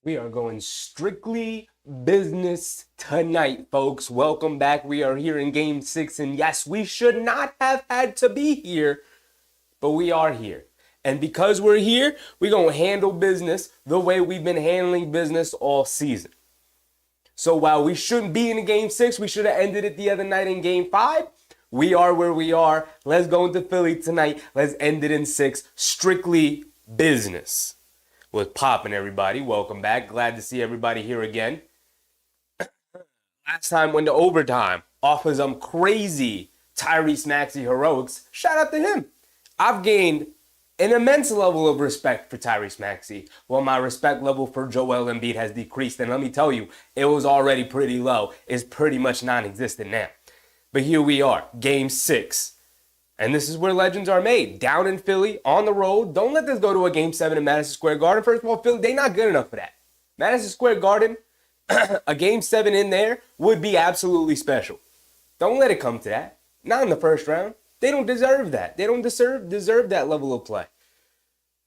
We are going strictly business tonight, folks. Welcome back. We are here in game 6, and yes, we should not have had to be here, but we are here. And because we're here, we're going to handle business the way we've been handling business all season. So while we shouldn't be in game 6, we should have ended it the other night in game 5. We are where we are. Let's go into Philly tonight. Let's end it in 6. Strictly business. What's popping, everybody? Welcome back. Glad to see everybody here again. Last time went to overtime off of some crazy Tyrese Maxey heroics. Shout out to him. I've gained an immense level of respect for Tyrese Maxey, while my respect level for Joel Embiid has decreased. And let me tell you, it was already pretty low. It's pretty much non-existent now. But here we are, game 6. And this is where legends are made. Down in Philly, on the road. Don't let this go to a game 7 in Madison Square Garden. First of all, Philly, they're not good enough for that. Madison Square Garden, a game 7 in there would be absolutely special. Don't let it come to that. Not in the first round. They don't deserve that. They don't deserve that level of play.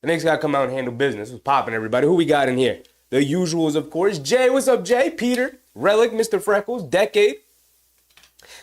The Knicks got to come out and handle business. What's popping, everybody? Who we got in here? The usuals, of course. Jay, what's up, Jay? Peter, Relic, Mr. Freckles, Decade.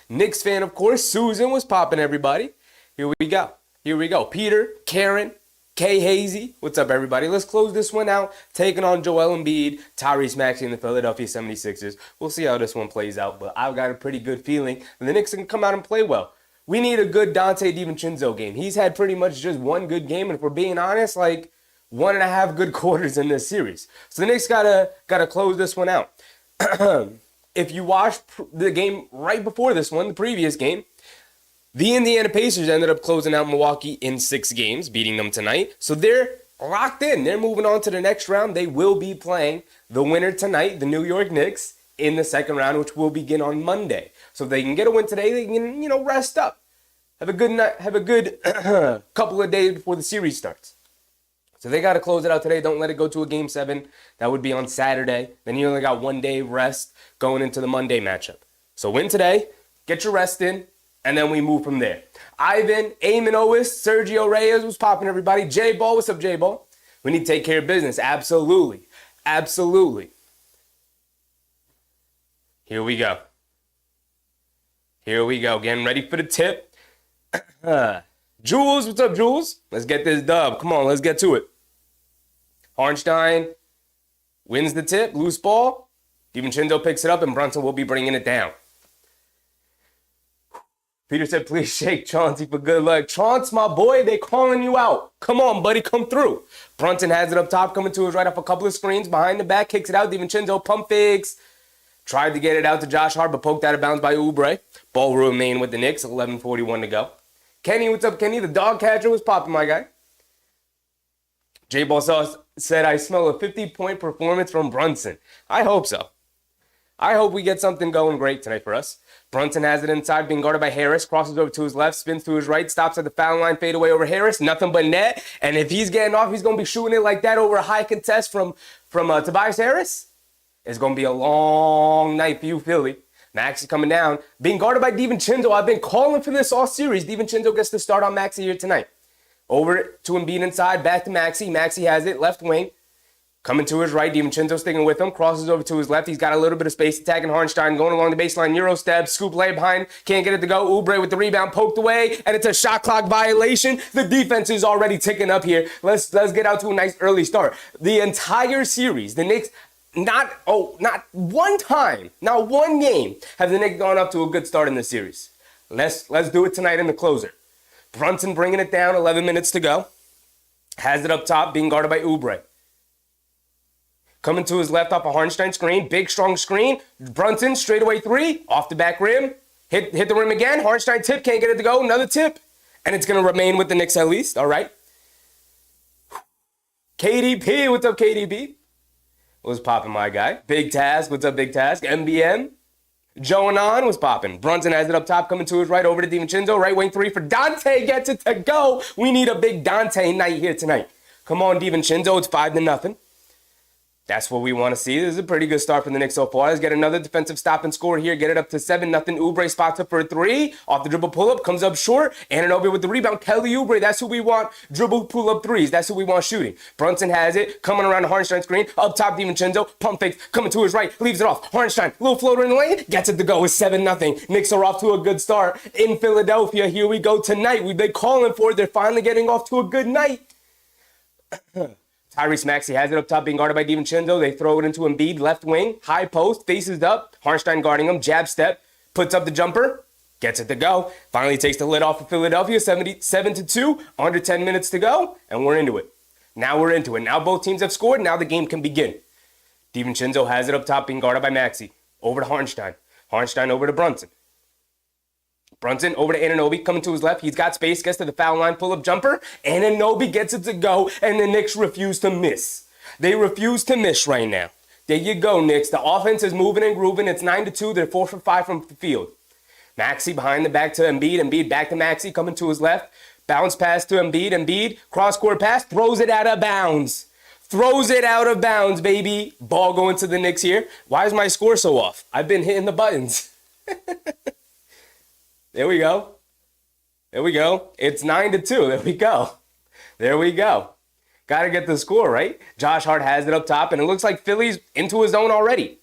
Knicks fan, of course. Susan, what's popping, everybody? Here we go. Here we go. Peter, Karen, K. Hazy. What's up, everybody? Let's close this one out. Taking on Joel Embiid, Tyrese Maxey, and the Philadelphia 76ers. We'll see how this one plays out, but I've got a pretty good feeling that the Knicks can come out and play well. We need a good Dante DiVincenzo game. He's had pretty much just one good game, and if we're being honest, like 1.5 good quarters in this series. So the Knicks gotta close this one out. If you watched the game right before this one, the previous game, the Indiana Pacers ended up closing out Milwaukee in 6 games, beating them tonight. So they're locked in. They're moving on to the next round. They will be playing the winner tonight, the New York Knicks, in the second round, which will begin on Monday. So if they can get a win today, they can, rest up. Have a good night. Have a good couple of days before the series starts. So they got to close it out today. Don't let it go to a game 7. That would be on Saturday. Then you only got 1 day rest going into the Monday matchup. So win today, get your rest in, and then we move from there. Ivan, Eamon Owis, Sergio Reyes, what's popping, everybody? J-Ball, what's up, J-Ball? We need to take care of business. Absolutely. Absolutely. Here we go. Here we go. Getting ready for the tip. Jules, what's up, Jules? Let's get this dub. Come on, let's get to it. Harnstein wins the tip. Loose ball. DiVincenzo picks it up, and Brunson will be bringing it down. Peter said, please shake Chauncey for good luck. Chauncey, my boy, they calling you out. Come on, buddy, come through. Brunson has it up top, coming to his right off a couple of screens. Behind the back, kicks it out. DiVincenzo pump fakes. Tried to get it out to Josh Hart, but poked out of bounds by Oubre. Ball will remain with the Knicks, 11:41 to go. Kenny, what's up, Kenny? The dog catcher was popping, my guy. J-Ball said, I smell a 50-point performance from Brunson. I hope so. I hope we get something going great tonight for us. Brunson has it inside, being guarded by Harris. Crosses over to his left, spins to his right, stops at the foul line, fade away over Harris. Nothing but net. And if he's getting off, he's going to be shooting it like that over a high contest from Tobias Harris. It's going to be a long night for you, Philly. Maxey coming down. Being guarded by DiVincenzo. I've been calling for this all series. DiVincenzo gets to start on Maxey here tonight. Over to Embiid inside, back to Maxey. Maxey has it, left wing. Coming to his right, DiVincenzo sticking with him. Crosses over to his left. He's got a little bit of space attacking Harnstein. Going along the baseline. Euro step. Scoop lay behind. Can't get it to go. Oubre with the rebound. Poked away. And it's a shot clock violation. The defense is already ticking up here. Let's get out to a nice early start. The entire series, the Knicks, not one time, not one game have the Knicks gone up to a good start in this series. Let's do it tonight in the closer. Brunson bringing it down. 11 minutes to go. Has it up top. Being guarded by Oubre. Coming to his left off a Harnstein screen. Big, strong screen. Brunson, straightaway 3. Off the back rim. Hit the rim again. Harnstein tip. Can't get it to go. Another tip. And it's going to remain with the Knicks at least. All right. KDP. What's up, KDP? What's popping, my guy? Big Task. What's up, Big Task? MBM. Joe Anon was popping. Brunson has it up top. Coming to his right. Over to DiVincenzo. Right wing 3 for Dante. Gets it to go. We need a big Dante night here tonight. Come on, DiVincenzo. It's 5-0. That's what we want to see. This is a pretty good start for the Knicks so far. Let's get another defensive stop and score here. Get it up to 7-0. Oubre spots up for a three. Off the dribble pull-up. Comes up short. Anunoby with the rebound. Kelly Oubre. That's who we want. Dribble pull-up threes. That's who we want shooting. Brunson has it. Coming around the Hartenstein screen. Up top, DiVincenzo. Pump fakes. Coming to his right. Leaves it off. Hartenstein. Little floater in the lane. Gets it to go. It's 7-0. Knicks are off to a good start in Philadelphia. Here we go tonight. We've been calling for it. They're finally getting off to a good night. Tyrese Maxey has it up top, being guarded by DiVincenzo. They throw it into Embiid, left wing, high post, faces up. Hartenstein guarding him, jab step, puts up the jumper, gets it to go. Finally takes the lid off of Philadelphia, 77-2, under 10 minutes to go, and we're into it. Now we're into it. Now both teams have scored. Now the game can begin. DiVincenzo has it up top, being guarded by Maxey. Over to Hartenstein. Hartenstein over to Brunson. Brunson over to Anunoby, coming to his left. He's got space, gets to the foul line, pull-up jumper. Anunoby gets it to go, and the Knicks refuse to miss. They refuse to miss right now. There you go, Knicks. The offense is moving and grooving. It's 9-2. They're 4 for 5 from the field. Maxey behind the back to Embiid. Embiid back to Maxey, coming to his left. Bounce pass to Embiid. Embiid, cross-court pass, throws it out of bounds. Throws it out of bounds, baby. Ball going to the Knicks here. Why is my score so off? I've been hitting the buttons. There we go. There we go. It's 9-2. There we go. There we go. Got to get the score, right? Josh Hart has it up top, and it looks like Philly's into his zone already.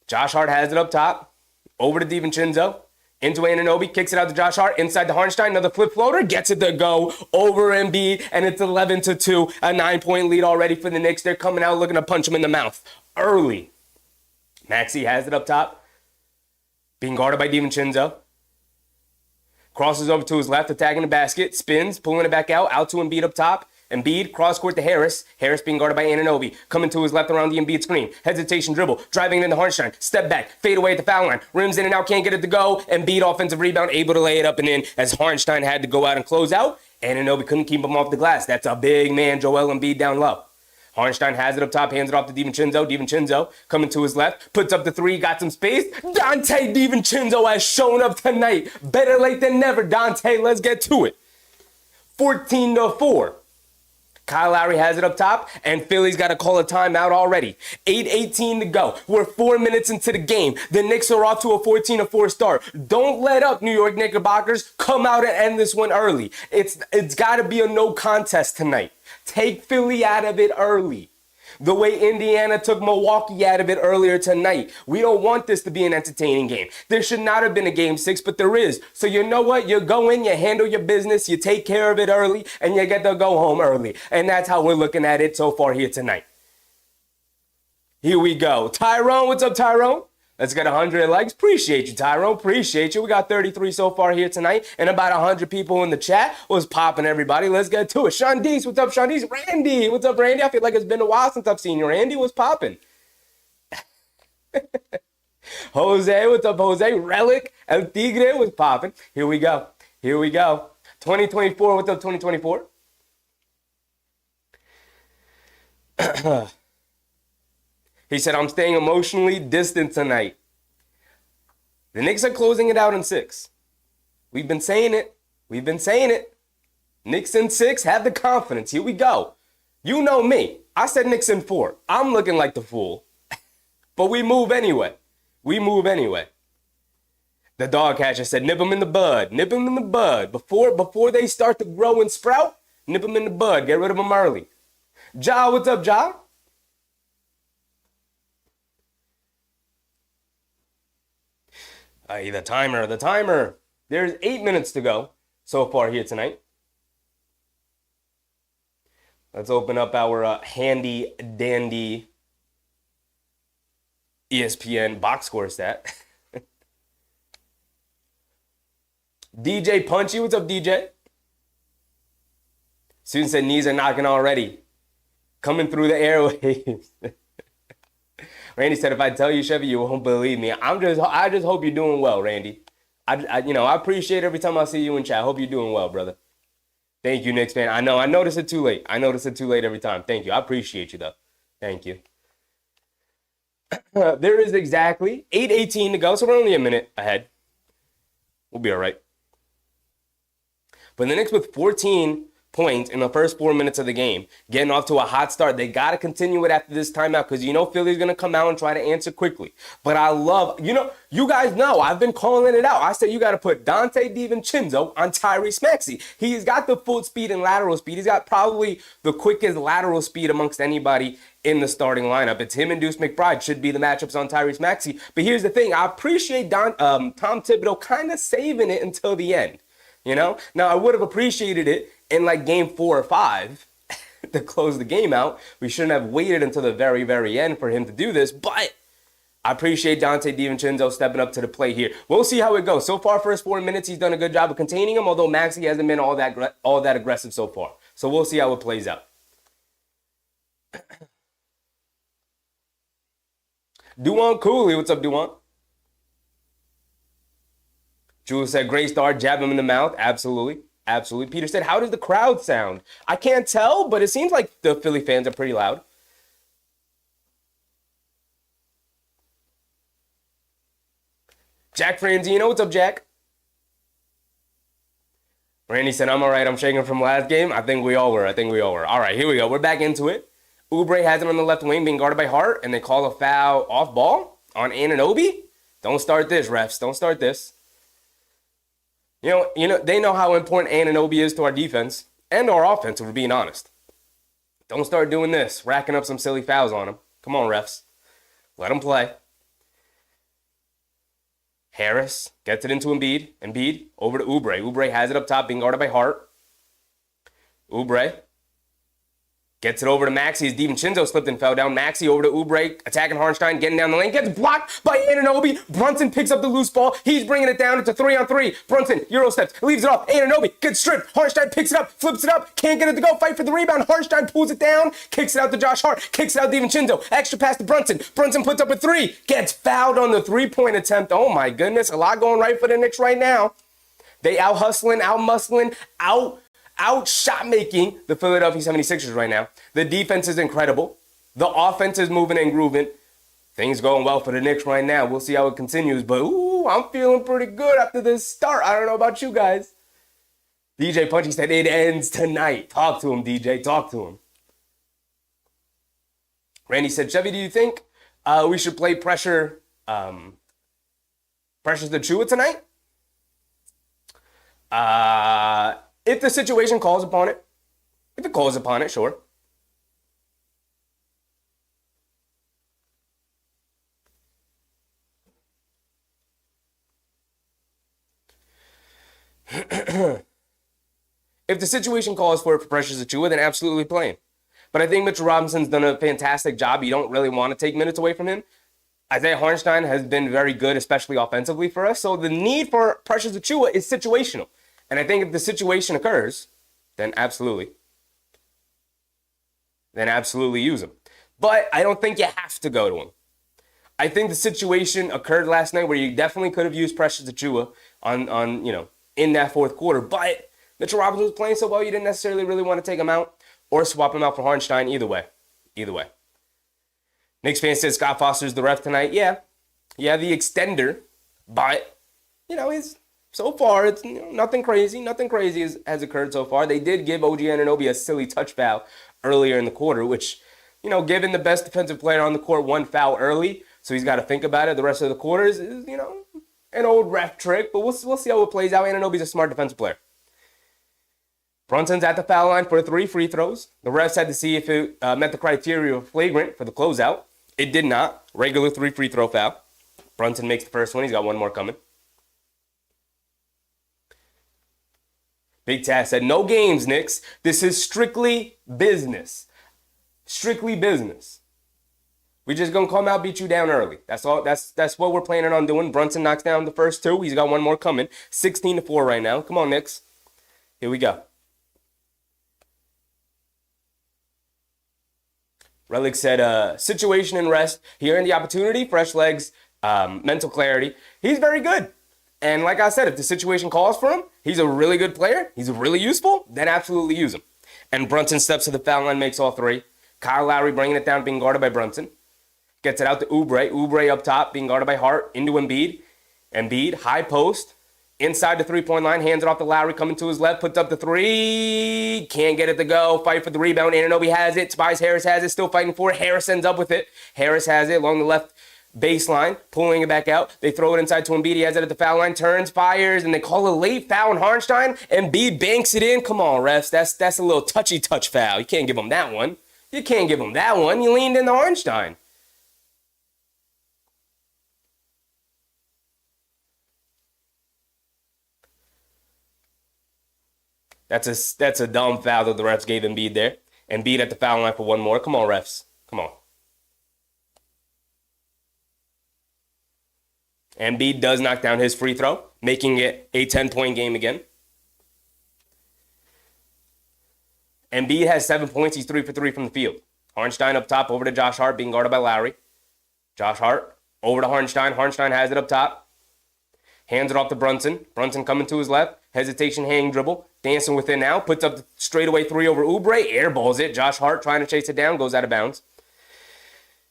Josh Hart has it up top. Over to DiVincenzo. Into Anunoby. Kicks it out to Josh Hart. Inside to Hartenstein. Another flip floater. Gets it to go. Over Embiid, and it's 11-2. A 9-point lead already for the Knicks. They're coming out looking to punch him in the mouth early. Maxey has it up top. Being guarded by DiVincenzo. Crosses over to his left, attacking the basket, spins, pulling it back out to Embiid up top. Embiid, cross court to Harris. Harris being guarded by Anunoby. Coming to his left around the Embiid screen. Hesitation dribble, driving into Hartenstein. Step back, fade away at the foul line. Rims in and out, can't get it to go. Embiid offensive rebound, able to lay it up and in as Hartenstein had to go out and close out. Anunoby couldn't keep him off the glass. That's a big man, Joel Embiid down low. Hartenstein has it up top, hands it off to DiVincenzo. DiVincenzo coming to his left, puts up the three, got some space. Dante DiVincenzo has shown up tonight. Better late than never, Dante. Let's get to it. 14-4. Kyle Lowry has it up top, and Philly's got to call a timeout already. 8:18 to go. We're 4 minutes into the game. The Knicks are off to a 14-4 start. Don't let up, New York Knickerbockers. Come out and end this one early. It's got to be a no contest tonight. Take Philly out of it early. The way Indiana took Milwaukee out of it earlier tonight. We don't want this to be an entertaining game. There should not have been a game 6, but there is. So you know what? You go in, you handle your business, you take care of it early, and you get to go home early. And that's how we're looking at it so far here tonight. Here we go. Tyrone, what's up, Tyrone? Let's get 100 likes. Appreciate you, Tyrone. Appreciate you. We got 33 so far here tonight, and about 100 people in the chat. What's popping, everybody? Let's get to it. Shandice, what's up, Shandice? Randy, what's up, Randy? I feel like it's been a while since I've seen you. Randy, what's popping? Jose, what's up, Jose? Relic, El Tigre, what's popping? Here we go. Here we go. 2024, what's up, 2024? He said, I'm staying emotionally distant tonight. The Knicks are closing it out in 6. We've been saying it. We've been saying it. Knicks in 6, have the confidence. Here we go. You know me. I said Knicks in 4. I'm looking like the fool. But we move anyway. We move anyway. The dog catcher said, nip them in the bud. Nip them in the bud. Before they start to grow and sprout, nip them in the bud. Get rid of them early. Ja, what's up, Ja? The timer. There's 8 minutes to go so far here tonight. Let's open up our handy dandy ESPN box score stat. DJ Punchy, what's up, DJ? Student said knees are knocking already. Coming through the airwaves. Randy said, if I tell you, Chevy, you won't believe me. I just hope you're doing well, Randy. I appreciate every time I see you in chat. I hope you're doing well, brother. Thank you, Knicks fan. I notice it too late. I notice it too late every time. Thank you. I appreciate you, though. Thank you. There is exactly 8:18 to go, so we're only a minute ahead. We'll be all right. But the Knicks with 14 points in the first 4 minutes of the game, getting off to a hot start. They got to continue it after this timeout because Philly's going to come out and try to answer quickly. But I love, you guys know I've been calling it out. I said you got to put Dante DiVincenzo on Tyrese Maxey. He's got the full speed and lateral speed. He's got probably the quickest lateral speed amongst anybody in the starting lineup. It's him and Deuce McBride should be the matchups on Tyrese Maxey. But here's the thing. I appreciate Tom Thibodeau kind of saving it until the end. Now I would have appreciated it in like game 4 or 5 to close the game out. We shouldn't have waited until the very, very end for him to do this, but I appreciate Dante DiVincenzo stepping up to the plate here. We'll see how it goes. So far, first 4 minutes, he's done a good job of containing him, although Maxey hasn't been all that aggressive so far. So we'll see how it plays out. Duan Cooley, what's up, Duan? Julius said, great start, jab him in the mouth. Absolutely. Absolutely. Peter said, how does the crowd sound? I can't tell, but it seems like the Philly fans are pretty loud. Jack Franzino, what's up, Jack? Randy said, I'm all right. I'm shaking from last game. I think we all were. All right, here we go. We're back into it. Oubre has him on the left wing being guarded by Hart, and they call a foul off ball on Anunoby. Don't start this, refs. Don't start this. They know how important Anunoby is to our defense and our offense, if we're being honest. Don't start doing this, racking up some silly fouls on him. Come on, refs. Let him play. Harris gets it into Embiid. Embiid over to Oubre. Oubre has it up top, being guarded by Hart. Oubre gets it over to Maxey as DiVincenzo slipped and fell down. Maxey over to Oubre, attacking Hartenstein, getting down the lane. Gets blocked by Anunoby. Brunson picks up the loose ball. He's bringing it down. It's a 3-on-3. Brunson, Euro steps, leaves it off. Anunoby gets stripped. Hartenstein picks it up, flips it up. Can't get it to go. Fight for the rebound. Hartenstein pulls it down. Kicks it out to Josh Hart. Kicks it out to DiVincenzo. Extra pass to Brunson. Brunson puts up a 3. Gets fouled on the 3-point attempt. Oh, my goodness. A lot going right for the Knicks right now. They out-hustling, out-muscling, out shot making the Philadelphia 76ers right now. The defense is incredible. The offense is moving and grooving. Things going well for the Knicks right now. We'll see how it continues. But, I'm feeling pretty good after this start. I don't know about you guys. DJ Punchy said it ends tonight. Talk to him, DJ. Talk to him. Randy said, Chevy, do you think we should play Precious Achiuwa tonight? If the situation calls upon it. If it calls upon it, sure. If the situation calls for it for Precious Achiuwa, then absolutely play him. But I think Mitchell Robinson's done a fantastic job. You don't really want to take minutes away from him. Isaiah Hartenstein has been very good, especially offensively for us. So the need for Precious Achiuwa is situational. And I think if the situation occurs, then absolutely use him. But I don't think you have to go to him. I think the situation occurred last night where you definitely could have used Precious Achiuwa on in that fourth quarter. But Mitchell Robinson was playing so well, you didn't necessarily really want to take him out or swap him out for Hartenstein. Either way. Knicks fan says Scott Foster's the ref tonight. Yeah, the extender. But he's. So far, it's nothing crazy. Nothing crazy has occurred so far. They did give OG Anunoby a silly touch foul earlier in the quarter, which, given the best defensive player on the court one foul early, so he's got to think about it. The rest of the quarters is, an old ref trick, but we'll see how it plays out. Anunoby's a smart defensive player. Brunson's at the foul line for 3 free throws. The refs had to see if it met the criteria of flagrant for the closeout. It did not. Regular 3 free throw foul. Brunson makes the first one. He's got one more coming. Big Taz said, no games, Knicks. This is strictly business. Strictly business. We just gonna come out, beat you down early. That's all. That's what we're planning on doing. Brunson knocks down the first 2. He's got one more coming. 16-4 right now. Come on, Knicks. Here we go. Relic said, situation and rest. He earned the opportunity, fresh legs, mental clarity. He's very good. And like I said, if the situation calls for him, he's a really good player. He's really useful. Then absolutely use him. And Brunson steps to the foul line, makes all 3. Kyle Lowry bringing it down, being guarded by Brunson. Gets it out to Oubre. Oubre up top, being guarded by Hart. Into Embiid. Embiid, high post. inside the three-point line, hands it off to Lowry, coming to his left, puts up the three, can't get it to go, fight for the rebound. Anunoby has it, Tobias Harris has it, still fighting for it. Harris ends up with it. Harris has it along the left baseline, pulling it back out. They throw it inside to Embiid. He has it at the foul line, turns, fires, and they call a late foul on Hartenstein. Embiid banks it in. Come on, refs. That's a little touchy touch foul. You can't give him that one. You can't give him that one. You leaned into Hartenstein. That's a dumb foul that the refs gave Embiid there. Embiid at the foul line for one more. Come on, refs. Come on. Embiid does knock down his free throw, making it a 10-point game again. Embiid has 7 points. He's 3 for 3 from the field. Hartenstein up top, over to Josh Hart, being guarded by Lowry. Josh Hart over to Hartenstein. Hartenstein has it up top. Hands it off to Brunson. Brunson coming to his left. Hesitation, hang dribble. Dancing with it now. Puts up the straightaway three over Oubre. Airballs it. Josh Hart trying to chase it down. Goes out of bounds.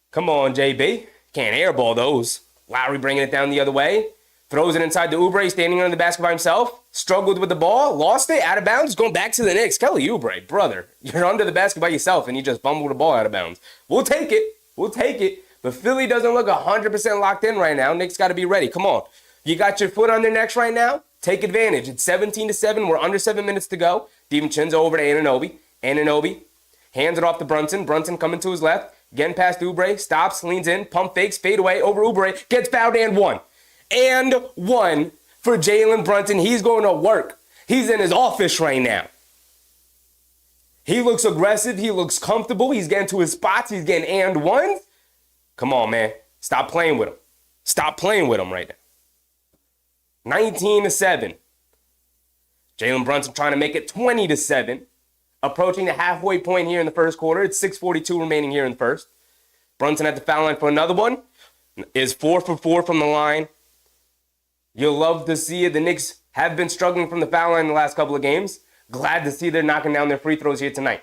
Come on, JB. Can't airball those. Lowry bringing it down the other way. Throws it inside to Oubre. Standing under the basket by himself. Struggled with the ball. Lost it. Out of bounds. Going back to the Knicks. Kelly Oubre, brother. You're under the basket by yourself and you just fumbled the ball out of bounds. We'll take it. We'll take it. But Philly doesn't look 100% locked in right now. Knicks got to be ready. Come on. You got your foot on their necks right now? Take advantage. It's 17-7. We're under 7 minutes to go. DiVincenzo over to Anunoby. Anunoby hands it off to Brunson. Brunson coming to his left. Getting past Oubre. Stops, leans in, pump fakes, fade away over Oubre. Gets fouled and one. And one for Jalen Brunson. He's going to work. He's in his office right now. He looks aggressive. He looks comfortable. He's getting to his spots. He's getting and ones. Come on, man. Stop playing with him. Stop playing with him right now. 19-7. Jalen Brunson trying to make it 20-7. Approaching the halfway point here in the first quarter. It's 6:42 remaining here in the first. Brunson at the foul line for another one. Is 4 for 4 from the line. You'll love to see it. The Knicks have been struggling from the foul line in the last couple of games. Glad to see they're knocking down their free throws here tonight.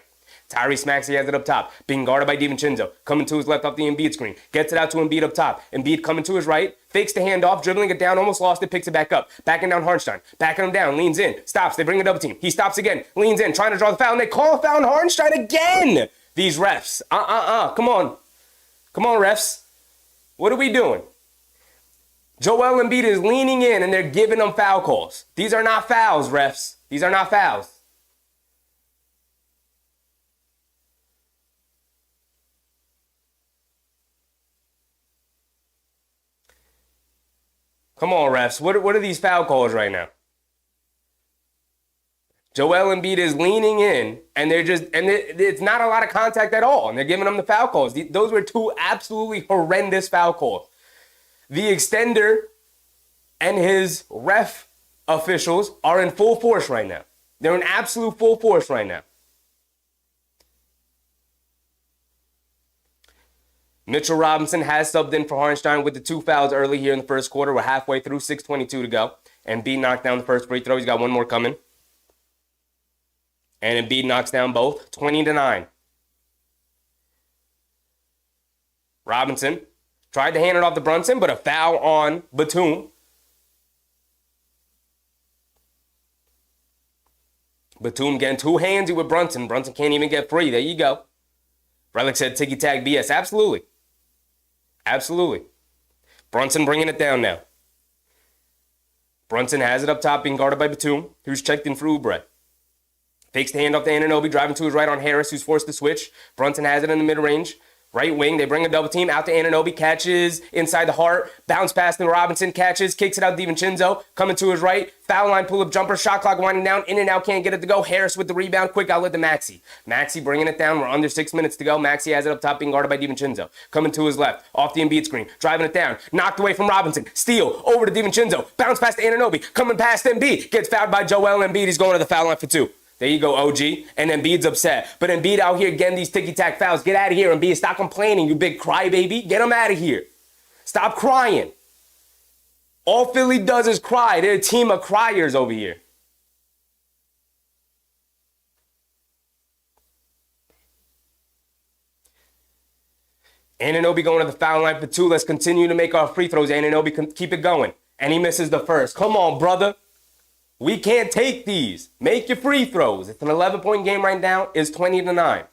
Tyrese Maxey has it up top, being guarded by DiVincenzo. Coming to his left off the Embiid screen. Gets it out to Embiid up top. Embiid coming to his right. Fakes the handoff, dribbling it down, almost lost it, picks it back up. Backing down Hartenstein. Backing him down, leans in. Stops, they bring a double team. He stops again, leans in, trying to draw the foul, and they call a foul on Hartenstein again! These refs. Come on. Come on, refs. What are we doing? Joel Embiid is leaning in, and they're giving them foul calls. These are not fouls, refs. These are not fouls. Come on, refs. What are these foul calls right now? Joel Embiid is leaning in, and it's not a lot of contact at all, and they're giving them the foul calls. Those were two absolutely horrendous foul calls. The extender and his ref officials are in full force right now. They're in absolute full force right now. Mitchell Robinson has subbed in for Hartenstein with the two fouls early here in the first quarter. We're halfway through, 6:22 to go. Embiid knocked down the first free throw. He's got one more coming. And Embiid knocks down both, 20-9. Robinson tried to hand it off to Brunson, but a foul on Batum. Batum getting too handsy with Brunson. Brunson can't even get free. There you go. Relic said ticky-tack BS. Absolutely. Absolutely. Brunson bringing it down now. Brunson has it up top, being guarded by Batum, who's checked in for Oubre. Fakes the handoff to Anunoby, driving to his right on Harris, who's forced to switch. Brunson has it in the mid-range. Right wing, they bring a double team out to Anunoby, catches inside the heart, bounce pass to Robinson, catches, kicks it out to DiVincenzo, coming to his right, foul line, pull-up jumper, shot clock winding down, in and out, can't get it to go. Harris with the rebound, quick outlet to Maxey. Maxey bringing it down, we're under 6 minutes to go. Maxey has it up top, being guarded by DiVincenzo. Coming to his left, off the Embiid screen, driving it down, knocked away from Robinson, steal, over to DiVincenzo, bounce pass to Anunoby, coming past Embiid, gets fouled by Joel Embiid, he's going to the foul line for two. There you go, OG. And Embiid's upset. But Embiid out here getting these ticky-tack fouls. Get out of here, Embiid. Stop complaining, you big crybaby. Get him out of here. Stop crying. All Philly does is cry. They're a team of criers over here. Anunoby going to the foul line for two. Let's continue to make our free throws. Anunoby can keep it going. And he misses the first. Come on, brother. We can't take these. Make your free throws. It's an 11-point game right now. It's 20-9.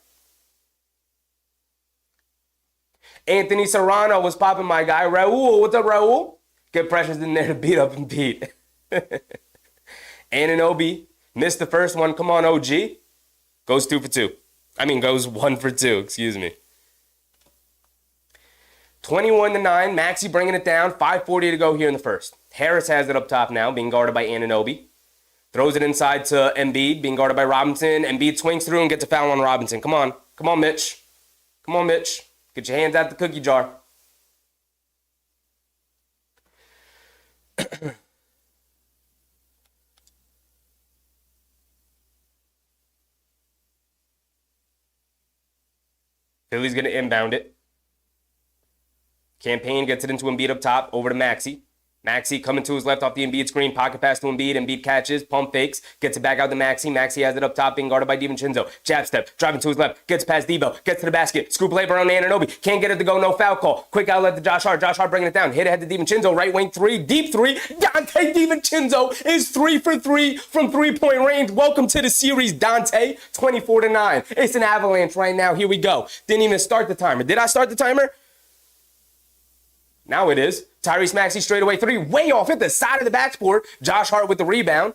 Anthony Serrano was popping my guy. Raul, what's up, Raul? Good pressures in there to beat up and beat. Anunoby missed the first one. Come on, OG. Goes 2 for 2. Goes 1 for 2. Excuse me. 21-9. Maxey bringing it down. 5:40 to go here in the first. Harris has it up top now, being guarded by Anunoby. Throws it inside to Embiid, being guarded by Robinson. Embiid swings through and gets a foul on Robinson. Come on. Come on, Mitch. Come on, Mitch. Get your hands out the cookie jar. Philly's going to inbound it. Campaign gets it into Embiid up top, over to Maxey. Maxey coming to his left off the Embiid screen. Pocket pass to Embiid. Embiid catches, pump fakes, gets it back out to Maxey. Maxey has it up top, being guarded by DiVincenzo. Jab step, driving to his left, gets past Devo, gets to the basket. Scoop labor on Anunoby. Can't get it to go, no foul call. Quick outlet to Josh Hart. Josh Hart bringing it down. Hit ahead to DiVincenzo. Right wing three, deep three. Dante DiVincenzo is 3 for 3 from 3-point range. Welcome to the series, Dante. 24-9. It's an avalanche right now. Here we go. Didn't even start the timer. Did I start the timer? Now it is. Tyrese Maxey straightaway three, way off at the side of the backboard. Josh Hart with the rebound.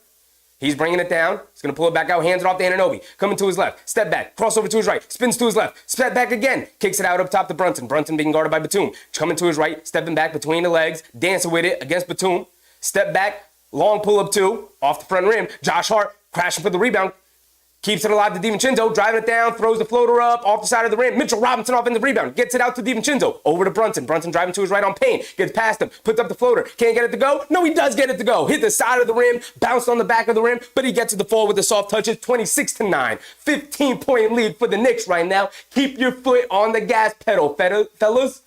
He's bringing it down. He's going to pull it back out, hands it off to Anunoby. Coming to his left, step back, crossover to his right, spins to his left, step back again, kicks it out up top to Brunson. Brunson being guarded by Batum. Coming to his right, stepping back between the legs, dancing with it against Batum. Step back, long pull up two, off the front rim. Josh Hart crashing for the rebound. Keeps it alive to DiVincenzo, driving it down, throws the floater up, off the side of the rim. Mitchell Robinson off in the rebound, gets it out to DiVincenzo, over to Brunson. Brunson driving to his right on Payne, gets past him, puts up the floater, can't get it to go. No, he does get it to go. Hit the side of the rim, bounced on the back of the rim, but he gets to the fall with the soft touches. 26-9, 15-point lead for the Knicks right now. Keep your foot on the gas pedal, fellas.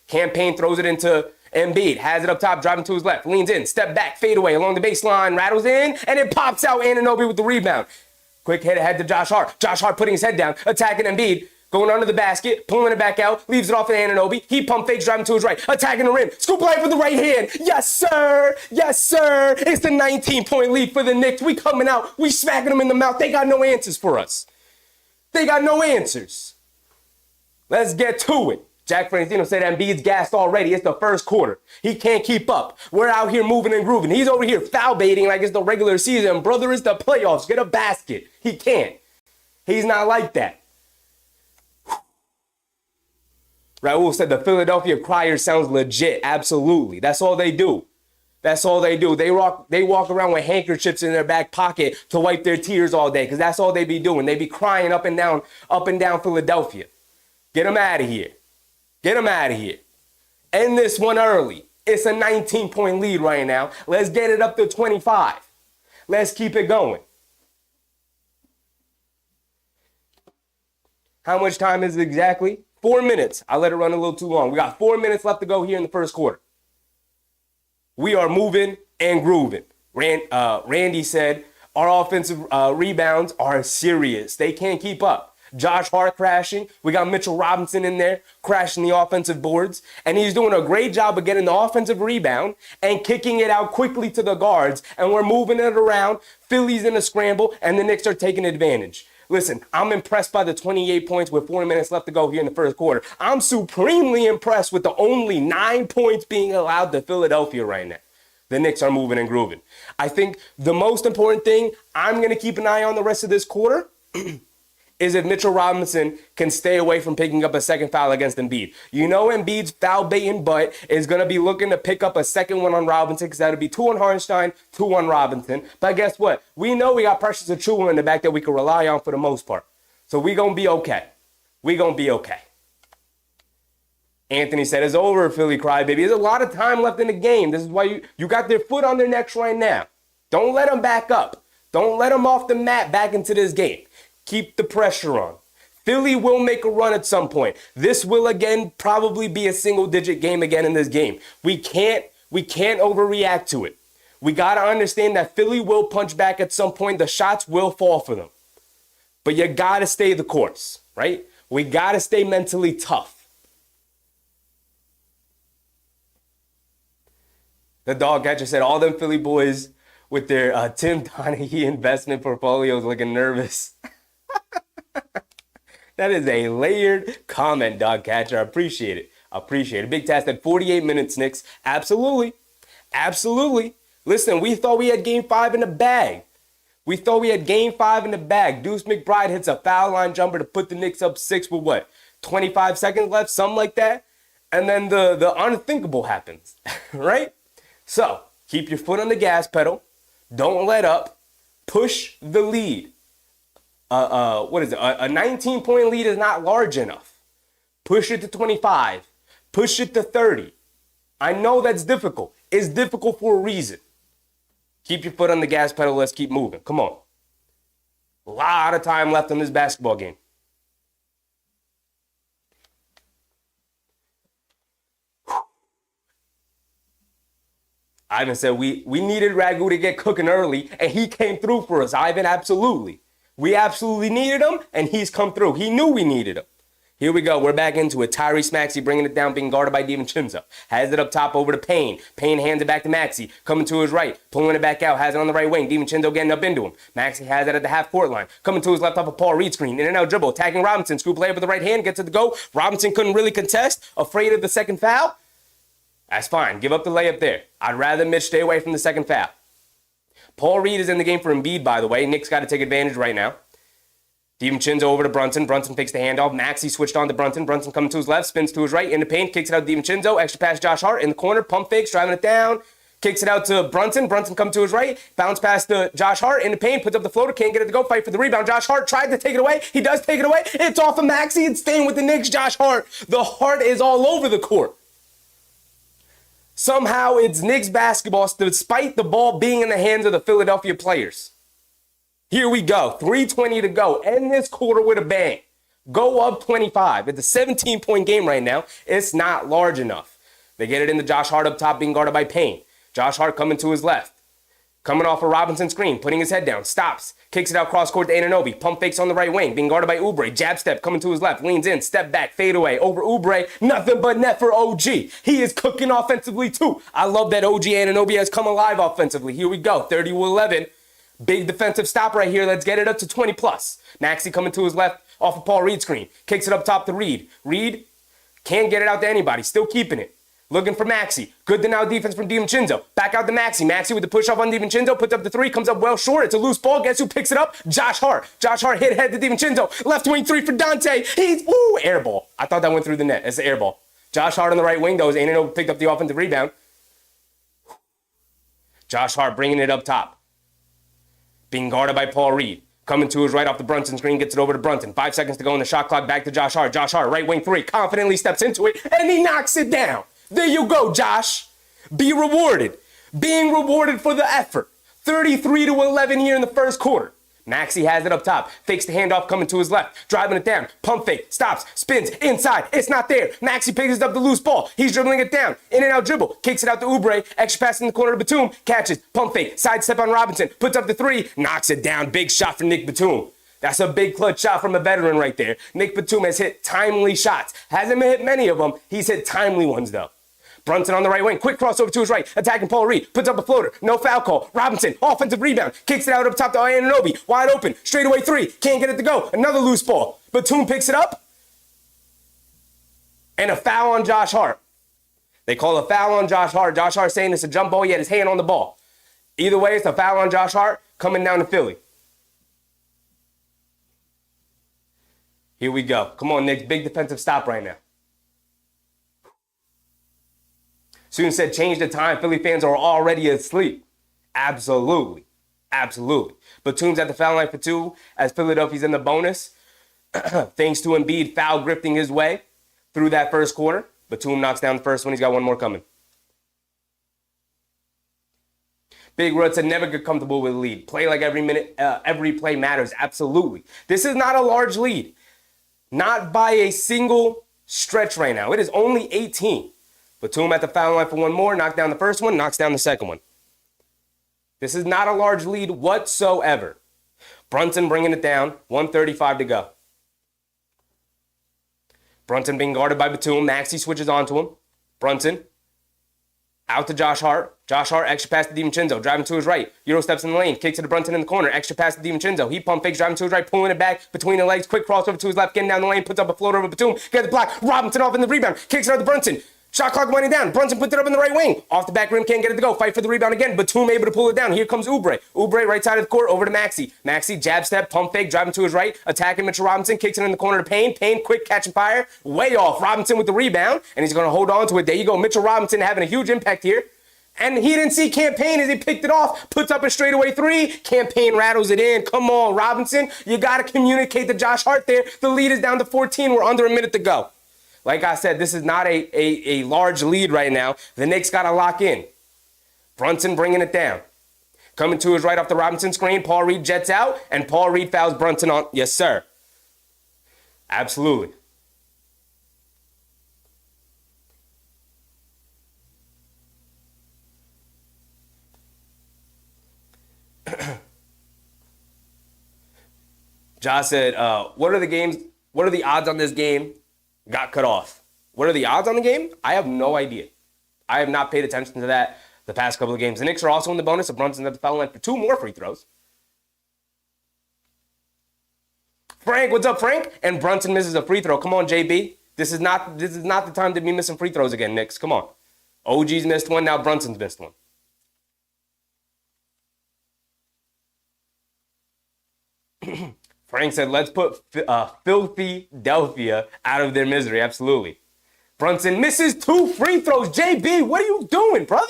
Campaign throws it into Embiid, has it up top, driving to his left, leans in, step back, fade away along the baseline, rattles in, and it pops out. Anunoby with the rebound. Quick hit ahead to Josh Hart. Josh Hart putting his head down, attacking Embiid, going under the basket, pulling it back out, leaves it off to Anunoby. He pump fakes, driving to his right, attacking the rim. Scoop light with the right hand. Yes, sir. Yes, sir. It's the 19-point lead for the Knicks. We coming out. We smacking them in the mouth. They got no answers for us. They got no answers. Let's get to it. Jack Francino said Embiid's gassed already. It's the first quarter. He can't keep up. We're out here moving and grooving. He's over here foul baiting like it's the regular season. Brother, it's the playoffs. Get a basket. He can't. He's not like that. Raul said the Philadelphia Criers sounds legit. Absolutely. That's all they do. That's all they do. They walk around with handkerchiefs in their back pocket to wipe their tears all day because that's all they be doing. They be crying up and down Philadelphia. Get them out of here. Get him out of here. End this one early. It's a 19-point lead right now. Let's get it up to 25. Let's keep it going. How much time is it exactly? 4 minutes. I let it run a little too long. We got 4 minutes left to go here in the first quarter. We are moving and grooving. Randy said our offensive rebounds are serious. They can't keep up. Josh Hart crashing. We got Mitchell Robinson in there crashing the offensive boards. And he's doing a great job of getting the offensive rebound and kicking it out quickly to the guards. And we're moving it around. Philly's in a scramble, and the Knicks are taking advantage. Listen, I'm impressed by the 28 points with 4 minutes left to go here in the first quarter. I'm supremely impressed with the only 9 points being allowed to Philadelphia right now. The Knicks are moving and grooving. I think the most important thing I'm going to keep an eye on the rest of this quarter is if Mitchell Robinson can stay away from picking up a second foul against Embiid. You know Embiid's foul baiting butt is going to be looking to pick up a second one on Robinson because that would be 2 on Hartenstein, 2 on Robinson. But guess what? We know we got Precious Achiuwa in the back that we can rely on for the most part. So we going to be okay. We going to be okay. Anthony said it's over, Philly crybaby. There's a lot of time left in the game. This is why you got their foot on their necks right now. Don't let them back up. Don't let them off the mat back into this game. Keep the pressure on. Philly will make a run at some point. This will again probably be a single-digit game again in this game. We can't overreact to it. We got to understand that Philly will punch back at some point. The shots will fall for them. But you got to stay the course, right? We got to stay mentally tough. The dog catcher said all them Philly boys with their Tim Donaghy investment portfolios looking nervous. That is a layered comment, Dog Catcher. I appreciate it. Big Task at 48 minutes, Knicks. Absolutely. Listen, we thought we had game 5 in the bag. Deuce McBride hits a foul line jumper to put the Knicks up 6 with what? 25 seconds left, something like that. And then the unthinkable happens, right? So keep your foot on the gas pedal. Don't let up. Push the lead. What is it? A 19-point lead is not large enough. Push it to 25. Push it to 30. I know that's difficult. It's difficult for a reason. Keep your foot on the gas pedal. Let's keep moving. Come on. A lot of time left in this basketball game. Ivan said we needed Ragu to get cooking early, and he came through for us. Ivan, absolutely. We absolutely needed him, and he's come through. He knew we needed him. Here we go. We're back into it. Tyrese Maxey bringing it down, being guarded by DiVincenzo. Has it up top over to Payne. Payne hands it back to Maxey. Coming to his right. Pulling it back out. Has it on the right wing. DiVincenzo getting up into him. Maxey has it at the half-court line. Coming to his left off a Paul Reed screen. In and out dribble. Attacking Robinson. Scoop player with the right hand. Gets it to go. Robinson couldn't really contest. Afraid of the second foul. That's fine. Give up the layup there. I'd rather Mitch stay away from the second foul. Paul Reed is in the game for Embiid, by the way. Nick's got to take advantage right now. DiVincenzo over to Brunson. Brunson takes the handoff. Maxey switched on to Brunson. Brunson coming to his left, spins to his right, in the paint, kicks it out to DiVincenzo. Extra pass Josh Hart in the corner, pump fakes, driving it down. Kicks it out to Brunson. Brunson coming to his right, bounce pass to Josh Hart in the paint, puts up the floater, can't get it to go, fight for the rebound. Josh Hart tried to take it away. He does take it away. It's off of Maxey. It's staying with the Knicks. Josh Hart. The Hart is all over the court. Somehow it's Knicks basketball despite the ball being in the hands of the Philadelphia players. Here we go. 3:20 to go. End this quarter with a bang. Go up 25. It's a 17-point game right now. It's not large enough. They get it into Josh Hart up top, being guarded by Payne. Josh Hart coming to his left. Coming off a Robinson screen, putting his head down, stops, kicks it out cross court to Anunoby, pump fakes on the right wing, being guarded by Oubre, jab step, coming to his left, leans in, step back, fade away, over Oubre, nothing but net for OG. He is cooking offensively too. I love that OG Anunoby has come alive offensively. Here we go, 30-11. Big defensive stop right here. Let's get it up to 20 plus. Maxey coming to his left off a Paul Reed screen, kicks it up top to Reed. Reed can't get it out to anybody, still keeping it. Looking for Maxey. Good to now defense from DiVincenzo. Back out to Maxey. Maxey with the push off on DiVincenzo. Puts up the 3. Comes up well short. It's a loose ball. Guess who picks it up? Josh Hart. Josh Hart hit head to DiVincenzo. Left wing 3 for Dante. He's, air ball. I thought that went through the net. It's the air ball. Josh Hart on the right wing, though. Anunoby picked up the offensive rebound. Josh Hart bringing it up top. Being guarded by Paul Reed. Coming to his right off the Brunson screen. Gets it over to Brunson. 5 seconds to go in the shot clock. Back to Josh Hart. Josh Hart, right wing 3. Confidently steps into it. And he knocks it down. There you go, Josh. Be rewarded. Being rewarded for the effort. 33-11 here in the first quarter. Maxey has it up top. Fakes the handoff coming to his left. Driving it down. Pump fake. Stops. Spins. Inside. It's not there. Maxey picks up the loose ball. He's dribbling it down. In and out dribble. Kicks it out to Oubre. Extra pass in the corner to Batum. Catches. Pump fake. Side step on Robinson. Puts up the 3. Knocks it down. Big shot for Nick Batum. That's a big clutch shot from a veteran right there. Nick Batum has hit timely shots. Hasn't hit many of them. He's hit timely ones, though. Brunson on the right wing. Quick crossover to his right. Attacking Paul Reed. Puts up a floater. No foul call. Robinson. Offensive rebound. Kicks it out up top to Anunoby. Wide open. Straightaway 3. Can't get it to go. Another loose ball. Batum picks it up. And a foul on Josh Hart. They call a foul on Josh Hart. Josh Hart saying it's a jump ball. He had his hand on the ball. Either way, it's a foul on Josh Hart coming down to Philly. Here we go. Come on, Knicks. Big defensive stop right now. Soon said change the time. Philly fans are already asleep. Absolutely. Batum's at the foul line for 2 as Philadelphia's in the bonus. Thanks to Embiid foul grifting his way through that first quarter. Batum knocks down the first one. He's got one more coming. Big Rod said never get comfortable with a lead. Play like every minute, every play matters. Absolutely. This is not a large lead. Not by a single stretch right now. It is only 18. Batum at the foul line for one more, knocked down the first one, knocks down the second one. This is not a large lead whatsoever. Brunson bringing it down, 1:35 to go. Brunson being guarded by Batum. Maxey switches onto him. Brunson Out to Josh Hart. Josh Hart, extra pass to DiVincenzo, driving to his right. Euro steps in the lane, kicks it to Brunson in the corner, extra pass to DiVincenzo. He pump fakes, driving to his right, pulling it back between the legs, quick crossover to his left, getting down the lane, puts up a floater over Batum, gets the block. Robinson off in the rebound, kicks it out to Brunson. Shot clock winding down. Brunson puts it up in the right wing. Off the back rim, can't get it to go. Fight for the rebound again. Batum able to pull it down. Here comes Oubre. Oubre right side of the court over to Maxey. Maxey jab step, pump fake, driving to his right, attacking Mitchell Robinson, kicks it in the corner to Payne. Payne quick catch and fire, way off. Robinson with the rebound, and he's going to hold on to it. There you go. Mitchell Robinson having a huge impact here. And he didn't see Campaign as he picked it off, puts up a straightaway three. Campaign rattles it in. Come on, Robinson. You got to communicate to Josh Hart there. The lead is down to 14. We're under a minute to go. Like I said, this is not a large lead right now. The Knicks got to lock in. Brunson bringing it down. Coming to his right off the Robinson screen. Paul Reed jets out, and Paul Reed fouls Brunson on. Yes, sir. Absolutely. Josh said, what are the odds on this game? Got cut off. What are the odds on the game? I have no idea. I have not paid attention to that the past couple of games. The Knicks are also in the bonus, so Brunson's at the foul line for 2 more free throws. Frank, what's up, Frank? And Brunson misses a free throw. Come on, JB. This is not the time to be missing free throws again, Knicks. Come on. OG's missed one, now Brunson's missed one. Frank said, let's put Filthy Delphia out of their misery. Absolutely. Brunson misses 2 free throws. JB, what are you doing, brother?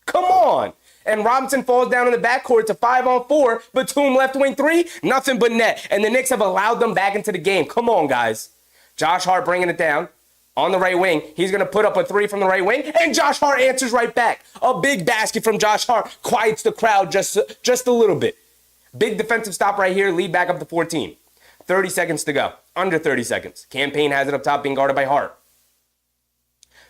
Come on. And Robinson falls down in the backcourt to 5-on-4. Batum left wing 3, nothing but net. And the Knicks have allowed them back into the game. Come on, guys. Josh Hart bringing it down on the right wing. He's going to put up a 3 from the right wing. And Josh Hart answers right back. A big basket from Josh Hart quiets the crowd just a little bit. Big defensive stop right here. Lead back up to 14. 30 seconds to go. Under 30 seconds. Campaign has it up top, being guarded by Hart.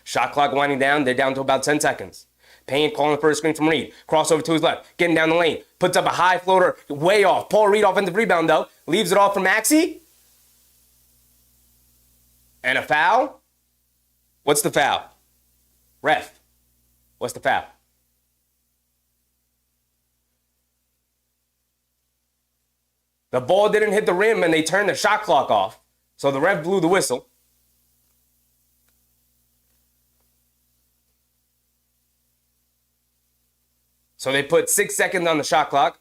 Shot clock winding down. They're down to about 10 seconds. Payne calling for a screen from Reed. Crossover to his left. Getting down the lane. Puts up a high floater. Way off. Paul Reed offensive rebound, though. Leaves it off for Maxey. And a foul. What's the foul? Ref. What's the foul? The ball didn't hit the rim, and they turned the shot clock off. So the ref blew the whistle. So they put 6 seconds on the shot clock.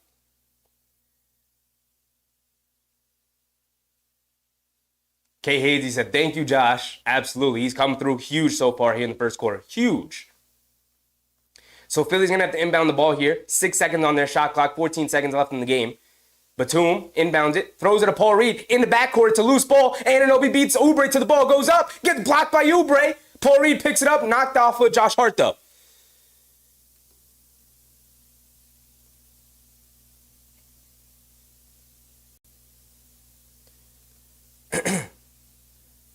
Kay Hazy said, thank you, Josh. Absolutely. He's come through huge so far here in the first quarter. Huge. So Philly's going to have to inbound the ball here. 6 seconds on their shot clock. 14 seconds left in the game. Batum inbounds it, throws it to Paul Reed in the backcourt. It's a loose ball. Anunoby beats Oubre to the ball, goes up, gets blocked by Oubre. Paul Reed picks it up, knocked off with Josh Hart, though.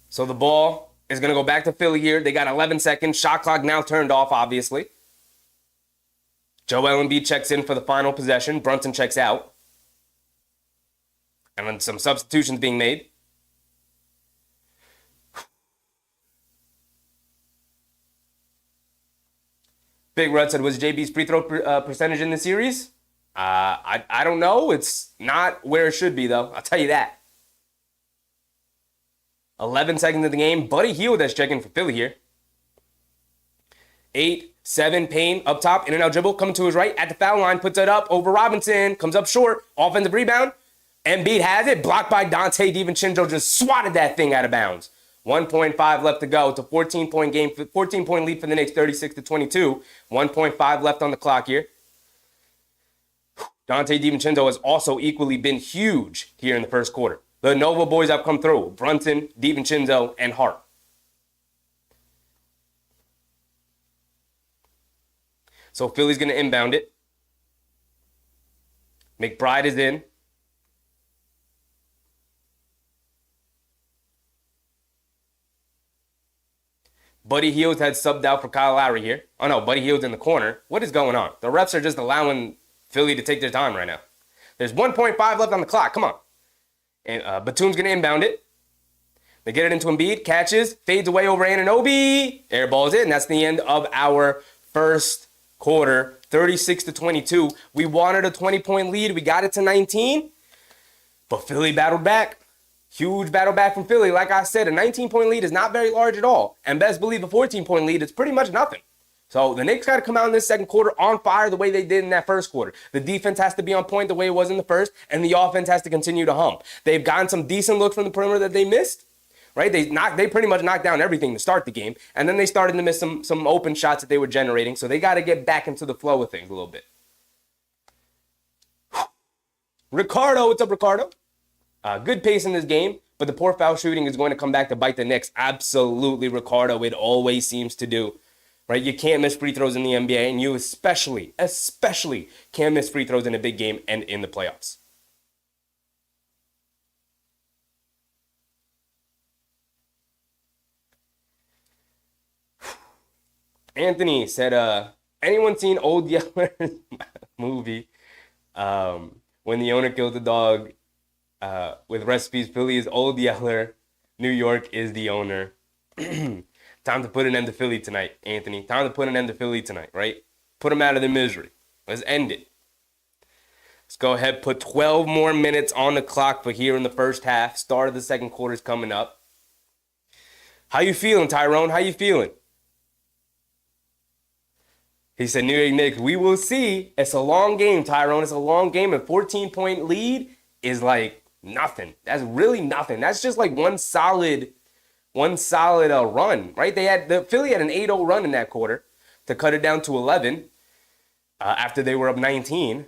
So the ball is going to go back to Philly here. They got 11 seconds. Shot clock now turned off, obviously. Joel Embiid checks in for the final possession. Brunson checks out. And then some substitutions being made. Big Red said, was JB's free throw percentage in the series? I don't know. It's not where it should be, though. I'll tell you that. 11 seconds of the game. Buddy Hield that's checking for Philly here. 8, 7, Payne up top, in and out dribble, coming to his right at the foul line, puts it up over Robinson, comes up short, offensive rebound. Embiid has it, blocked by Donte DiVincenzo, just swatted that thing out of bounds. 1.5 left to go. It's a 14-point game, 14-point lead for the Knicks, 36-22. 1.5 left on the clock here. Donte DiVincenzo has also equally been huge here in the first quarter. The Nova boys have come through. Brunson, DiVincenzo, and Hart. So Philly's going to inbound it. McBride is in. Buddy Hield's had subbed out for Kyle Lowry here. Oh, no, Buddy Hield's in the corner. What is going on? The refs are just allowing Philly to take their time right now. There's 1.5 left on the clock. Come on. And Batum's going to inbound it. They get it into Embiid. Catches. Fades away over Anunoby. Air ball's in. That's the end of our first quarter, 36-22. We wanted a 20-point lead. We got it to 19, but Philly battled back. Huge battle back from Philly. Like I said, a 19-point lead is not very large at all. And best believe a 14-point lead is pretty much nothing. So the Knicks got to come out in this second quarter on fire the way they did in that first quarter. The defense has to be on point the way it was in the first, and the offense has to continue to hum. They've gotten some decent looks from the perimeter that they missed, right? They pretty much knocked down everything to start the game, and then they started to miss some open shots that they were generating, so they got to get back into the flow of things a little bit. Ricardo, what's up, Ricardo? Good pace in this game, but the poor foul shooting is going to come back to bite the Knicks. Absolutely, Ricardo. It always seems to do. Right? You can't miss free throws in the NBA, and you especially can't miss free throws in a big game and in the playoffs. Anthony said, anyone seen Old Yeller's movie when the owner killed the dog with recipes? Philly is Old Yeller. New York is the owner. Time to put an end to Philly tonight, Anthony. Time to put an end to Philly tonight, right? Put them out of their misery. Let's end it. Let's go ahead, put 12 more minutes on the clock for here in the first half. Start of the second quarter is coming up. How you feeling, Tyrone? How you feeling? He said, New York Knicks, we will see. It's a long game, Tyrone. It's a long game. A 14-point lead is like nothing. That's really nothing. That's just like one solid run, right? Philly had an 8-0 run in that quarter to cut it down to 11 after they were up 19.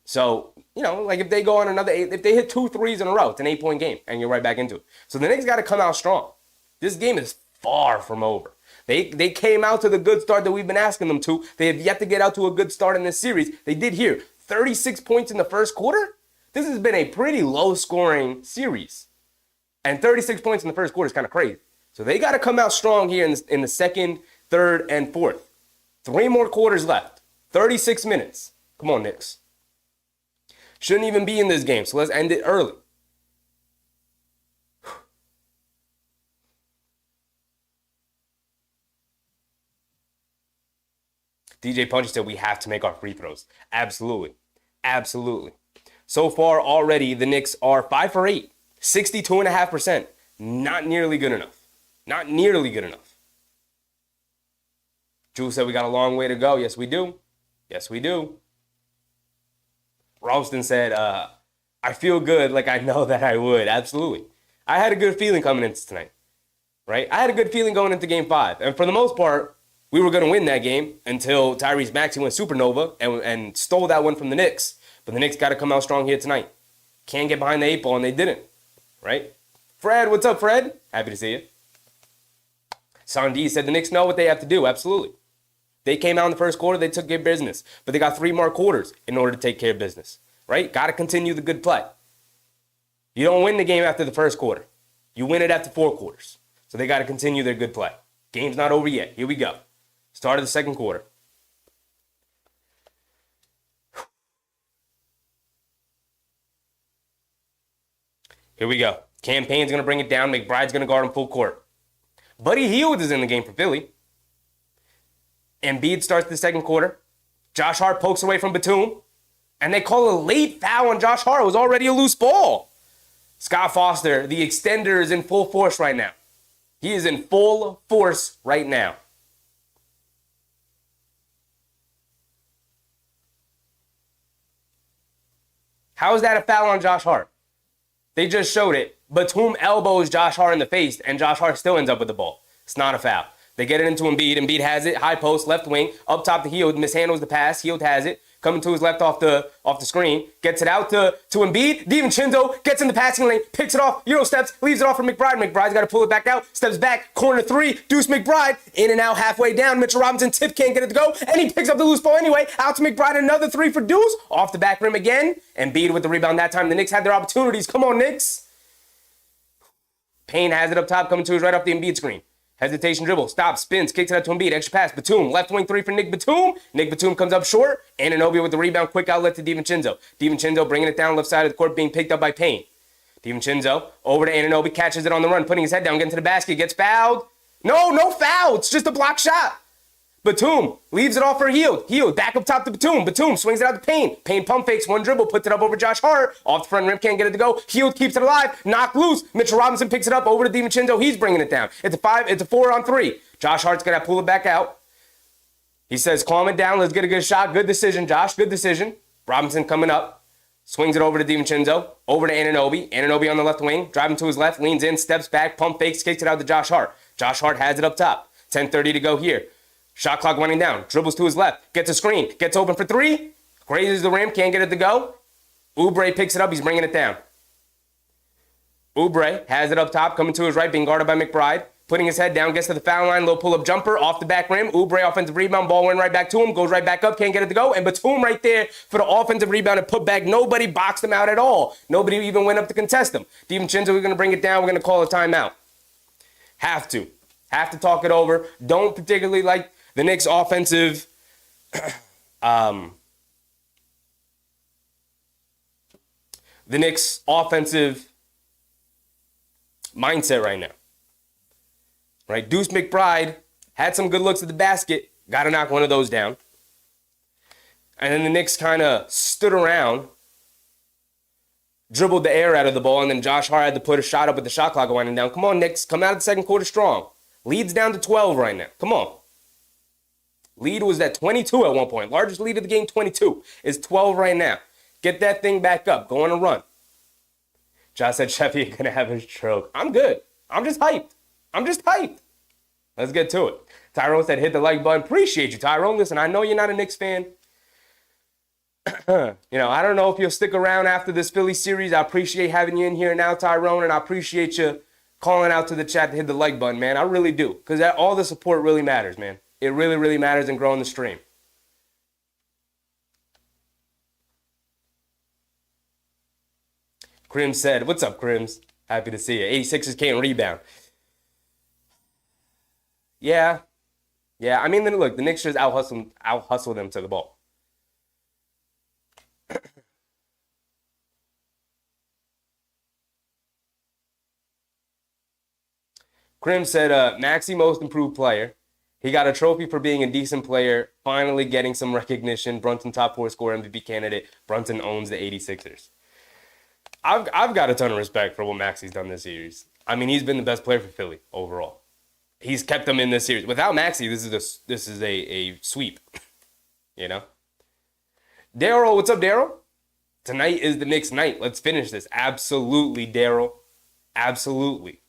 So, like if they go on another 8, if they hit 2 threes in a row, it's an 8-point game and you're right back into it. So the Knicks got to come out strong. This game is far from over. They came out to the good start that we've been asking them to. They have yet to get out to a good start in this series. They did here. 36 points in the first quarter. This has been a pretty low-scoring series. And 36 points in the first quarter is kind of crazy. So they got to come out strong here in the second, third, and fourth. 3 more quarters left. 36 minutes. Come on, Knicks. Shouldn't even be in this game, so let's end it early. DJ Punchy said we have to make our free throws. Absolutely. Absolutely. So far already, the Knicks are 5 for 8. 62.5%. Not nearly good enough. Not nearly good enough. Jules said we got a long way to go. Yes, we do. Yes, we do. Ralston said, I feel good like I know that I would. Absolutely. I had a good feeling coming into tonight. Right? I had a good feeling going into game 5. And for the most part, we were going to win that game until Tyrese Maxey went supernova and stole that one from the Knicks. But the Knicks got to come out strong here tonight. Can't get behind the 8 ball, and they didn't. Right? Fred, what's up, Fred? Happy to see you. Sandi said the Knicks know what they have to do. Absolutely. They came out in the first quarter. They took care of business. But they got 3 more quarters in order to take care of business. Right? Got to continue the good play. You don't win the game after the first quarter. You win it after 4 quarters. So they got to continue their good play. Game's not over yet. Here we go. Start of the second quarter. Here we go. Campaign's going to bring it down. McBride's going to guard him full court. Buddy Hield is in the game for Philly. Embiid starts the second quarter. Josh Hart pokes away from Batum. And they call a late foul on Josh Hart. It was already a loose ball. Scott Foster, the extender, is in full force right now. He is in full force right now. How is that a foul on Josh Hart? They just showed it. Batum elbows Josh Hart in the face, and Josh Hart still ends up with the ball. It's not a foul. They get it into Embiid. Embiid has it. High post, left wing, up top to Hield. Mishandles the pass. Hield has it. Coming to his left off the screen. Gets it out to Embiid. DiVincenzo gets in the passing lane. Picks it off. Euro steps. Leaves it off for McBride. McBride's got to pull it back out. Steps back. Corner 3. Deuce McBride. In and out halfway down. Mitchell Robinson tip can't get it to go. And he picks up the loose ball anyway. Out to McBride. Another 3 for Deuce. Off the back rim again. Embiid with the rebound that time. The Knicks had their opportunities. Come on, Knicks. Payne has it up top. Coming to his right off the Embiid screen. Hesitation dribble, stops, spins, kicks it out to Embiid, extra pass, Batum, left wing 3 for Nick Batum. Nick Batum comes up short, Anunoby with the rebound, quick outlet to DiVincenzo. DiVincenzo bringing it down left side of the court, being picked up by Payne. DiVincenzo over to Anunoby, catches it on the run, putting his head down, getting to the basket, gets fouled. No foul, it's just a block shot. Batum leaves it off for Hield. Hield back up top to Batum. Batum swings it out to Payne. Payne pump fakes, one dribble, puts it up over Josh Hart. Off the front rim, can't get it to go. Hield keeps it alive. Knock loose. Mitchell Robinson picks it up over to DiVincenzo. He's bringing it down. It's a 4-on-3. Josh Hart's going to pull it back out. He says, calm it down. Let's get a good shot. Good decision, Josh. Good decision. Robinson coming up. Swings it over to DiVincenzo. Over to Anunoby. Anunoby on the left wing. Driving to his left. Leans in. Steps back. Pump fakes. Kicks it out to Josh Hart. Josh Hart has it up top. 10:30 to go here. Shot clock running down. Dribbles to his left. Gets a screen. Gets open for three. Grazes the rim. Can't get it to go. Oubre picks it up. He's bringing it down. Oubre has it up top. Coming to his right. Being guarded by McBride. Putting his head down. Gets to the foul line. Little pull-up jumper. Off the back rim. Oubre offensive rebound. Ball went right back to him. Goes right back up. Can't get it to go. And Batum right there for the offensive rebound and put back. Nobody boxed him out at all. Nobody even went up to contest him. DiVincenzo, we're going to bring it down. We're going to call a timeout. Have to talk it over. Don't particularly like the Knicks offensive the Knicks offensive mindset right now. Right? Deuce McBride had some good looks at the basket. Got to knock one of those down. And then the Knicks kind of stood around, dribbled the air out of the ball, and then Josh Hart had to put a shot up with the shot clock winding down. Come on, Knicks. Come out of the second quarter strong. Lead's down to 12 right now. Come on. Lead was at 22 at one point. Largest lead of the game, 22. Is 12 right now. Get that thing back up. Go on a run. Josh said Sheffy going to have his stroke. I'm good. I'm just hyped. Let's get to it. Tyrone said hit the like button. Appreciate you, Tyrone. Listen, I know you're not a Knicks fan. I don't know if you'll stick around after this Philly series. I appreciate having you in here now, Tyrone, and I appreciate you calling out to the chat to hit the like button, man. I really do, because all the support really matters, man. It really, really matters in growing the stream. Crims said, what's up, Crims? Happy to see you. 86ers can't rebound. Yeah. I mean, look, the Knicks just out-hustle them to the ball. Krim said, Maxey most improved player. He got a trophy for being a decent player, finally getting some recognition. Brunson top 4 scorer MVP candidate. Brunson owns the 86ers. I've got a ton of respect for what Maxey's done this series. I mean, he's been the best player for Philly overall. He's kept them in this series. Without Maxey, this is a sweep. Daryl, what's up, Daryl? Tonight is the Knicks' night. Let's finish this. Absolutely, Daryl. Absolutely.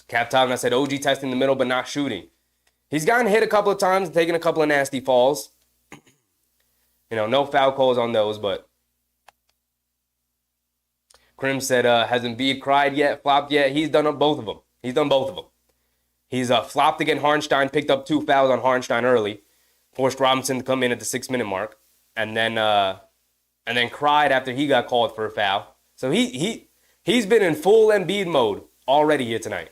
Cap Tom, I said OG testing the middle but not shooting. He's gotten hit a couple of times and taken a couple of nasty falls. No foul calls on those, but Krim said, has Embiid cried yet, flopped yet? He's done both of them. He's flopped against Hartenstein, picked up 2 fouls on Hartenstein early, forced Robinson to come in at the 6-minute mark, and then cried after he got called for a foul. So he's been in full Embiid mode already here tonight.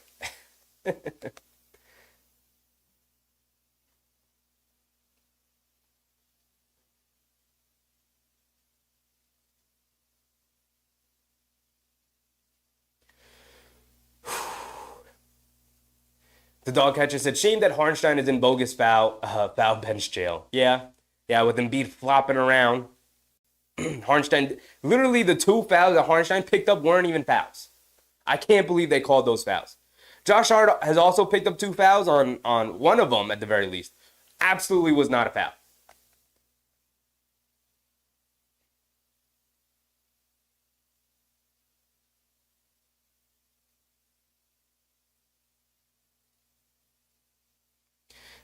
The dog catcher said, shame that Hartenstein is in bogus foul bench jail. Yeah, with Embiid flopping around. Hartenstein, literally the 2 fouls that Hartenstein picked up weren't even fouls. I can't believe they called those fouls. Josh Hart has also picked up 2 fouls on one of them at the very least. Absolutely was not a foul.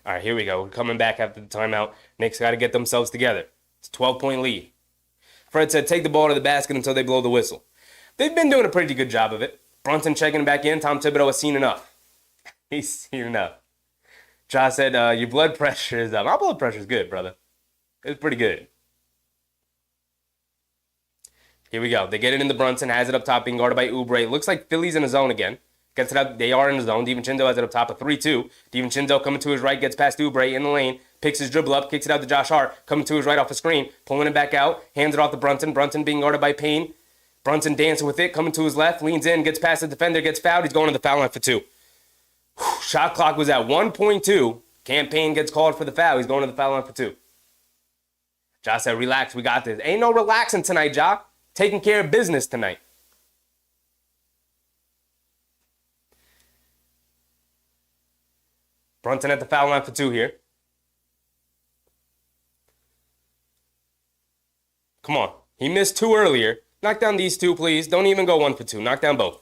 All right, here we go. We're coming back after the timeout. Knicks got to get themselves together. It's a 12-point lead. Fred said, take the ball to the basket until they blow the whistle. They've been doing a pretty good job of it. Brunson checking back in. Tom Thibodeau has seen enough. He's seen enough. Josh said, your blood pressure is up. My blood pressure is good, brother. It's pretty good. Here we go. They get it into Brunson. Has it up top, being guarded by Oubre. Looks like Philly's in the zone again. Gets it up. They are in the zone. DiVincenzo has it up top, a 3-2. DiVincenzo coming to his right, gets past Oubre in the lane, picks his dribble up, kicks it out to Josh Hart, coming to his right off a screen, pulling it back out, hands it off to Brunson. Brunson being guarded by Payne. Brunson dancing with it, coming to his left, leans in, gets past the defender, gets fouled. He's going to the foul line for 2. Shot clock was at 1.2. Campaign gets called for the foul. He's going to the foul line for 2. Ja said, relax, we got this. Ain't no relaxing tonight, Ja. Taking care of business tonight. Brunson at the foul line for 2 here. Come on. He missed 2 earlier. Knock down these 2, please. Don't even go 1 for 2. Knock down both.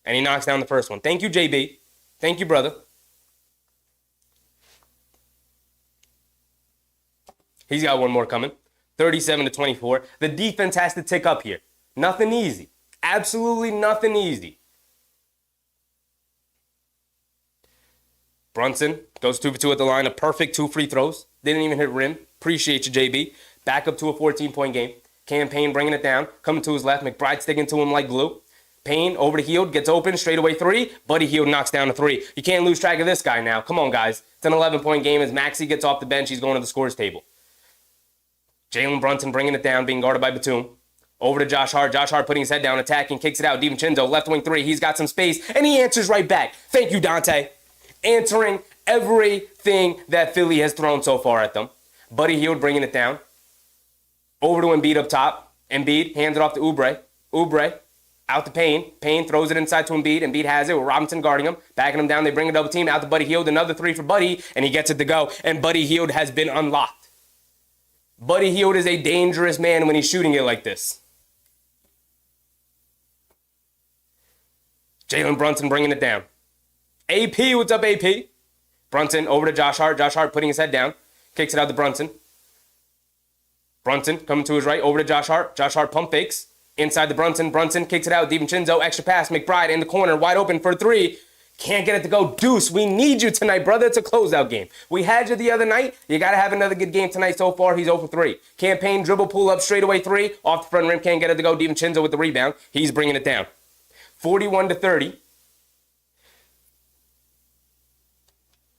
And he knocks down the first one. Thank you, JB. Thank you, brother. He's got one more coming. 37-24. The defense has to tick up here. Nothing easy. Absolutely nothing easy. Brunson goes 2 for 2 at the line. A perfect 2 free throws. Didn't even hit rim. Appreciate you, JB. Back up to a 14-point game. Campaign bringing it down. Coming to his left. McBride sticking to him like glue. Payne over to Hield. Gets open. Straightaway 3. Buddy Hield knocks down a 3. You can't lose track of this guy now. Come on, guys. It's an 11-point game as Maxey gets off the bench. He's going to the scores table. Jalen Brunson bringing it down. Being guarded by Batum. Over to Josh Hart. Josh Hart putting his head down. Attacking. Kicks it out. DiVincenzo. Left wing 3. He's got some space. And he answers right back. Thank you, Dante. Answering everything that Philly has thrown so far at them. Buddy Hield bringing it down. Over to Embiid up top. Embiid hands it off to Oubre. Oubre out to Payne. Payne throws it inside to Embiid. Embiid has it with Robinson guarding him. Backing him down. They bring a double team out to Buddy Hield. Another 3 for Buddy. And he gets it to go. And Buddy Hield has been unlocked. Buddy Hield is a dangerous man when he's shooting it like this. Jalen Brunson bringing it down. AP, what's up, AP? Brunson over to Josh Hart. Josh Hart putting his head down. Kicks it out to Brunson. Brunson coming to his right. Over to Josh Hart. Josh Hart pump fakes. Inside the Brunson. Brunson kicks it out. DiVincenzo, extra pass. McBride in the corner. Wide open for 3. Can't get it to go. Deuce, we need you tonight, brother. It's a closeout game. We had you the other night. You got to have another good game tonight so far. He's 0 for 3. Campaign, dribble, pull up, straightaway 3. Off the front rim. Can't get it to go. DiVincenzo with the rebound. He's bringing it down. 41-30.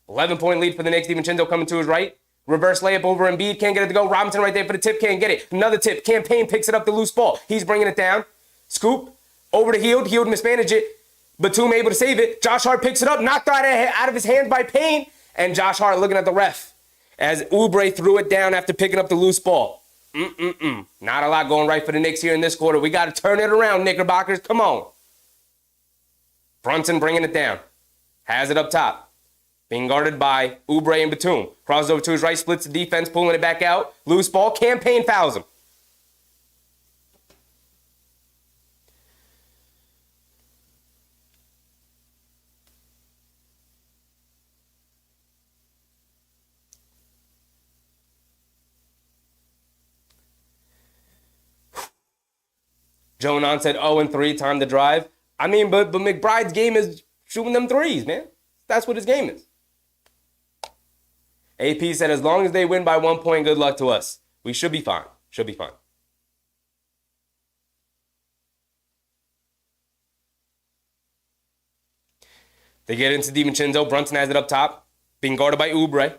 11-point lead for the Knicks. DiVincenzo coming to his right. Reverse layup over Embiid. Can't get it to go. Robinson right there for the tip. Can't get it. Another tip. Campaign picks it up the loose ball. He's bringing it down. Scoop. Over to Hield. Hield mismanaged it. Batum able to save it. Josh Hart picks it up. Knocked out of his hands by Payne. And Josh Hart looking at the ref as Oubre threw it down after picking up the loose ball. Not a lot going right for the Knicks here in this quarter. We got to turn it around, Knickerbockers. Come on. Brunson bringing it down. Has it up top. Being guarded by Oubre and Batum. Crosses over to his right, splits the defense, pulling it back out. Loose ball. Campaign fouls him. Joe Anon said 0-3, time to drive. I mean, but McBride's game is shooting them threes, man. That's what his game is. AP said, as long as they win by 1 point, good luck to us. We should be fine. Should be fine. They get into DiVincenzo. Brunson has it up top. Being guarded by Oubre.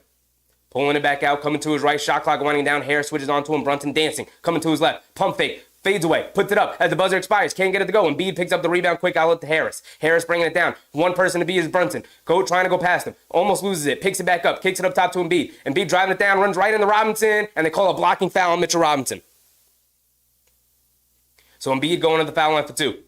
Pulling it back out. Coming to his right. Shot clock winding down. Harris switches onto him. Brunson dancing. Coming to his left. Pump fake. Fades away. Puts it up as the buzzer expires. Can't get it to go. Embiid picks up the rebound. Quick outlet to Harris. Harris bringing it down. One person to beat is Brunson. Trying to go past him. Almost loses it. Picks it back up. Kicks it up top to Embiid. Embiid driving it down. Runs right into Robinson. And they call a blocking foul on Mitchell Robinson. So Embiid going to the foul line for 2.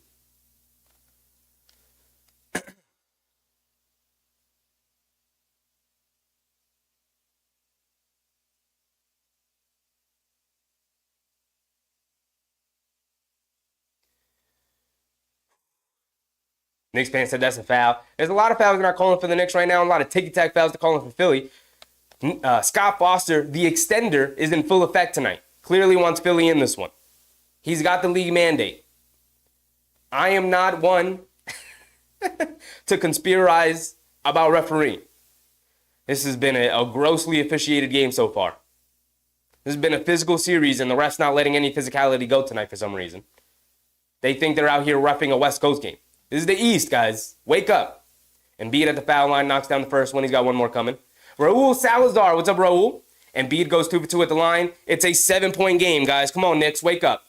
Knicks fan said that's a foul. There's a lot of fouls they're not calling for the Knicks right now. A lot of ticky-tack fouls they're calling for Philly. Scott Foster, the extender, is in full effect tonight. Clearly wants Philly in this one. He's got the league mandate. I am not one to conspirize about refereeing. This has been a grossly officiated game so far. This has been a physical series, and the refs not letting any physicality go tonight for some reason. They think they're out here roughing a West Coast game. This is the East, guys. Wake up. Embiid at the foul line, knocks down the first one. He's got one more coming. Raul Salazar. What's up, Raul? Embiid goes 2 for 2 at the line. It's a 7-point game, guys. Come on, Knicks. Wake up.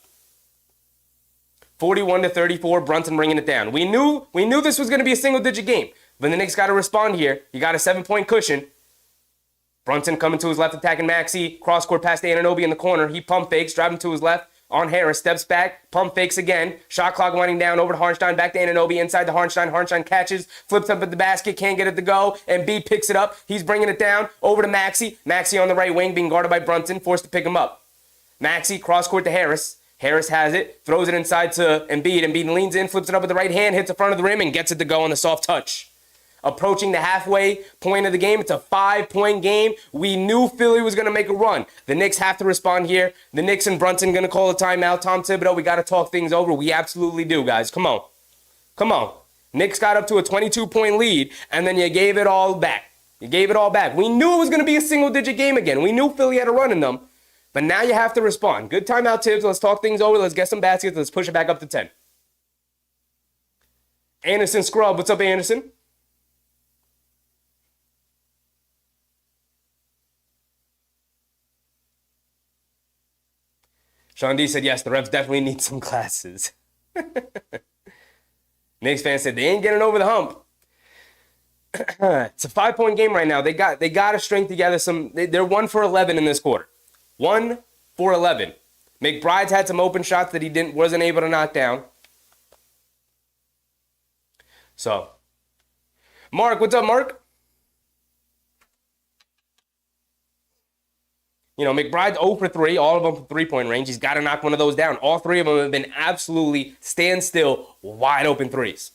41-34. Brunson bringing it down. We knew this was going to be a single-digit game. But the Knicks got to respond here. You got a 7-point cushion. Brunson coming to his left, attacking Maxey. Cross-court pass to Anunoby in the corner. He pump fakes, driving to his left. On Harris, steps back, pump fakes again. Shot clock winding down over to Hartenstein, back to Anunoby, inside to Hartenstein. Hartenstein catches, flips up at the basket, can't get it to go. And B picks it up. He's bringing it down over to Maxey. Maxey on the right wing, being guarded by Brunson, forced to pick him up. Maxey, cross-court to Harris. Harris has it, throws it inside to Embiid. Embiid leans in, flips it up with the right hand, hits the front of the rim, and gets it to go on the soft touch. Approaching the halfway point of the game. It's a 5-point game. We knew Philly was going to make a run. The Knicks have to respond here. The Knicks and Brunson going to call a timeout. Tom Thibodeau, we got to talk things over. We absolutely do, guys. Come on. Come on. Knicks got up to a 22-point lead, and then you gave it all back. You gave it all back. We knew it was going to be a single-digit game again. We knew Philly had a run in them, but now you have to respond. Good timeout, Tibbs. Let's talk things over. Let's get some baskets. Let's push it back up to 10. Anderson Scrub. What's up, Anderson? Sean D said, yes, the refs definitely need some classes. Knicks fan said, they ain't getting over the hump. It's a 5-point game right now. They got to string together some. They're 1 for 11 in this quarter. 1 for 11. McBride's had some open shots that he wasn't able to knock down. So, Mark, what's up, Mark? You know, McBride's 0 for 3, all of them from three-point range. He's got to knock one of those down. All three of them have been absolutely standstill, wide-open threes.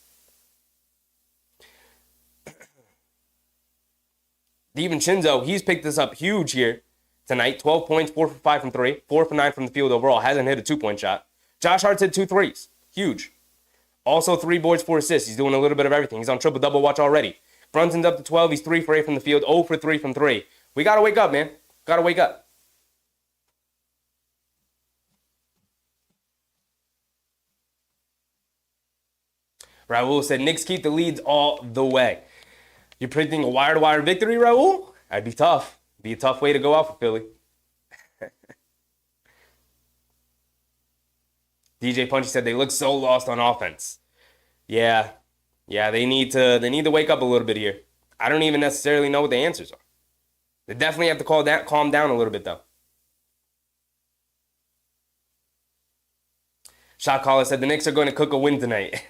DiVincenzo, he's picked this up huge here tonight. 12 points, 4 for 5 from 3, 4 for 9 from the field overall. Hasn't hit a 2-point shot. Josh Hart's hit 2 threes. Huge. Also 3 boards, 4 assists. He's doing a little bit of everything. He's on triple-double watch already. Brunson's up to 12. He's 3 for 8 from the field, 0 for 3 from 3. We got to wake up, man. Got to wake up. Raul said, Knicks keep the leads all the way. You're predicting a wire-to-wire victory, Raul? That'd be tough. Be a tough way to go out for Philly. DJ Punchy said they look so lost on offense. Yeah, they need to wake up a little bit here. I don't even necessarily know what the answers are. They definitely have to calm down a little bit, though. Shot caller said the Knicks are going to cook a win tonight.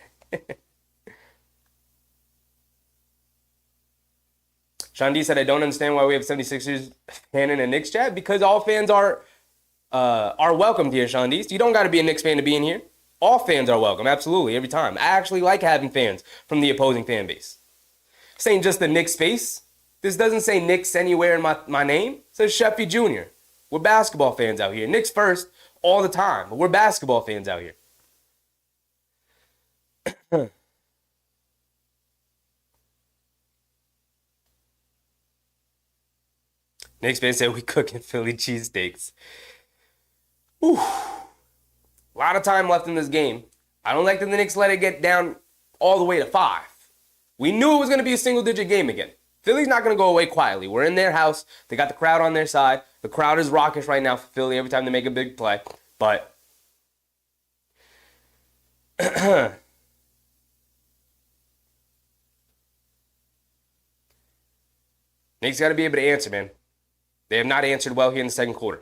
Sean D said, I don't understand why we have 76ers fan in a Knicks chat, because all fans are welcomed here, Sean D. So you don't got to be a Knicks fan to be in here. All fans are welcome, absolutely, every time. I actually like having fans from the opposing fan base. This ain't just the Knicks face. This doesn't say Knicks anywhere in my name. It says Sheffy Jr. We're basketball fans out here. Knicks first all the time, but we're basketball fans out here. Knicks fans said we cooking Philly cheesesteaks. A lot of time left in this game. I don't like that the Knicks let it get down all the way to 5. We knew it was going to be a single-digit game again. Philly's not going to go away quietly. We're in their house. They got the crowd on their side. The crowd is raucous right now for Philly every time they make a big play. But Knicks got to be able to answer, man. They have not answered well here in the second quarter.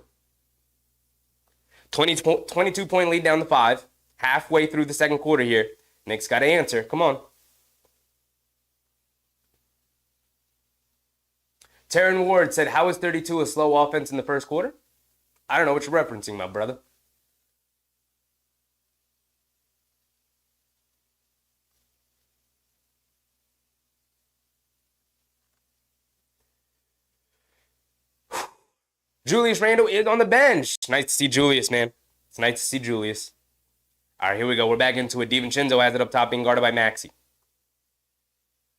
22-point lead down to 5. Halfway through the second quarter here. Knicks got to answer. Come on. Taryn Ward said, how is 32 a slow offense in the first quarter? I don't know what you're referencing, my brother. Julius Randle is on the bench. Nice to see Julius, man. It's nice to see Julius. All right, here we go. We're back into it. DiVincenzo has it up top, being guarded by Maxey.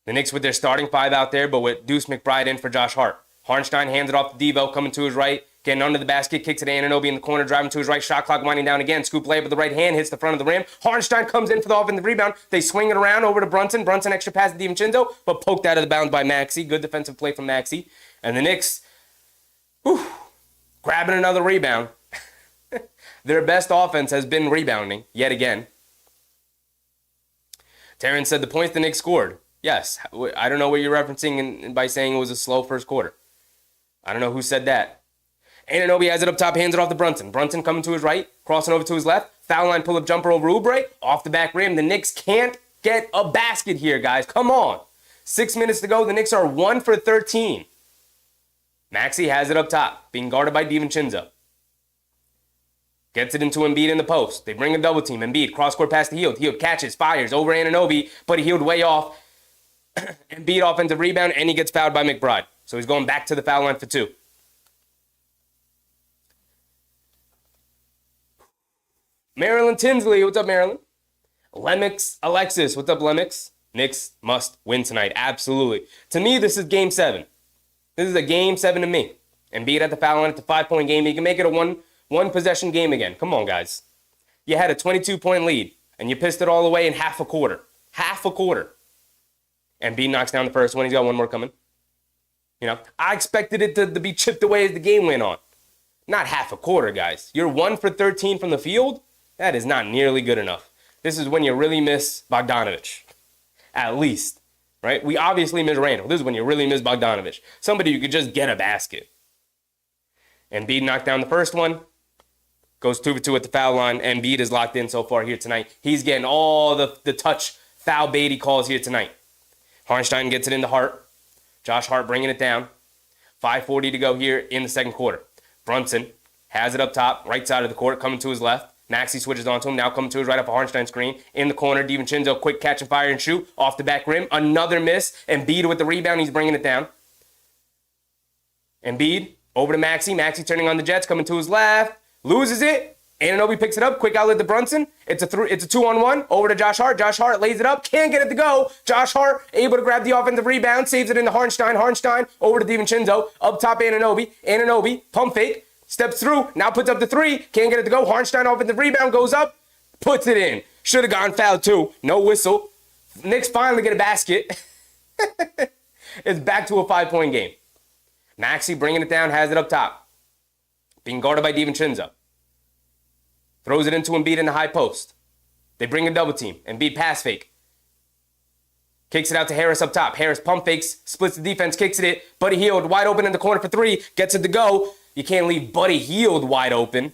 The Knicks with their starting 5 out there, but with Deuce McBride in for Josh Hart. Hartenstein hands it off to Devo, coming to his right, getting under the basket, kicks it to Anunoby in the corner, driving to his right, shot clock winding down again. Scoop layup with the right hand, hits the front of the rim. Hartenstein comes in for the offensive rebound. They swing it around over to Brunson. Brunson extra pass to DiVincenzo, but poked out of the bounds by Maxey. Good defensive play from Maxey. And the Knicks, grabbing another rebound. Their best offense has been rebounding, yet again. Terrence said the points the Knicks scored Yes. I don't know what you're referencing by saying it was a slow first quarter. I don't know who said that. Anunoby has it up top, hands it off to Brunson. Brunson coming to his right, crossing over to his left. Foul line pull-up jumper over Oubre, off the back rim. The Knicks can't get a basket here, guys. Come on. 6 minutes to go. The Knicks are 1 for 13. Maxey has it up top, being guarded by DiVincenzo. Gets it into Embiid in the post. They bring a double team. Embiid, cross-court pass to Hield. Hield catches, fires over Anunoby, but Hield way off. Embiid offensive rebound, and he gets fouled by McBride. So he's going back to the foul line for 2. Marilyn Tinsley, what's up, Marilyn? Lemix Alexis, what's up, Lemix? Knicks must win tonight, absolutely. To me, this is game 7. This is a game 7 to me. Embiid at the foul line, it's a 5-point game. You can make it a one possession game again. Come on, guys. You had a 22-point lead, and you pissed it all away in half a quarter. Half a quarter. Embiid knocks down the first one. He's got one more coming. I expected it to be chipped away as the game went on. Not half a quarter, guys. You're 1 for 13 from the field? That is not nearly good enough. This is when you really miss Bogdanovich. At least, right? We obviously miss Randle. This is when you really miss Bogdanovich. Somebody who could just get a basket. Embiid knocked down the first one. Goes 2 for 2 at the foul line. Embiid is locked in so far here tonight. He's getting all the touch foul bait he calls here tonight. Hartenstein gets it into Hart. Josh Hart bringing it down. 5:40 to go here in the second quarter. Brunson has it up top, right side of the court, coming to his left. Maxey switches onto him, now coming to his right up a Hartenstein screen. In the corner, DiVincenzo, quick catch and fire and shoot. Off the back rim, another miss. Embiid with the rebound, he's bringing it down. Embiid, over to Maxey. Maxey turning on the Jets, coming to his left. Loses it. Anunoby picks it up, quick outlet to Brunson. It's a 2-on-1, over to Josh Hart. Josh Hart lays it up, can't get it to go. Josh Hart able to grab the offensive rebound, saves it into Hartenstein. Hartenstein over to DiVincenzo, up top Anunoby. Anunoby, pump fake. Steps through, now puts up the 3, can't get it to go. Hartenstein offensive rebound, goes up, puts it in. Should have gone foul too. No whistle. Knicks finally get a basket. It's back to a 5-point game. Maxey bringing it down, has it up top. Being guarded by DiVincenzo. Throws it into Embiid in the high post. They bring a double team. Embiid pass fake. Kicks it out to Harris up top. Harris pump fakes, splits the defense, kicks it. Buddy Hield wide open in the corner for 3, gets it to go. You can't leave Buddy Hield wide open.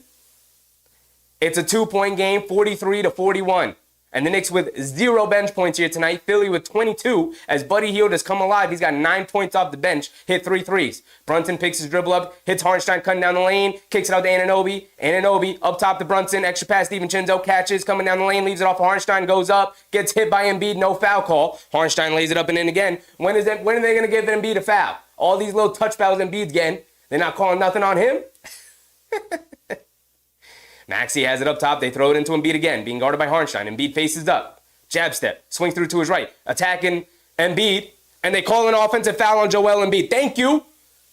It's a 2-point game, 43-41. And the Knicks with 0 bench points here tonight. Philly with 22 as Buddy Hield has come alive. He's got 9 points off the bench, hit 3 threes. Brunson picks his dribble up, hits Hartenstein cutting down the lane, kicks it out to Anunoby. Anunoby up top to Brunson, extra pass DiVincenzo, catches, coming down the lane, leaves it off of Hartenstein, goes up, gets hit by Embiid, no foul call. Hartenstein lays it up and in again. When are they going to give Embiid a foul? All these little touch fouls Embiid's getting, they're not calling nothing on him? Maxey has it up top. They throw it into Embiid again, being guarded by Hartenstein. Embiid faces up. Jab step. Swing through to his right. Attacking Embiid. And they call an offensive foul on Joel Embiid. Thank you.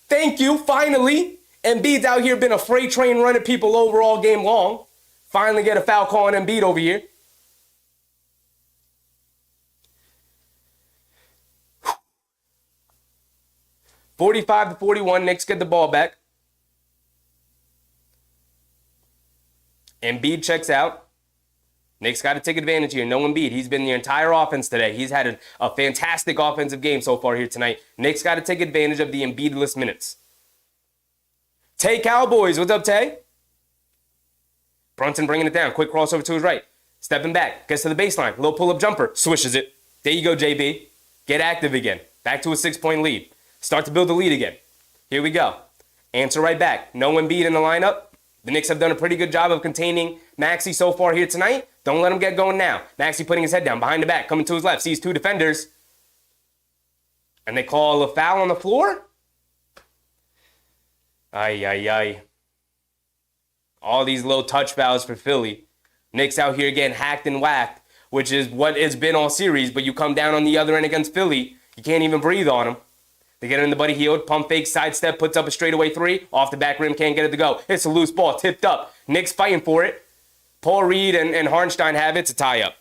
Thank you. Finally. Embiid's out here been a freight train running people over all game long. Finally get a foul call on Embiid over here. Whew. 45-41. Knicks get the ball back. Embiid checks out. Knicks got to take advantage here. No Embiid. He's been the entire offense today. He's had a fantastic offensive game so far here tonight. Knicks got to take advantage of the Embiid-less minutes. Tay Cowboys. What's up, Tay? Brunson bringing it down. Quick crossover to his right. Stepping back. Gets to the baseline. Little pull-up jumper. Swishes it. There you go, JB. Get active again. Back to a 6-point lead. Start to build the lead again. Here we go. Answer right back. No Embiid in the lineup. The Knicks have done a pretty good job of containing Maxey so far here tonight. Don't let him get going now. Maxey putting his head down behind the back, coming to his left, sees 2 defenders. And they call a foul on the floor? Ay, ay, ay. All these low touch fouls for Philly. Knicks out here getting hacked and whacked, which is what it's been all series, but you come down on the other end against Philly, you can't even breathe on them. They get it in the Buddy Hield, pump fake, sidestep, puts up a straightaway 3. Off the back rim, can't get it to go. It's a loose ball, tipped up. Knicks fighting for it. Paul Reed and Hartenstein have it. It's a tie-up.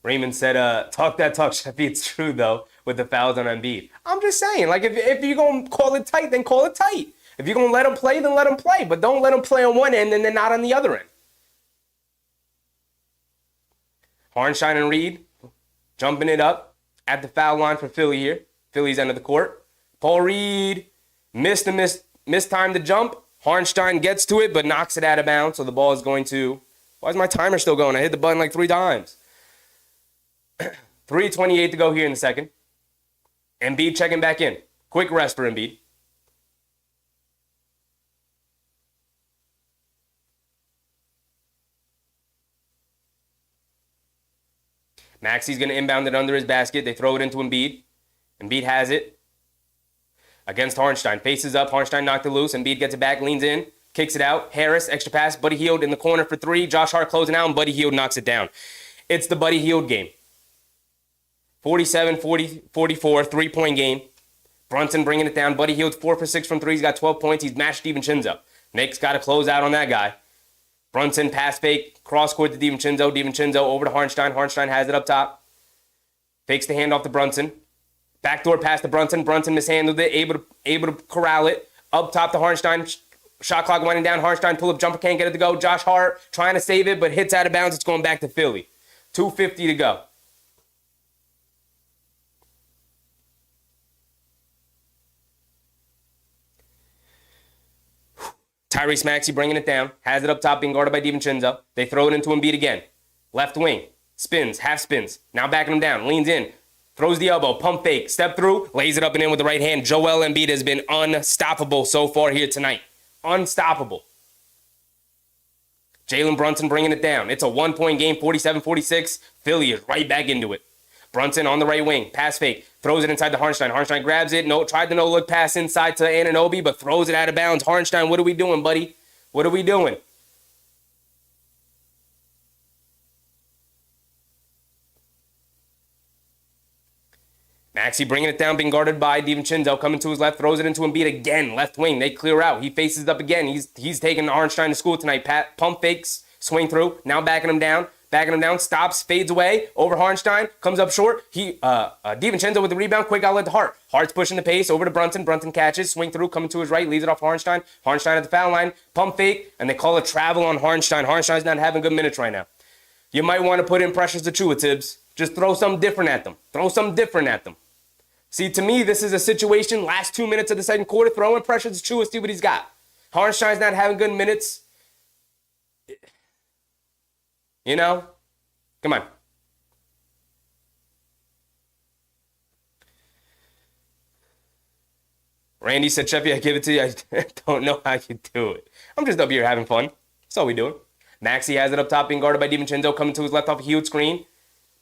Raymond said, talk that talk, Sheffy. It's true, though. with the fouls on Embiid. I'm just saying, like, if you're going to call it tight, then call it tight. If you're going to let them play, then let them play. But don't let them play on one end and then not on the other end. Hartenstein and Reed jumping it up at the foul line for Philly here. Philly's end of the court. Paul Reed missed time to jump. Hartenstein gets to it but knocks it out of bounds. So the ball is going to... Why is my timer still going? I hit the button like 3 times. 3:28 to go here in the second. Embiid checking back in. Quick rest for Embiid. Maxi's going to inbound it under his basket. They throw it into Embiid. Embiid has it. Against Hartenstein. Faces up. Hartenstein knocked it loose. Embiid gets it back. Leans in. Kicks it out. Harris, extra pass. Buddy Hield in the corner for 3. Josh Hart closing out, and Buddy Hield knocks it down. It's the Buddy Hield game. 47-44, 3-point game. Brunson bringing it down. Buddy Hield 4 for 6 from 3. He's got 12 points. He's matched DiVincenzo. Knicks got to close out on that guy. Brunson, pass fake, cross-court to DiVincenzo. DiVincenzo over to Hartenstein. Hartenstein has it up top. Fakes the handoff to Brunson. Backdoor pass to Brunson. Brunson mishandled it, able to corral it. Up top to Hartenstein. Shot clock winding down. Hartenstein pull-up jumper, can't get it to go. Josh Hart trying to save it, but hits out of bounds. It's going back to Philly. 2:50 to go. Tyrese Maxey bringing it down. Has it up top, being guarded by DiVincenzo. They throw it into Embiid again. Left wing. Spins. Half spins. Now backing him down. Leans in. Throws the elbow. Pump fake. Step through. Lays it up and in with the right hand. Joel Embiid has been unstoppable so far here tonight. Unstoppable. Jalen Brunson bringing it down. It's a 1-point game. 47-46. Philly is right back into it. Brunson on the right wing. Pass fake. Throws it inside to Hartenstein. Hartenstein grabs it. Tried the no-look pass inside to Anunoby, but throws it out of bounds. Hartenstein, what are we doing, buddy? What are we doing? Maxey bringing it down, being guarded by DiVincenzo. Coming to his left, throws it into Embiid again. Left wing. They clear out. He faces it up again. He's taking Hartenstein to school tonight. Pump fakes. Swing through. Now backing him down. Stops, fades away, over Hartenstein, comes up short. DiVincenzo with the rebound, quick outlet to Hart. Hart's pushing the pace, over to Brunson. Brunson catches, swing through, coming to his right, leaves it off Hartenstein. Hartenstein at the foul line, pump fake, and they call a travel on Hartenstein. Hartenstein's not having good minutes right now. You might want to put in pressures to Chua, Tibbs. Just throw something different at them. See, to me, this is a situation, last 2 minutes of the second quarter, throw in pressures to Chua, see what he's got. Hartenstein's not having good minutes. You know? Come on. Randy said, Sheffy, I give it to you. I don't know how you do it. I'm just up here having fun. That's all we doing. Maxey has it up top, being guarded by DiVincenzo, coming to his left off a huge screen.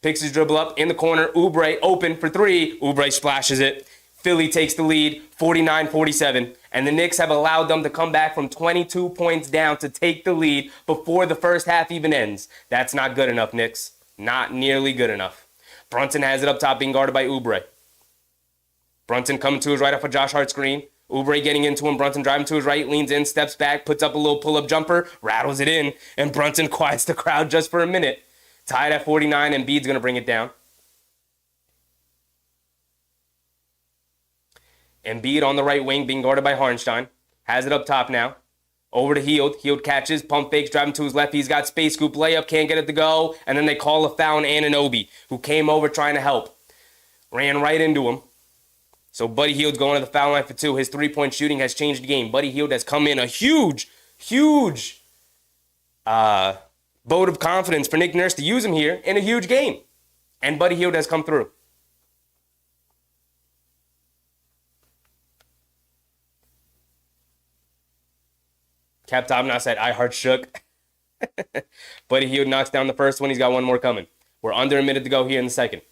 Picks his dribble up in the corner. Oubre open for 3. Oubre splashes it. Philly takes the lead, 49-47, and the Knicks have allowed them to come back from 22 points down to take the lead before the first half even ends. That's not good enough, Knicks. Not nearly good enough. Brunson has it up top, being guarded by Oubre. Brunson coming to his right off a Josh Hart screen. Oubre getting into him. Brunson driving to his right, leans in, steps back, puts up a little pull-up jumper, rattles it in, and Brunson quiets the crowd just for a minute. Tied at 49, and Embiid's going to bring it down. Embiid on the right wing, being guarded by Hartenstein. Has it up top now. Over to Hield. Hield catches, pump fakes, driving to his left. He's got space, scoop layup, can't get it to go. And then they call a foul on Anunoby, who came over trying to help. Ran right into him. So Buddy Hield's going to the foul line for 2. His 3-point shooting has changed the game. Buddy Hield has come in a huge vote of confidence for Nick Nurse to use him here in a huge game. And Buddy Hield has come through. Cap Top said, I heart shook. Buddy Hield knocks down the first one. He's got one more coming. We're under a minute to go here in the second.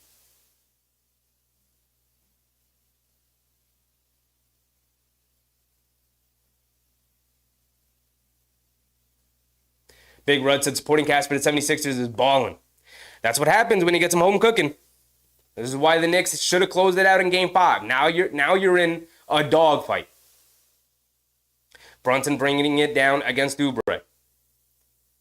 Big Rud said supporting cast for the 76ers is balling. That's what happens when you get some home cooking. This is why the Knicks should have closed it out in Game 5. Now you're in a dogfight. Brunson bringing it down against Oubre.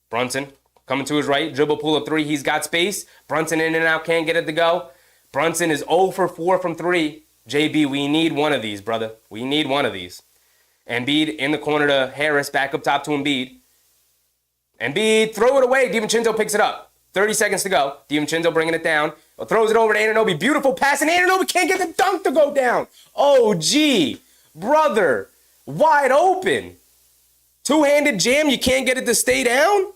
Brunson coming to his right, dribble pull up 3. He's got space. Brunson in and out, can't get it to go. Brunson is 0 for 4 from 3. JB, we need one of these, brother. We need one of these. Embiid in the corner to Harris, back up top to Embiid. Embiid, throw it away. DiVincenzo picks it up. 30 seconds to go. DiVincenzo bringing it down. Throws it over to Anunoby. Beautiful pass, and Anunoby can't get the dunk to go down. Oh, gee. Brother, wide open. Two-handed jam, you can't get it to stay down?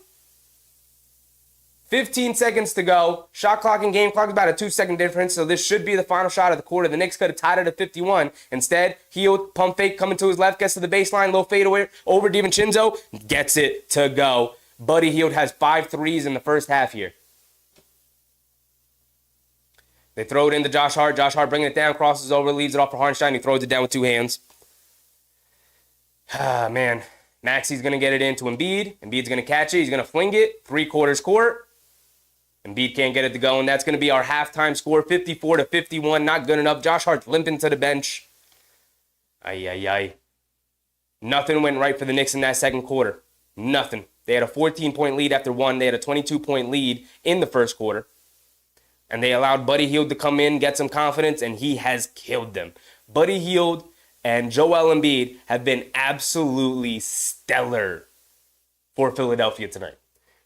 15 seconds to go. Shot clock and game clock is about a 2-second difference, so this should be the final shot of the quarter. The Knicks could have tied it at 51. Instead, heel pump fake coming to his left, gets to the baseline, low fade away over DiVincenzo, gets it to go. Buddy Hield has 5 threes in the first half here. They throw it into Josh Hart. Josh Hart bringing it down, crosses over, leaves it off for Hartenstein. He throws it down with 2 hands. Ah, man. Maxi's going to get it into Embiid. Embiid's going to catch it. He's going to fling it. 3/4 court. Embiid can't get it to go, and that's going to be our halftime score, 54-51. Not good enough. Josh Hart's limping to the bench. Ay. Nothing went right for the Knicks in that second quarter. Nothing. They had a 14-point lead after 1. They had a 22-point lead in the first quarter. And they allowed Buddy Hield to come in, get some confidence, and he has killed them. Buddy Hield and Joel Embiid have been absolutely stellar for Philadelphia tonight.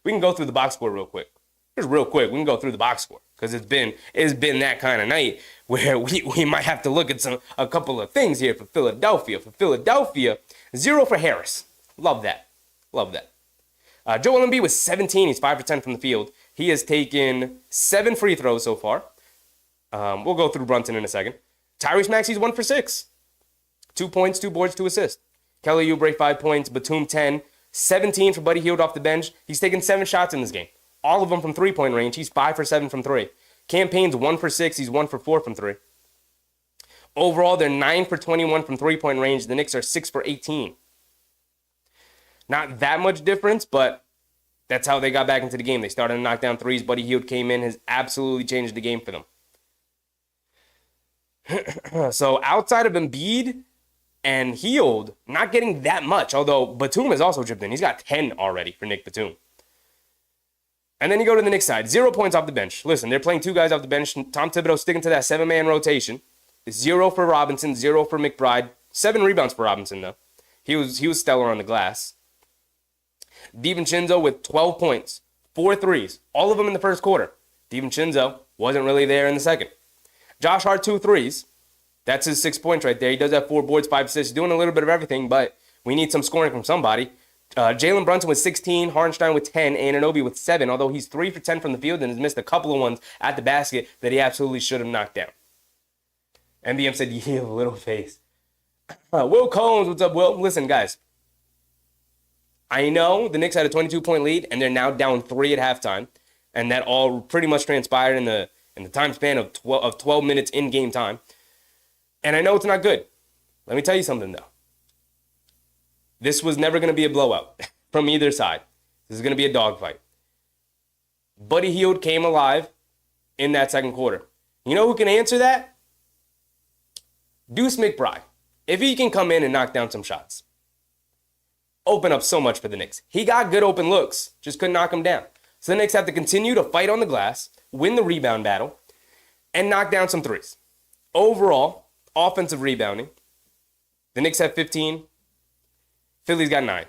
We can go through the box score real quick. Just real quick, we can go through the box score because it's been that kind of night where we might have to look at a couple of things here for Philadelphia. For Philadelphia, 0 for Harris. Love that. Joel Embiid was 17. He's 5 for 10 from the field. He has taken 7 free throws so far. We'll go through Brunson in a second. Tyrese Maxey's 1 for 6. 2 points, 2 boards, 2 assists. Kelly Oubre, 5 points. Batum, 10. 17 for Buddy Hield off the bench. He's taken 7 shots in this game. All of them from three-point range. He's 5 for 7 from 3. Campaign's 1 for 6. He's 1 for 4 from 3. Overall, they're 9 for 21 from three-point range. The Knicks are 6 for 18. Not that much difference, but that's how they got back into the game. They started to knock down threes. Buddy Hield came in, has absolutely changed the game for them. So outside of Embiid and Hield, not getting that much, although Batum has also chipped in. He's got 10 already for Nick Batum. And then you go to the Knicks side. 0 points off the bench. Listen, they're playing 2 guys off the bench. Tom Thibodeau sticking to that 7-man rotation. 0 for Robinson, 0 for McBride. 7 rebounds for Robinson, though. He was stellar on the glass. DiVincenzo with 12 points, 4 threes, all of them in the first quarter. DiVincenzo wasn't really there in the second. Josh Hart, 2 threes. That's his 6 points right there. He does have 4 boards, 5 assists. He's doing a little bit of everything, but we need some scoring from somebody. Jalen Brunson with 16, Hartenstein with 10, Anunoby with 7, although he's 3 for 10 from the field and has missed a couple of ones at the basket that he absolutely should have knocked down. MBM said, yeah, little face. Will Combs, what's up, Will? Listen, guys. I know the Knicks had a 22-point lead, and they're now down 3 at halftime, and that all pretty much transpired in the time span of 12 minutes in game time. And I know it's not good. Let me tell you something, though. This was never going to be a blowout from either side. This is going to be a dogfight. Buddy Hield came alive in that second quarter. You know who can answer that? Deuce McBride. If he can come in and knock down some shots. Open up so much for the Knicks. He got good open looks, just couldn't knock them down. So the Knicks have to continue to fight on the glass, win the rebound battle, and knock down some threes. Overall, offensive rebounding, the Knicks have 15, Philly's got 9.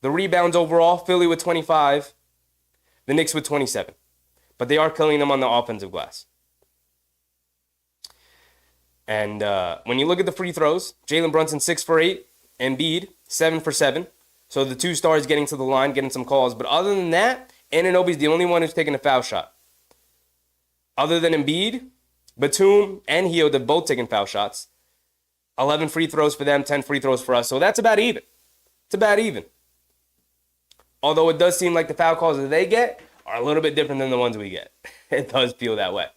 The rebounds overall, Philly with 25, the Knicks with 27. But they are killing them on the offensive glass. And when you look at the free throws, Jalen Brunson 6 for 8, Embiid 7 for 7. So the 2 stars getting to the line, getting some calls. But other than that, Anunoby's the only one who's taking a foul shot. Other than Embiid, Batum and Hield have both taken foul shots. 11 free throws for them, 10 free throws for us. So that's about even. It's about even. Although it does seem like the foul calls that they get are a little bit different than the ones we get. It does feel that way.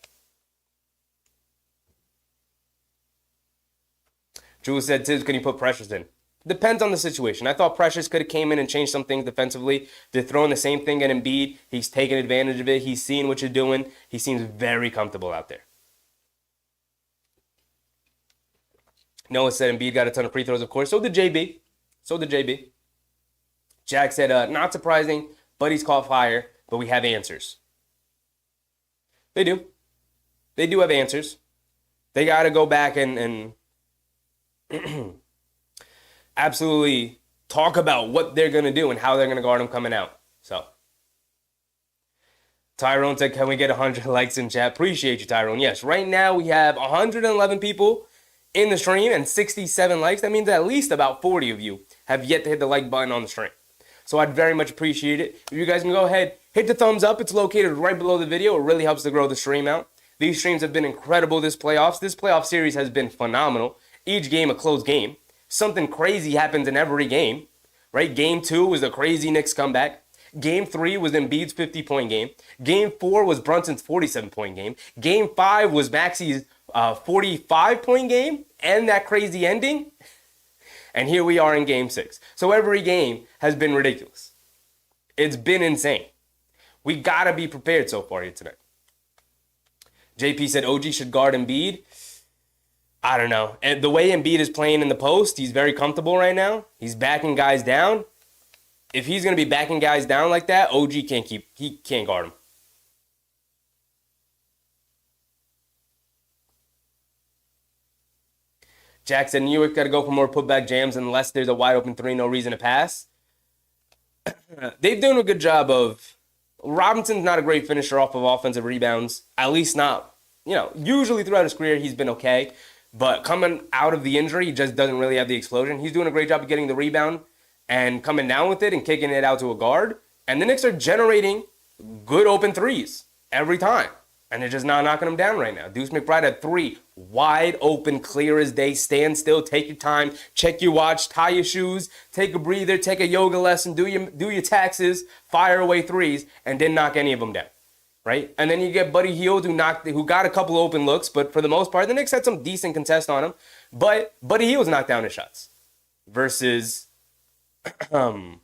Julius said, Tibbs, can you put Precious in? Depends on the situation. I thought Precious could have came in and changed some things defensively. They're throwing the same thing at Embiid. He's taking advantage of it. He's seeing what you're doing. He seems very comfortable out there. Noah said Embiid got a ton of free throws, of course. So did JB. Jack said, not surprising, Buddy's caught fire, but we have answers. They do. they do have answers. They got to go back and absolutely talk about what they're going to do and how they're going to guard him coming out. So, Tyrone said, can we get 100 likes in chat? Appreciate you, Tyrone. Yes, right now we have 111 people in the stream and 67 likes. That means at least about 40 of you have yet to hit the like button on the stream. So I'd very much appreciate it. If you guys can go ahead, hit the thumbs up. It's located right below the video. It really helps to grow the stream out. These streams have been incredible this playoffs. This playoff series has been phenomenal. Each game a close game. Something crazy happens in every game, right? Game 2 was the crazy Knicks comeback. Game 3 was Embiid's 50-point game. Game 4 was Brunson's 47-point game. Game 5 was Maxi's 45-point game and that crazy ending. And here we are in Game 6. So every game has been ridiculous. It's been insane. We got to be prepared so far here tonight. JP said OG should guard Embiid. I don't know. And the way Embiid is playing in the post, he's very comfortable right now. He's backing guys down. If he's going to be backing guys down like that, OG can't guard him. Jack said New York got to go for more putback jams unless there's a wide open three, no reason to pass. They've done a good job of. Robinson's not a great finisher off of offensive rebounds, at least not, usually throughout his career he's been okay. But coming out of the injury, he just doesn't really have the explosion. He's doing a great job of getting the rebound and coming down with it and kicking it out to a guard. And the Knicks are generating good open threes every time. And they're just not knocking them down right now. Deuce McBride had 3 wide open, clear as day. Stand still, take your time, check your watch, tie your shoes, take a breather, take a yoga lesson, do your taxes, fire away threes, and didn't knock any of them down. Right? And then you get Buddy Hield who got a couple open looks, but for the most part, the Knicks had some decent contest on him. But Buddy Hield's knocked down his shots versus Deuce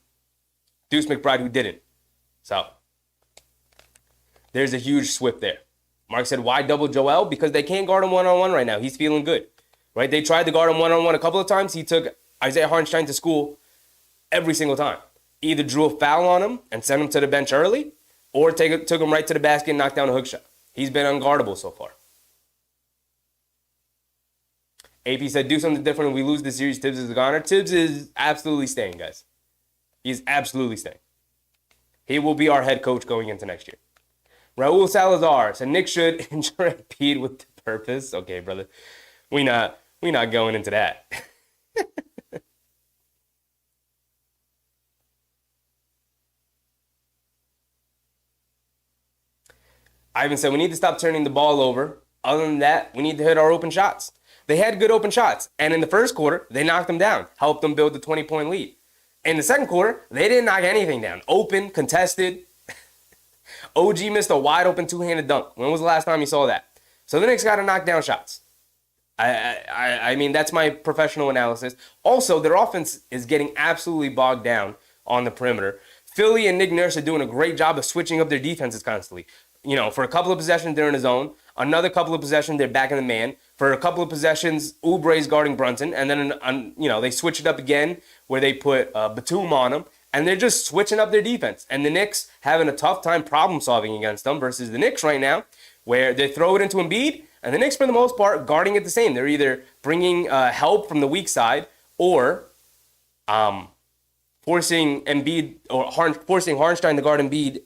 McBride, who didn't. So there's a huge swip there. Mark said, why double Joel? Because they can't guard him one-on-one right now. He's feeling good. Right? They tried to guard him one-on-one a couple of times. He took Isaiah Hartenstein to school every single time. Either drew a foul on him and sent him to the bench early, or took him right to the basket and knocked down a hook shot. He's been unguardable so far. AP said, do something different. If we lose the series, Tibbs is a goner. Tibbs is absolutely staying, guys. He's absolutely staying. He will be our head coach going into next year. Raul Salazar said, Nick should injure Embiid with purpose. Okay, brother. We not going into that. Ivan said, we need to stop turning the ball over. Other than that, we need to hit our open shots. They had good open shots. And in the first quarter, they knocked them down, helped them build the 20-point lead. In the second quarter, they didn't knock anything down. Open, contested. OG missed a wide open two-handed dunk. When was the last time you saw that? So the Knicks got to knock down shots. I mean, that's my professional analysis. Also, their offense is getting absolutely bogged down on the perimeter. Philly and Nick Nurse are doing a great job of switching up their defenses constantly. For a couple of possessions, they're in the zone. Another couple of possessions, they're back in the man. For a couple of possessions, Oubre's guarding Brunson. And then, they switch it up again where they put Batum on him. And they're just switching up their defense. And the Knicks having a tough time problem solving against them versus the Knicks right now, where they throw it into Embiid. And the Knicks, for the most part, guarding it the same. They're either bringing help from the weak side or forcing Embiid or forcing Hartenstein to guard Embiid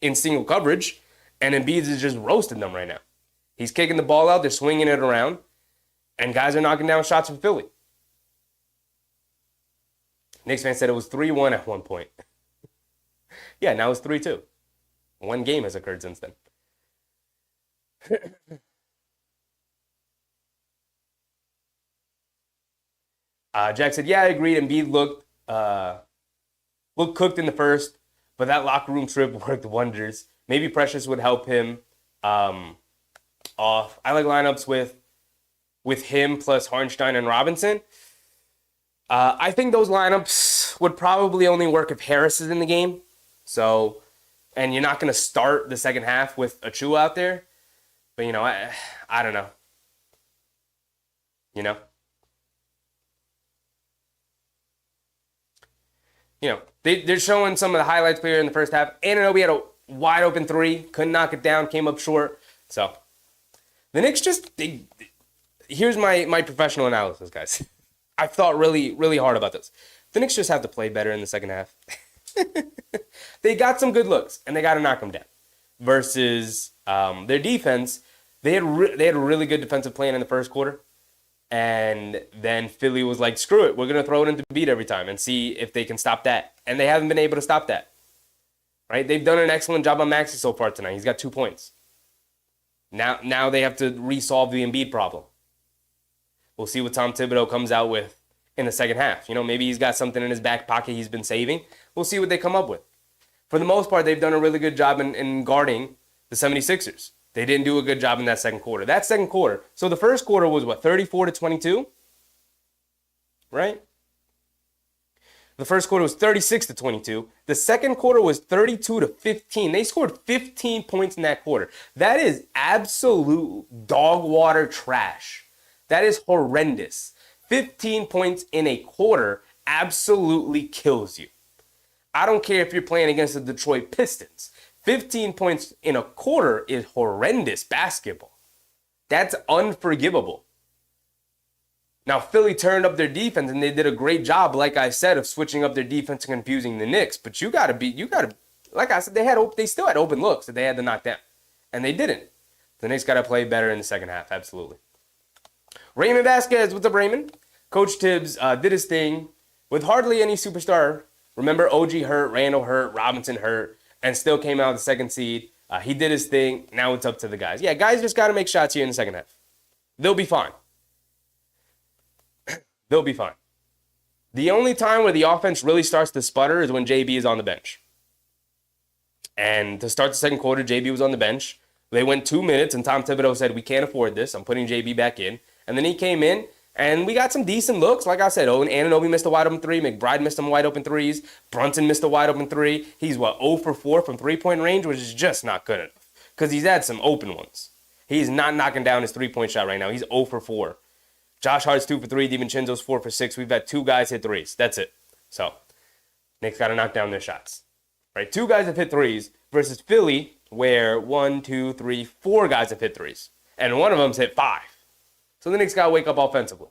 in single coverage. And Embiid is just roasting them right now. He's kicking the ball out. They're swinging it around. And guys are knocking down shots for Philly. Knicks fan said it was 3-1 at one point. Yeah, now it's 3-2. One game has occurred since then. Jack said, yeah, I agreed. Embiid looked cooked in the first, but that locker room trip worked wonders. Maybe Precious would help him off. I like lineups with him plus Hartenstein and Robinson. I think those lineups would probably only work if Harris is in the game. So, and you're not going to start the second half with Achua out there. But, I don't know. They're showing some of the highlights here in the first half. Anunoby had a wide open three, couldn't knock it down, came up short. So, The Knicks here's my professional analysis, guys. I've thought really, really hard about this. The Knicks just have to play better in the second half. They got some good looks, and they got to knock them down. Versus their defense, they had a really good defensive plan in the first quarter. And then Philly was like, screw it, we're going to throw it into beat every time and see if they can stop that. And they haven't been able to stop that. Right? They've done an excellent job on Maxey so far tonight. He's got 2 points. Now they have to resolve the Embiid problem. We'll see what Tom Thibodeau comes out with in the second half. Maybe he's got something in his back pocket he's been saving. We'll see what they come up with. For the most part, they've done a really good job in guarding the 76ers. They didn't do a good job in that second quarter. So the first quarter was 34-22? Right? The first quarter was 36-22. The second quarter was 32-15. They scored 15 points in that quarter. That is absolute dog water trash. That is horrendous. 15 points in a quarter absolutely kills you. I don't care if you're playing against the Detroit Pistons. 15 points in a quarter is horrendous basketball. That's unforgivable. Now, Philly turned up their defense, and they did a great job, like I said, of switching up their defense and confusing the Knicks. But you gotta, like I said, they still had open looks that they had to knock down. And they didn't. The Knicks gotta play better in the second half, absolutely. Raymond Vasquez, what's up, Raymond? Coach Tibbs did his thing with hardly any superstar. Remember, OG hurt, Randle hurt, Robinson hurt, and still came out the second seed. He did his thing. Now it's up to the guys. Yeah, guys just got to make shots here in the second half. They'll be fine. They'll be fine. The only time where the offense really starts to sputter is when JB is on the bench. And to start the second quarter, JB was on the bench. They went 2 minutes, and Tom Thibodeau said, we can't afford this. I'm putting JB back in. And then he came in, and we got some decent looks. Like I said, Anunoby missed a wide open three. McBride missed some wide open threes. Brunson missed a wide open three. He's, 0 for 4 from three-point range, which is just not good enough because he's had some open ones. He's not knocking down his three-point shot right now. He's 0 for 4. Josh Hart's 2 for 3. DiVincenzo's 4 for 6. We've had 2 guys hit threes. That's it. So, Knicks got to knock down their shots. Right? 2 guys have hit threes versus Philly, where 1, 2, 3, 4 guys have hit threes. And one of them's hit 5. So the Knicks got to wake up offensively.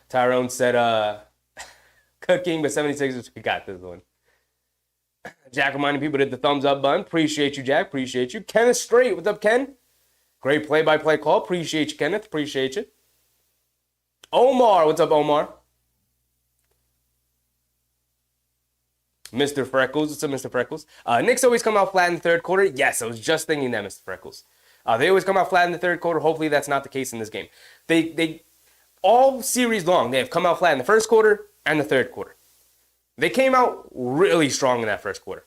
Tyrone said, cooking, but 76ers, we got this one. Jack reminding people to hit the thumbs up button. Appreciate you, Jack. Appreciate you. Kenneth Straight. What's up, Ken? Great play-by-play call. Appreciate you, Kenneth. Appreciate you. Omar. What's up, Omar? Mr. Freckles. What's up, Mr. Freckles? Knicks always come out flat in the third quarter. Yes, I was just thinking that, Mr. Freckles. They always come out flat in the third quarter. Hopefully that's not the case in this game. They all series long, they have come out flat in the first quarter and the third quarter. They came out really strong in that first quarter.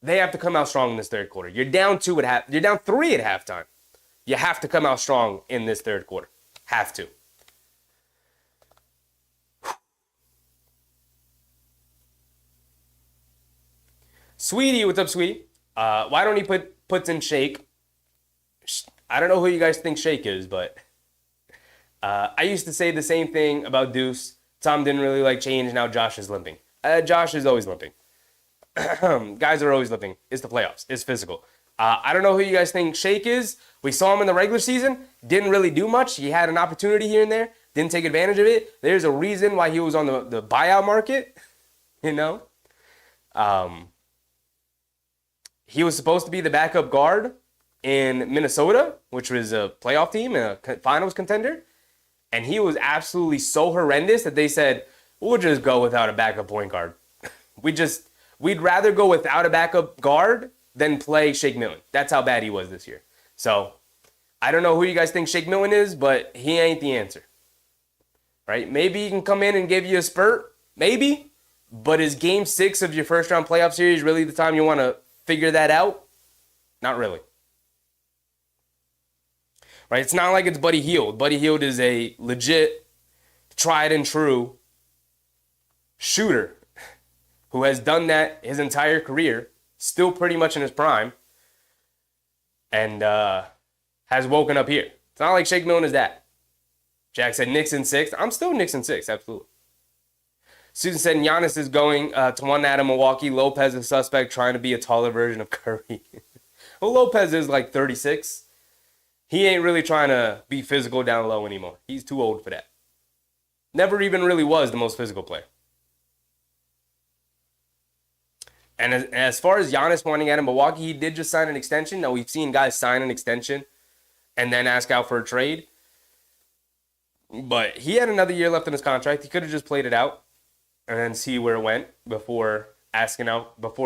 They have to come out strong in this third quarter. You're down 3 at halftime. You have to come out strong in this third quarter. Have to. Sweetie, what's up, Sweetie? Why don't he puts in Shake? I don't know who you guys think Shake is, but I used to say the same thing about Deuce. Tom didn't really like change. Now Josh is limping. Josh is always limping. Guys are always limping. It's the playoffs. It's physical. I don't know who you guys think Shake is. We saw him in the regular season. Didn't really do much. He had an opportunity here and there. Didn't take advantage of it. There's a reason why he was on the buyout market. You know? He was supposed to be the backup guard in Minnesota, which was a playoff team and a finals contender. And he was absolutely so horrendous that they said, we'll just go without a backup point guard. We'd rather go without a backup guard than play Shake Milton. That's how bad he was this year. So, I don't know who you guys think Shake Milton is, but he ain't the answer. Right? Maybe he can come in and give you a spurt. Maybe. But is game 6 of your first round playoff series really the time you want to figure that out? Not really. Right? It's not like it's Buddy Hield. Buddy Hield is a legit, tried and true shooter who has done that his entire career, still pretty much in his prime, and has woken up here. It's not like Shake Milton is that. Jack said Knicks in 6. I'm still Knicks in 6, absolutely. Susan said Giannis is going to 1 out of Milwaukee. Lopez is suspect, trying to be a taller version of Curry. Well, Lopez is like 36. He ain't really trying to be physical down low anymore. He's too old for that. Never even really was the most physical player. And as far as Giannis wanting out of Milwaukee, he did just sign an extension. Now, we've seen guys sign an extension and then ask out for a trade. But he had another year left in his contract. He could have just played it out and then see where it went before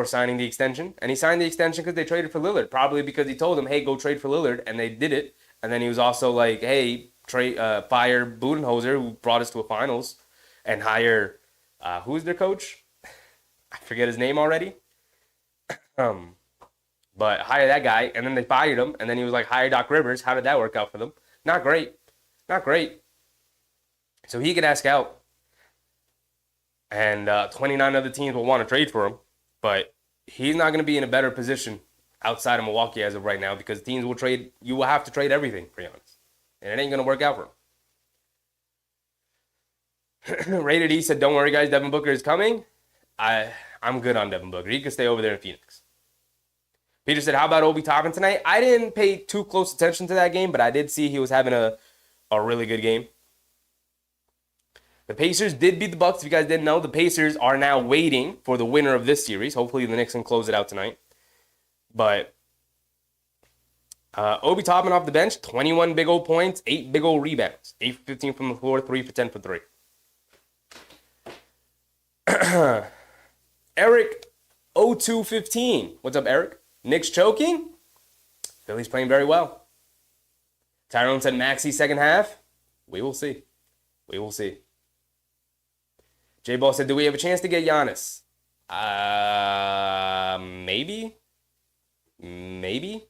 signing the extension. And he signed the extension because they traded for Lillard. Probably because he told them, hey, go trade for Lillard. And they did it. And then he was also like, hey, fire Budenholzer, who brought us to a finals, and hire, who's their coach? I forget his name already. But hire that guy, and then they fired him, and then he was like, hire Doc Rivers. How did that work out for them? Not great. Not great. So he could ask out, and 29 other teams will want to trade for him, but he's not going to be in a better position outside of Milwaukee as of right now because teams will trade. You will have to trade everything for Giannis, and it ain't going to work out for him. Rated E said, don't worry, guys, Devin Booker is coming. I'm good on Devin Booker. He can stay over there in Phoenix. Peter said, how about Obi Toppin tonight? I didn't pay too close attention to that game, but I did see he was having a really good game. The Pacers did beat the Bucks. If you guys didn't know, the Pacers are now waiting for the winner of this series. Hopefully the Knicks can close it out tonight. But Obi Toppin off the bench, 21 big old points, 8 big old rebounds. 8 for 15 from the floor, 3 for 10 for 3. Eric 0215. What's up, Eric? Knicks choking? Philly's playing very well. Tyrone said Maxey second half. We will see. We will see. J-Ball said, do we have a chance to get Giannis? Maybe. Maybe.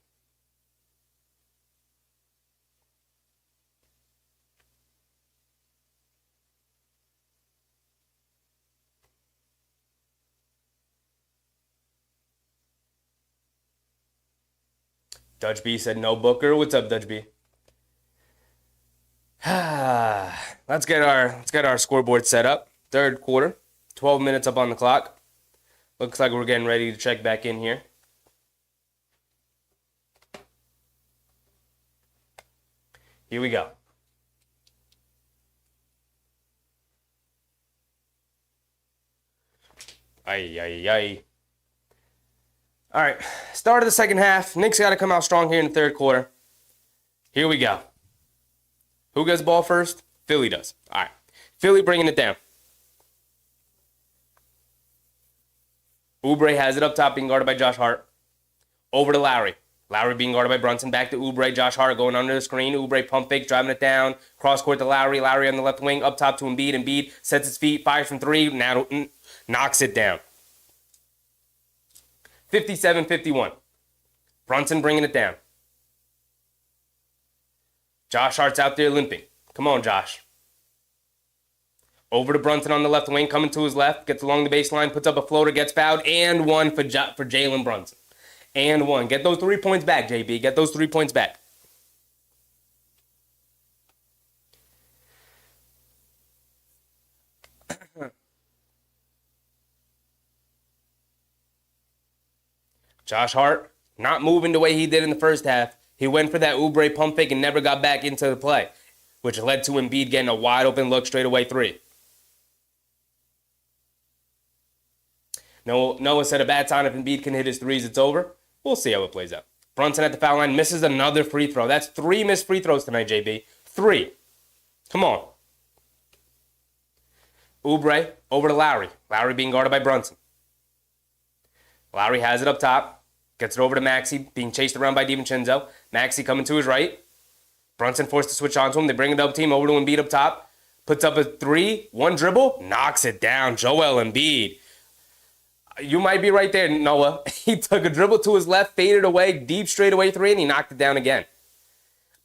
Dutch B said no Booker. What's up, Dutch B? Let's get our scoreboard set up. Third quarter, 12 minutes up on the clock. Looks like we're getting ready to check back in here. Here we go. Ay. All right, start of the second half. Knicks got to come out strong here in the third quarter. Here we go. Who gets the ball first? Philly does. All right, Philly bringing it down. Oubre has it up top, being guarded by Josh Hart. Over to Lowry. Lowry being guarded by Brunson. Back to Oubre. Josh Hart going under the screen. Oubre pump fake, driving it down. Cross court to Lowry. Lowry on the left wing. Up top to Embiid. Embiid sets his feet, fires from three. Now knocks it down. 57-51. Brunson bringing it down. Josh Hart's out there limping. Come on, Josh. Over to Brunson on the left wing, coming to his left, gets along the baseline, puts up a floater, gets fouled, and one for Jalen Brunson. And one. Get those 3 points back, JB. Get those 3 points back. Josh Hart, not moving the way he did in the first half. He went for that Oubre pump fake and never got back into the play, which led to Embiid getting a wide open look straight away three. Noah said a bad time if Embiid can hit his threes, it's over. We'll see how it plays out. Brunson at the foul line misses another free throw. That's 3 missed free throws tonight, JB. 3. Come on. Oubre over to Lowry. Lowry being guarded by Brunson. Lowry has it up top. Gets it over to Maxey, being chased around by DiVincenzo. Maxey coming to his right. Brunson forced to switch onto him. They bring a double team over to Embiid up top. Puts up a 3, 1 dribble, knocks it down. Joel Embiid. You might be right there, Noah. He took a dribble to his left, faded away, deep straightaway 3, and he knocked it down again.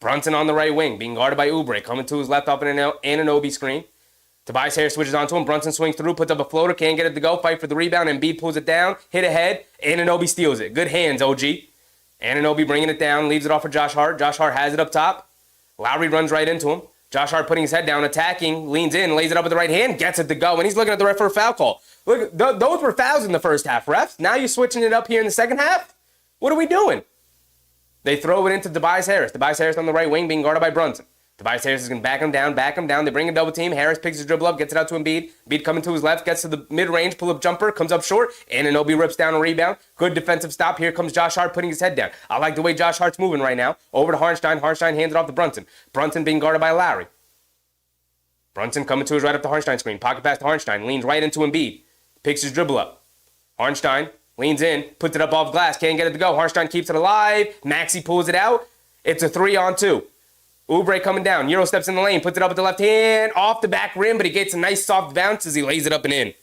Brunson on the right wing, being guarded by Oubre, coming to his left off an Anunoby screen. Tobias Harris switches onto him. Brunson swings through, puts up a floater, can't get it to go. Fight for the rebound. Embiid pulls it down, hit ahead. Anunoby steals it. Good hands, OG. Anunoby bringing it down, leaves it off for Josh Hart. Josh Hart has it up top. Lowry runs right into him. Josh Hart putting his head down, attacking, leans in, lays it up with the right hand, gets it to go, and he's looking at the ref for a foul call. Look, those were fouls in the first half, refs. Now you're switching it up here in the second half? What are we doing? They throw it into Tobias Harris. Tobias Harris on the right wing being guarded by Brunson. Tobias Harris is going to back him down. They bring a double team. Harris picks his dribble up, gets it out to Embiid. Embiid coming to his left, gets to the mid-range, pull-up jumper, comes up short. Anunoby rips down a rebound. Good defensive stop. Here comes Josh Hart putting his head down. I like the way Josh Hart's moving right now. Over to Hartenstein. Hartenstein hands it off to Brunson. Brunson being guarded by Lowry. Brunson coming to his right up the Hartenstein screen. Pocket pass to Hartenstein. Leans right into Embiid. Picks his dribble up. Hartenstein leans in, puts it up off glass. Can't get it to go. Hartenstein keeps it alive. Maxey pulls it out. It's a 3-on-2. Oubre coming down. Euro steps in the lane, puts it up with the left hand, off the back rim, but he gets a nice soft bounce as he lays it up and in.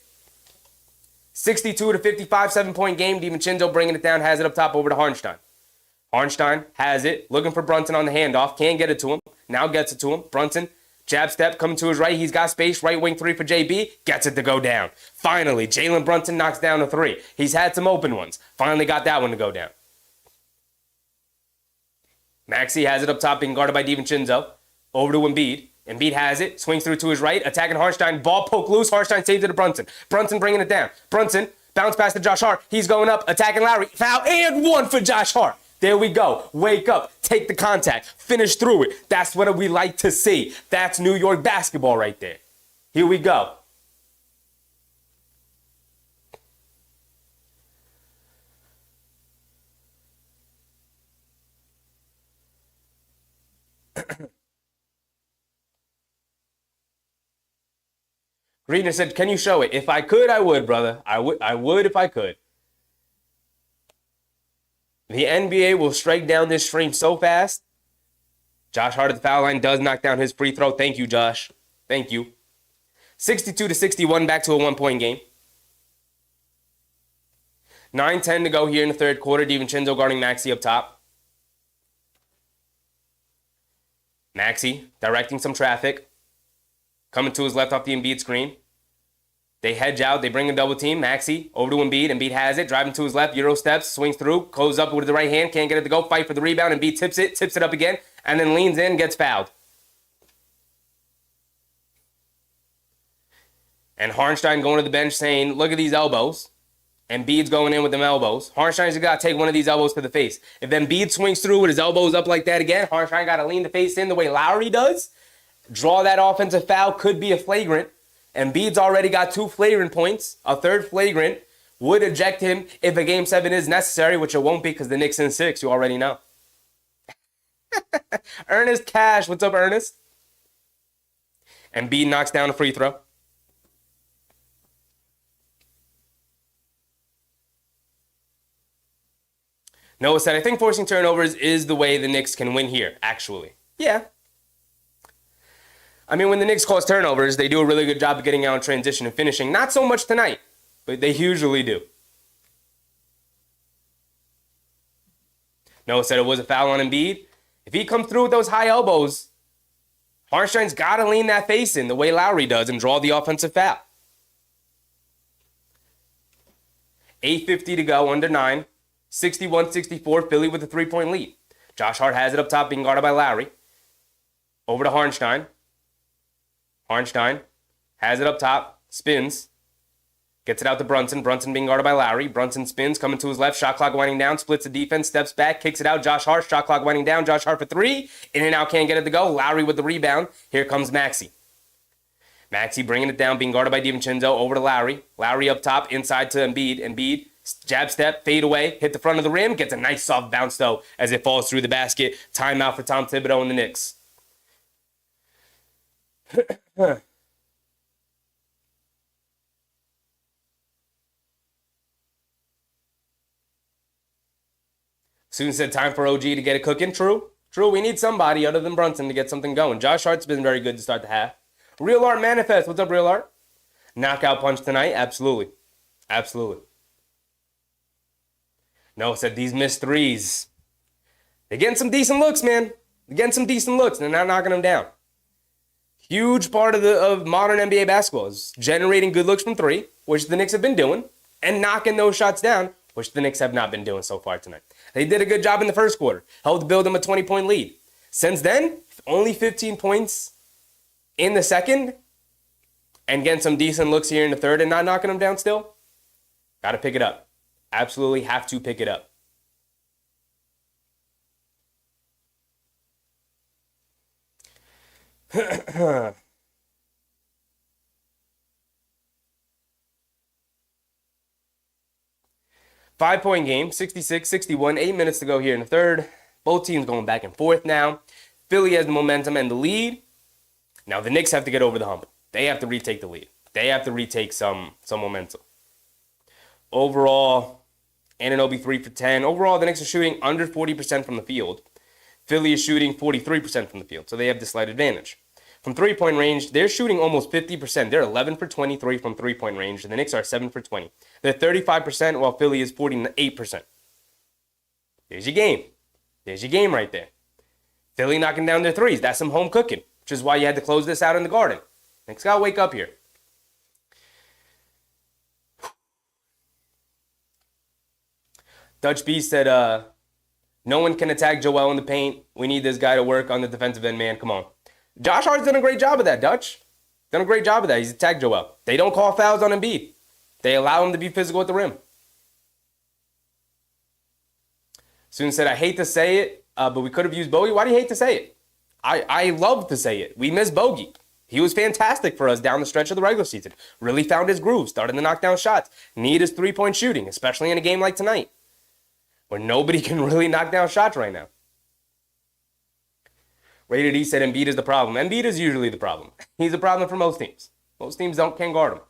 62 to 55, 7-point game. DiVincenzo bringing it down, has it up top over to Hartenstein. Hartenstein has it, looking for Brunson on the handoff. Can't get it to him. Now gets it to him. Brunson, jab step, coming to his right. He's got space. Right wing three for JB. Gets it to go down. Finally, Jalen Brunson knocks down a three. He's had some open ones. Finally got that one to go down. Maxey has it up top, being guarded by DiVincenzo. Over to Embiid. Embiid has it, swings through to his right, attacking Hartenstein. Ball poke loose. Hartenstein saves it to Brunson. Brunson bringing it down. Brunson, bounce pass to Josh Hart. He's going up, attacking Lowry. Foul and one for Josh Hart. There we go. Wake up, take the contact, finish through it. That's what we like to see. That's New York basketball right there. Here we go. Greener said, can you show it? If I could, I would, brother. I would if I could. The NBA will strike down this stream so fast. Josh Hart at the foul line does knock down his free throw. Thank you, Josh. Thank you. 62 to 61, back to a 1-point game. 9:10 to go here in the third quarter. DiVincenzo guarding Maxey up top. Maxey directing some traffic. Coming to his left off the Embiid screen. They hedge out. They bring a double team. Maxey over to Embiid. Embiid has it. Driving to his left. Euro steps. Swings through. Closes up with the right hand. Can't get it to go. Fight for the rebound. Embiid tips it. Tips it up again. And then leans in. Gets fouled. And Hartenstein going to the bench saying, look at these elbows. Embiid's going in with them elbows. Hartenstein's got to take one of these elbows to the face. If Embiid swings through with his elbows up like that again, Hartenstein got to lean the face in the way Lowry does. Draw that offensive foul, could be a flagrant. Embiid's already got 2 flagrant points. A third flagrant would eject him if a Game 7 is necessary, which it won't be because the Knicks in 6, you already know. Ernest Cash, what's up, Ernest? Embiid knocks down a free throw. Noah said, I think forcing turnovers is the way the Knicks can win here, actually. Yeah. I mean, when the Knicks cause turnovers, they do a really good job of getting out in transition and finishing. Not so much tonight, but they usually do. Noah said it was a foul on Embiid. If he comes through with those high elbows, Hartenstein's got to lean that face in the way Lowry does and draw the offensive foul. 8:50 to go, under 9. 61-64, Philly with a 3-point lead. Josh Hart has it up top, being guarded by Lowry. Over to Hartenstein. Hartenstein has it up top, spins, gets it out to Brunson. Brunson being guarded by Lowry. Brunson spins, coming to his left, shot clock winding down, splits the defense, steps back, kicks it out. Josh Hart, shot clock winding down. Josh Hart for 3. In and out, can't get it to go. Lowry with the rebound. Here comes Maxey. Maxey bringing it down, being guarded by DiVincenzo. Over to Lowry. Lowry up top, inside to Embiid. Embiid, jab step, fade away, hit the front of the rim. Gets a nice soft bounce, though, as it falls through the basket. Timeout for Tom Thibodeau and the Knicks. Soon said time for OG to get it cooking. True. We need somebody other than Brunson to get something going. Josh Hart's been very good to start the half. Real Art Manifest. What's up, Real Art? Knockout punch tonight? Absolutely. No, said these missed threes. They're getting some decent looks, man. They're not knocking them down. Huge part of modern NBA basketball is generating good looks from 3, which the Knicks have been doing, and knocking those shots down, which the Knicks have not been doing so far tonight. They did a good job in the first quarter, helped build them a 20-point lead. Since then, only 15 points in the second, and getting some decent looks here in the third and not knocking them down still. Got to pick it up. Absolutely have to pick it up. Five-point game, 66-61, 8 minutes to go here in the third. Both teams going back and forth now. Philly has the momentum and the lead. Now the Knicks have to get over the hump. They have to retake the lead. They have to retake some momentum. Overall, Anunoby 3 for 10. Overall, the Knicks are shooting under 40% from the field. Philly is shooting 43% from the field, so they have the slight advantage. From three-point range, they're shooting almost 50%. They're 11 for 23 from three-point range, and the Knicks are 7 for 20. They're 35%, while Philly is 48%. There's your game. There's your game right there. Philly knocking down their threes. That's some home cooking, which is why you had to close this out in the Garden. Knicks got to wake up here. Dutch B said, no one can attack Joel in the paint. We need this guy to work on the defensive end, man. Come on. Josh Hart's done a great job of that, Dutch. Done a great job of that. He's attacked Joel. They don't call fouls on Embiid. They allow him to be physical at the rim. Soon said, I hate to say it, but we could have used Bogey. Why do you hate to say it? I love to say it. We miss Bogey. He was fantastic for us down the stretch of the regular season. Really found his groove, started to knock down shots. Need his three-point shooting, especially in a game like tonight, where nobody can really knock down shots right now. Rated E said Embiid is the problem. Embiid is usually the problem. He's a problem for most teams. Most teams can't guard him.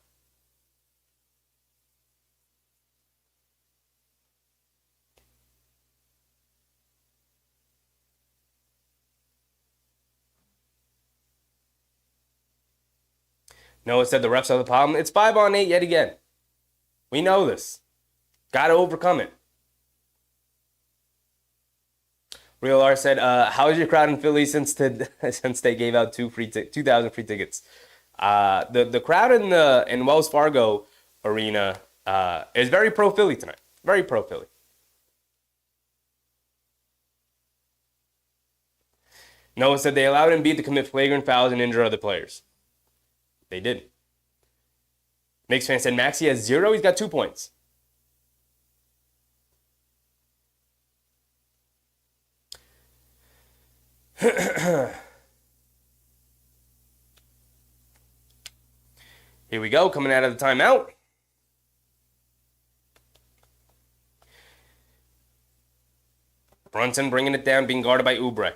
Noah said the refs are the problem. It's 5-on-8 yet again. We know this. Got to overcome it. Real R said, how is your crowd in Philly since they gave out 2,000 free tickets? The crowd in Wells Fargo Arena is very pro-Philly tonight. Very pro-Philly. Noah said they allowed Embiid to commit flagrant fouls and injure other players. They did. Knicks fan said Maxey has 0. He's got 2 points. Here we go, coming out of the timeout. Brunson bringing it down, being guarded by Oubre.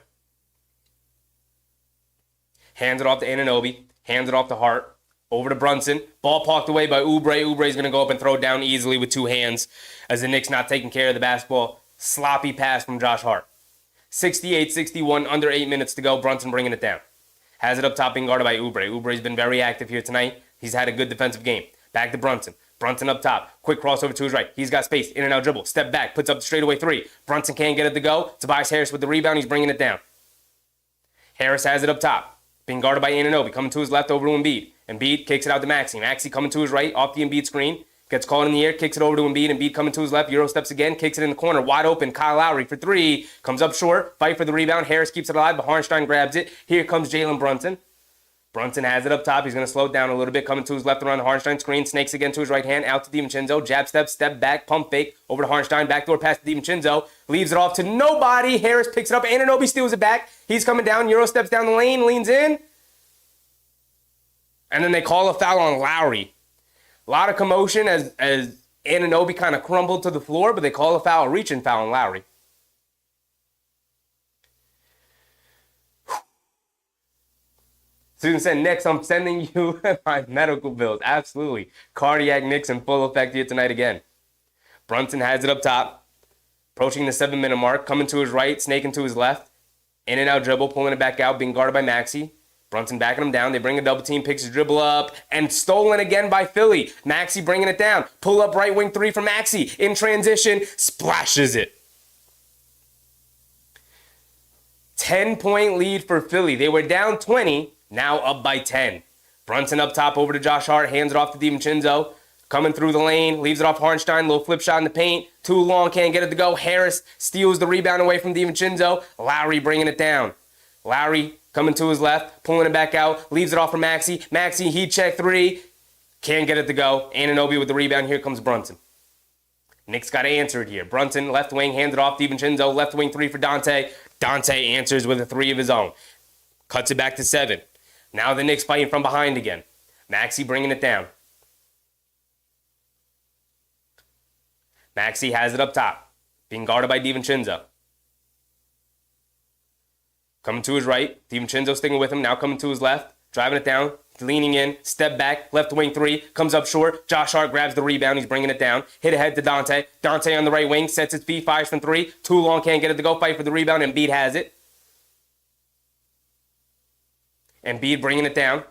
Hands it off to Anunoby. Hands it off to Hart. Over to Brunson. Ball parked away by Oubre. Oubre's going to go up and throw it down easily with 2 hands as the Knicks not taking care of the basketball. Sloppy pass from Josh Hart. 68-61, under 8 minutes to go. Brunson bringing it down. Has it up top, being guarded by Oubre. Oubre's been very active here tonight. He's had a good defensive game. Back to Brunson. Brunson up top. Quick crossover to his right. He's got space. In and out dribble. Step back. Puts up the straightaway 3. Brunson can't get it to go. Tobias Harris with the rebound. He's bringing it down. Harris has it up top. Being guarded by Anunoby. Coming to his left over to Embiid. Embiid kicks it out to Maxey. Maxey coming to his right off the Embiid screen. Gets caught in the air. Kicks it over to Embiid. Embiid coming to his left. Euro steps again. Kicks it in the corner. Wide open. Kyle Lowry for 3. Comes up short. Fight for the rebound. Harris keeps it alive, but Hartenstein grabs it. Here comes Jalen Brunson. Brunson has it up top. He's going to slow it down a little bit. Coming to his left around the Hartenstein screen. Snakes again to his right hand. Out to DiVincenzo. Jab step. Step back. Pump fake. Over to Hartenstein. Backdoor pass to DiVincenzo. Leaves it off to nobody. Harris picks it up. Anunoby steals it back. He's coming down. Euro steps down the lane. Leans in. And then they call a foul on Lowry. A lot of commotion as Anunoby kind of crumbled to the floor, but they call a foul, a reaching foul on Lowry. Susan said, Knicks, I'm sending you my medical bills. Absolutely. Cardiac Knicks in full effect here tonight again. Brunson has it up top. Approaching the 7-minute mark. Coming to his right, snaking to his left. In and out dribble, pulling it back out, being guarded by Maxey. Brunson backing him down. They bring a double team, picks his dribble up, and stolen again by Philly. Maxey bringing it down. Pull up right wing 3 from Maxey. In transition, splashes it. 10-point lead for Philly. They were down 20, now up by 10. Brunson up top over to Josh Hart, hands it off to DiVincenzo. Coming through the lane, leaves it off Hartenstein, little flip shot in the paint. Too long, can't get it to go. Harris steals the rebound away from DiVincenzo. Lowry bringing it down. Lowry coming to his left, pulling it back out, leaves it off for Maxey. Maxey, heat check 3. Can't get it to go. Anunoby with the rebound. Here comes Brunson. Knicks got to answer it here. Brunson, left wing, hands it off. DiVincenzo, left wing 3 for Dante. Dante answers with a 3 of his own. Cuts it back to 7. Now the Knicks fighting from behind again. Maxey bringing it down. Maxey has it up top, being guarded by DiVincenzo. Coming to his right, DiVincenzo sticking with him, now coming to his left, driving it down, leaning in, step back, left wing three, comes up short. Josh Hart grabs the rebound, he's bringing it down. Hit ahead to Dante. Dante on the right wing, sets his feet, fires from three. Too long, can't get it to go, fight for the rebound, Embiid has it. Embiid bringing it down,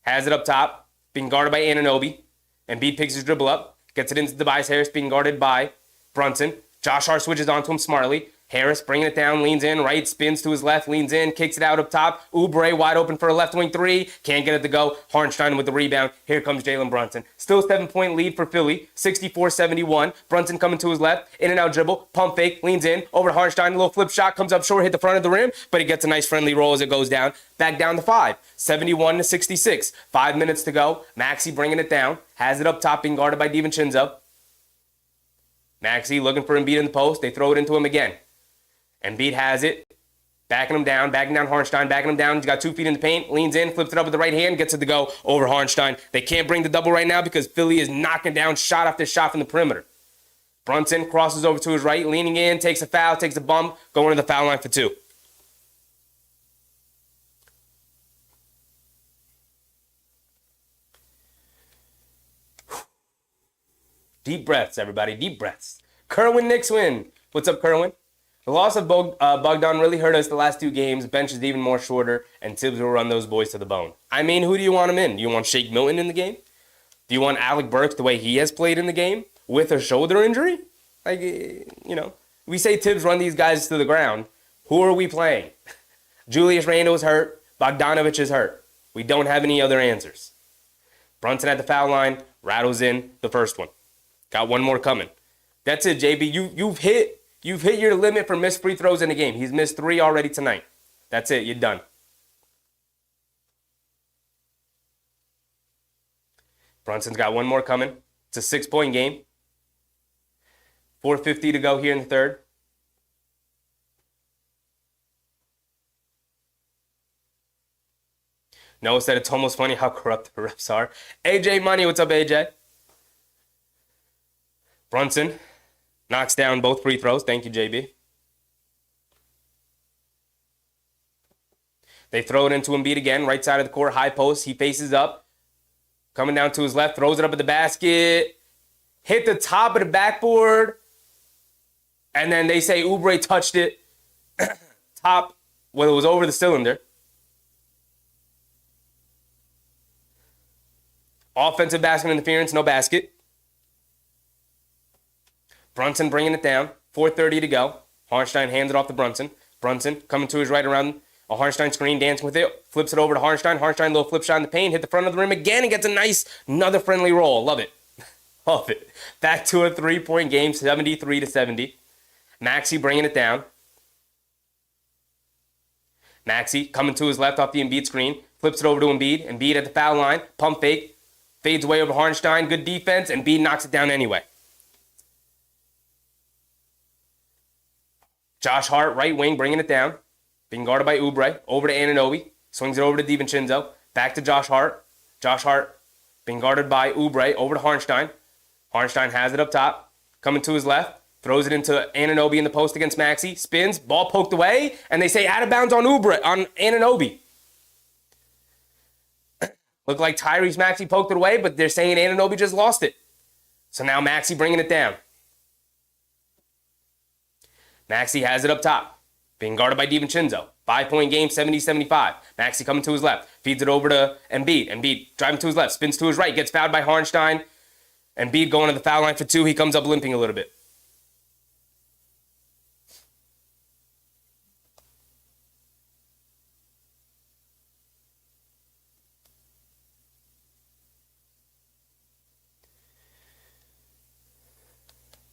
has it up top, being guarded by Anunoby. Embiid picks his dribble up, gets it into Tobias Harris, being guarded by Brunson. Josh Hart switches onto him smartly. Harris bringing it down, leans in, right, spins to his left, leans in, kicks it out up top. Oubre wide open for a left wing three. Can't get it to go. Hartenstein with the rebound. Here comes Jalen Brunson. Still 7-point lead for Philly, 64-71. Brunson coming to his left, in and out dribble, pump fake, leans in, over to Hartenstein, a little flip shot, comes up short, hit the front of the rim, but he gets a nice friendly roll as it goes down. Back down to 5, 71-66. 5 minutes to go. Maxey bringing it down, has it up top, being guarded by DiVincenzo. Maxey looking for Embiid in the post. They throw it into him again. Embiid has it, backing down Hartenstein, backing him down. He's got 2 feet in the paint, leans in, flips it up with the right hand, gets it to go over Hartenstein. They can't bring the double right now because Philly is knocking down shot after shot from the perimeter. Brunson crosses over to his right, leaning in, takes a foul, takes a bump, going to the foul line for 2. Deep breaths, everybody, deep breaths. Kerwin Knicks win. What's up, Kerwin? The loss of Bogdan really hurt us the last 2 games. Bench is even more shorter, and Tibbs will run those boys to the bone. I mean, who do you want him in? Do you want Shake Milton in the game? Do you want Alec Burks the way he has played in the game with a shoulder injury? We say Tibbs run these guys to the ground. Who are we playing? Julius Randle is hurt. Bogdanovich is hurt. We don't have any other answers. Brunson at the foul line, rattles in the first one. Got one more coming. That's it, JB. You've hit your limit for missed free throws in the game. He's missed 3 already tonight. That's it. You're done. Brunson's got one more coming. It's a 6-point game. 4:50 to go here in the third. Noah said it's almost funny how corrupt the refs are. AJ Money, what's up, AJ? Brunson knocks down both free throws. Thank you, JB. They throw it into Embiid again, right side of the court, high post. He faces up, coming down to his left, throws it up at the basket, hit the top of the backboard, and then they say Oubre touched it top, well, it was over the cylinder. Offensive basket interference, no basket. Brunson bringing it down. 4:30 to go. Hartenstein hands it off to Brunson. Brunson coming to his right around a Hartenstein screen, dancing with it. Flips it over to Hartenstein. Hartenstein, little flip shot in the paint. Hit the front of the rim again and gets a nice, another friendly roll. Love it. Love it. Back to a 3-point game, 73-70. Maxey bringing it down. Maxey coming to his left off the Embiid screen. Flips it over to Embiid. Embiid at the foul line. Pump fake. Fades away over Hartenstein. Good defense. Embiid knocks it down anyway. Josh Hart, right wing, bringing it down. Being guarded by Oubre. Over to Anunoby. Swings it over to DiVincenzo. Back to Josh Hart. Josh Hart being guarded by Oubre. Over to Hartenstein. Hartenstein has it up top. Coming to his left. Throws it into Anunoby in the post against Maxey. Spins. Ball poked away. And they say out of bounds on Anunoby. Looked like Tyrese Maxey poked it away, but they're saying Anunoby just lost it. So now Maxey bringing it down. Maxey has it up top, being guarded by DiVincenzo. 5-point game, 70-75. Maxey coming to his left, feeds it over to Embiid. Embiid driving to his left, spins to his right, gets fouled by Hartenstein. Embiid going to the foul line for 2. He comes up limping a little bit.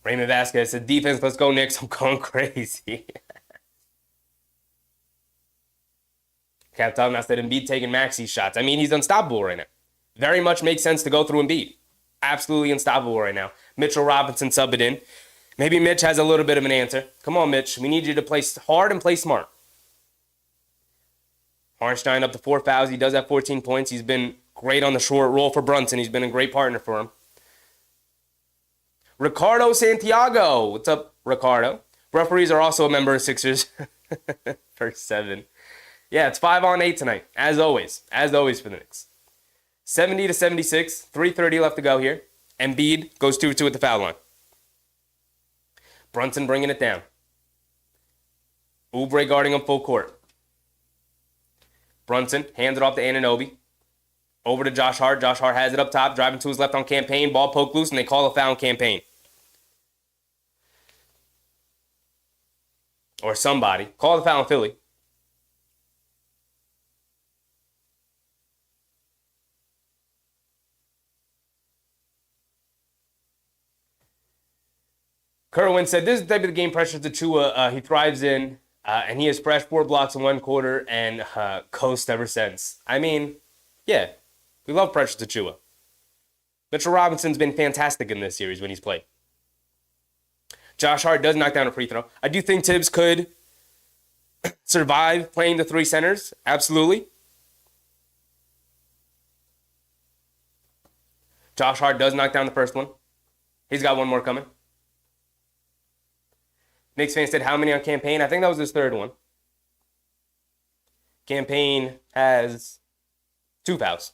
Raymond Vasquez said, defense, let's go, Knicks. I'm going crazy. Cap talking about that Embiid taking Maxey's shots. I mean, he's unstoppable right now. Very much makes sense to go through Embiid. Absolutely unstoppable right now. Mitchell Robinson subbed it in. Maybe Mitch has a little bit of an answer. Come on, Mitch. We need you to play hard and play smart. Hartenstein up to 4 fouls. He does have 14 points. He's been great on the short roll for Brunson. He's been a great partner for him. Ricardo Santiago. What's up, Ricardo? Referees are also a member of Sixers. First 7. Yeah, it's 5-on-8 tonight, as always. As always for the Knicks. 70-76, 3:30 left to go here. Embiid goes 2-2 at the foul line. Brunson bringing it down. Oubre guarding him full court. Brunson hands it off to Anunoby. Over to Josh Hart. Josh Hart has it up top, driving to his left on Campaign. Ball poked loose, and they call a foul on Campaign. Or somebody. Call the foul on Philly. Kerwin said, this is the type of game pressure Achua he thrives in, and he has fresh 4 blocks in 1 quarter and coast ever since. I mean, yeah, we love pressure Achua. Mitchell Robinson's been fantastic in this series when he's played. Josh Hart does knock down a free throw. I do think Tibbs could survive playing the 3 centers. Absolutely. Josh Hart does knock down the first one. He's got one more coming. Knicks fan said, how many on Campaign? I think that was his 3rd one. Campaign has 2 fouls.